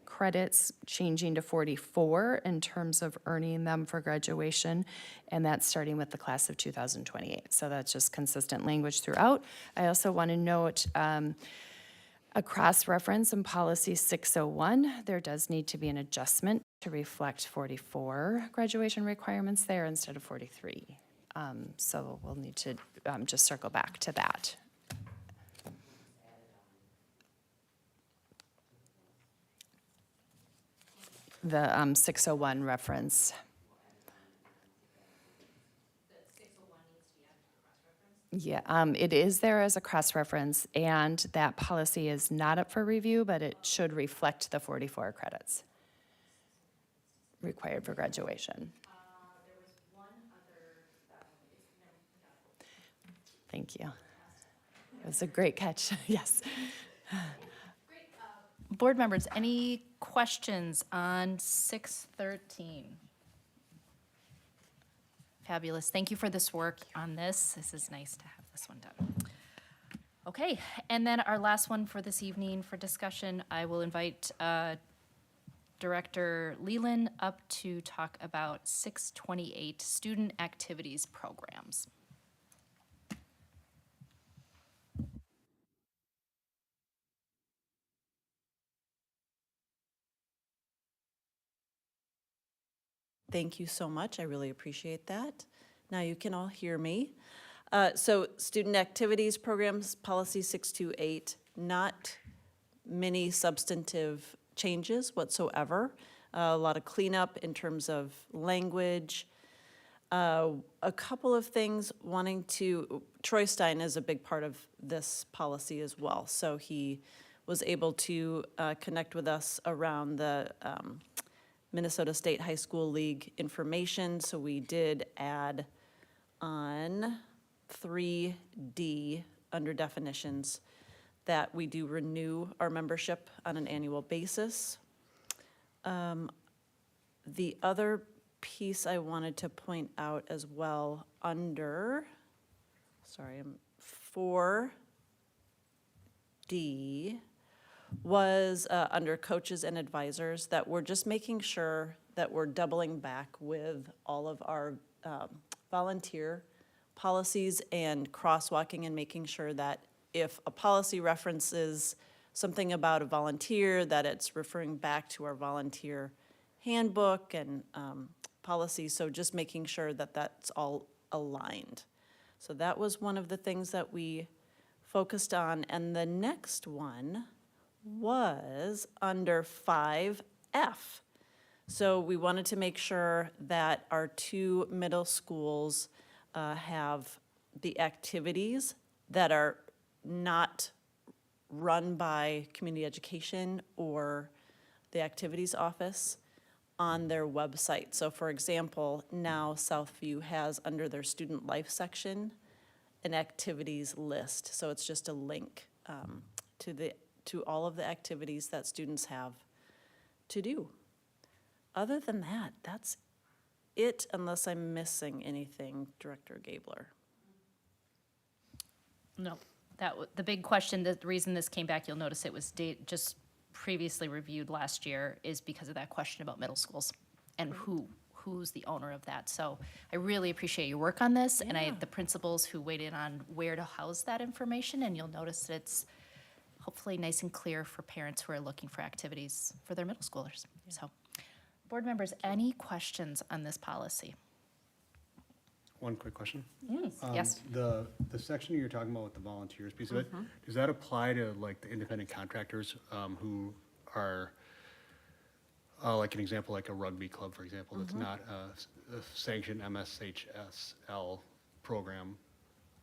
credits changing to 44 in terms of earning them for graduation, and that's starting with the class of 2028. So that's just consistent language throughout. I also want to note a cross-reference in Policy 601. There does need to be an adjustment to reflect 44 graduation requirements there instead of 43. So we'll need to just circle back to that. The 601 reference. Yeah, it is there as a cross-reference, and that policy is not up for review, but it should reflect the 44 credits required for graduation. Thank you. It was a great catch, yes. Board members, any questions on 613? Fabulous. Thank you for this work on this. This is nice to have this one done. Okay, and then our last one for this evening for discussion, I will invite Director Leland up to talk about 628 student activities programs. Thank you so much. I really appreciate that. Now you can all hear me. So student activities programs, policy 628, not many substantive changes whatsoever. A lot of cleanup in terms of language. A couple of things Troy Stein is a big part of this policy as well. So he was able to connect with us around the Minnesota State High School League information. So we did add on 3D under definitions that we do renew our membership on an annual basis. The other piece I wanted to point out as well under, 4D, was under coaches and advisors, that we're just making sure that we're doubling back with all of our volunteer policies and crosswalking, and making sure that if a policy references something about a volunteer, that it's referring back to our volunteer handbook and policy. So just making sure that that's all aligned. So that was one of the things that we focused on. And the next one was under 5F. So we wanted to make sure that our two middle schools have the activities that are not run by community education or the activities office on their website. So for example, now Southview has under their student life section an activities list. So it's just a link to all of the activities that students have to do. Other than that, that's it, unless I'm missing anything, Director Gabler. No, the big question, the reason this came back, you'll notice it was just previously reviewed last year, is because of that question about middle schools and who's the owner of that. So I really appreciate your work on this, and the principals who weighed in on where to house that information, and you'll notice that it's hopefully nice and clear for parents who are looking for activities for their middle schoolers. So, board members, any questions on this policy? One quick question. Yes. The section you're talking about with the volunteers piece of it, does that apply to like the independent contractors who are, like an example, like a rugby club, for example, that's not a sanctioned MSHSL program,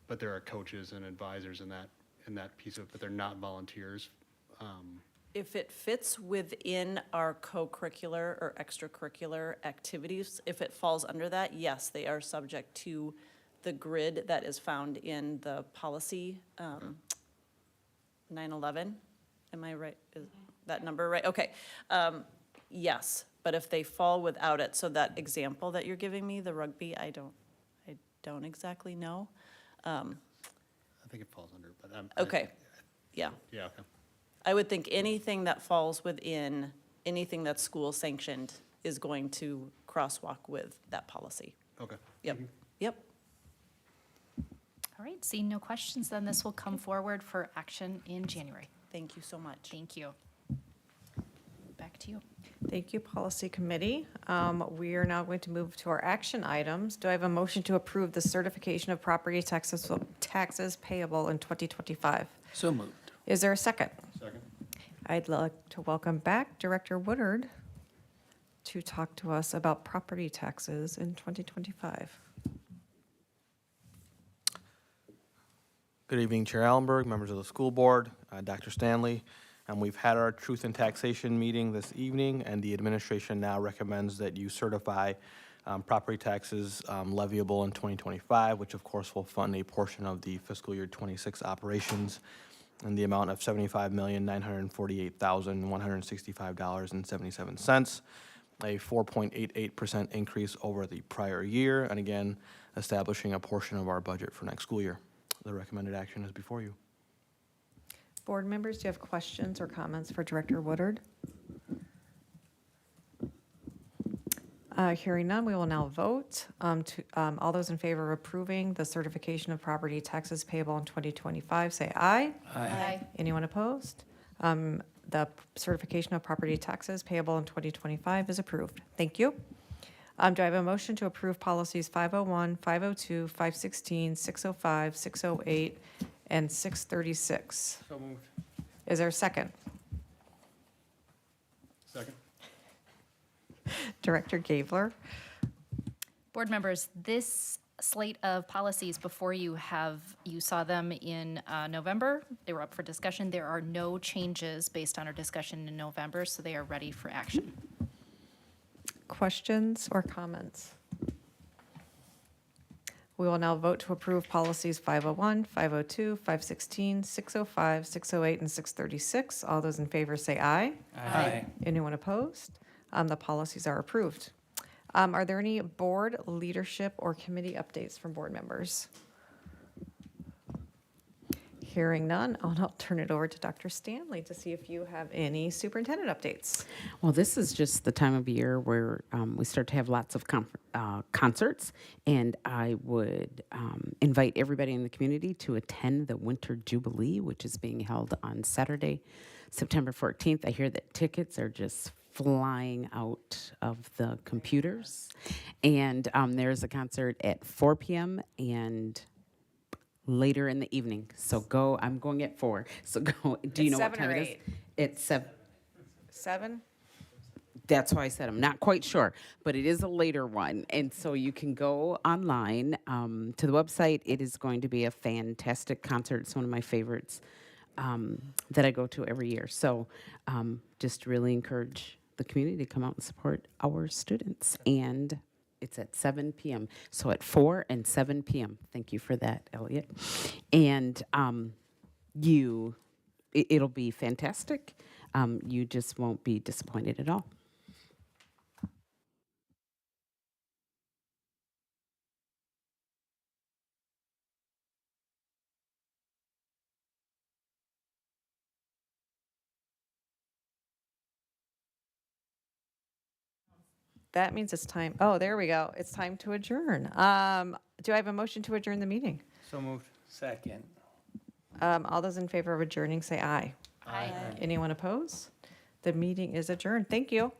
but there are coaches and advisors in that piece of it, but they're not volunteers? If it fits within our co-curricular or extracurricular activities, if it falls under that, yes, they are subject to the grid that is found in the policy 911. Am I right? Is that number right? Okay. Yes, but if they fall without it, so that example that you're giving me, the rugby, I don't exactly know. I think it falls under, but Okay, yeah. yeah, okay. I would think anything that falls within, anything that's school sanctioned is going to crosswalk with that policy. Okay. Yep, yep. All right, seeing no questions, then this will come forward for action in January. Thank you so much. Thank you. Back to you. Thank you, Policy Committee. We are now going to move to our action items. Do I have a motion to approve the certification of property taxes payable in 2025? So moved. Is there a second? Second. I'd like to welcome back Director Woodard to talk to us about property taxes in 2025. Good evening, Chair Allenberg, members of the school board, Dr. Stanley. We've had our Truth in Taxation meeting this evening, and the administration now recommends that you certify property taxes leviable in 2025, which of course will fund a portion of the fiscal year 26 operations in the amount of $75,948,165.77, a 4.88% increase over the prior year, and again, establishing a portion of our budget for next school year. The recommended action is before you. Board members, do you have questions or comments for Director Woodard? Hearing none, we will now vote. All those in favor of approving the certification of property taxes payable in 2025, say aye. Aye. Anyone opposed? The certification of property taxes payable in 2025 is approved. Thank you. Do I have a motion to approve policies 501, 502, 516, 605, 608, and 636? So moved. Is there a second? Second. Director Gabler? Board members, this slate of policies before you saw them in November. They were up for discussion. There are no changes based on our discussion in November, so they are ready for action. Questions or comments? We will now vote to approve policies 501, 502, 516, 605, 608, and 636. All those in favor say aye. Aye. Anyone opposed? The policies are approved. Are there any board leadership or committee updates from board members? Hearing none, I'll now turn it over to Dr. Stanley to see if you have any superintendent updates. Well, this is just the time of year where we start to have lots of concerts, and I would invite everybody in the community to attend the Winter Jubilee, which is being held on Saturday, September 14th. I hear that tickets are just flying out of the computers, and there's a concert at 4 p.m. and later in the evening. So go, I'm going at 4. So go, do you know what time it is? It's 7. 7? That's why I said I'm not quite sure, but it is a later one. And so you can go online to the website. It is going to be a fantastic concert. It's one of my favorites that I go to every year. So just really encourage the community to come out and support our students and It's at 7 p.m. So at 4 and 7 p.m. Thank you for that, Elliot. And it'll be fantastic. You just won't be disappointed at all. That means it's time. Oh, there we go. It's time to adjourn. Do I have a motion to adjourn the meeting? So moved. Second. All those in favor of adjourning, say aye. Aye. Anyone oppose? The meeting is adjourned. Thank you.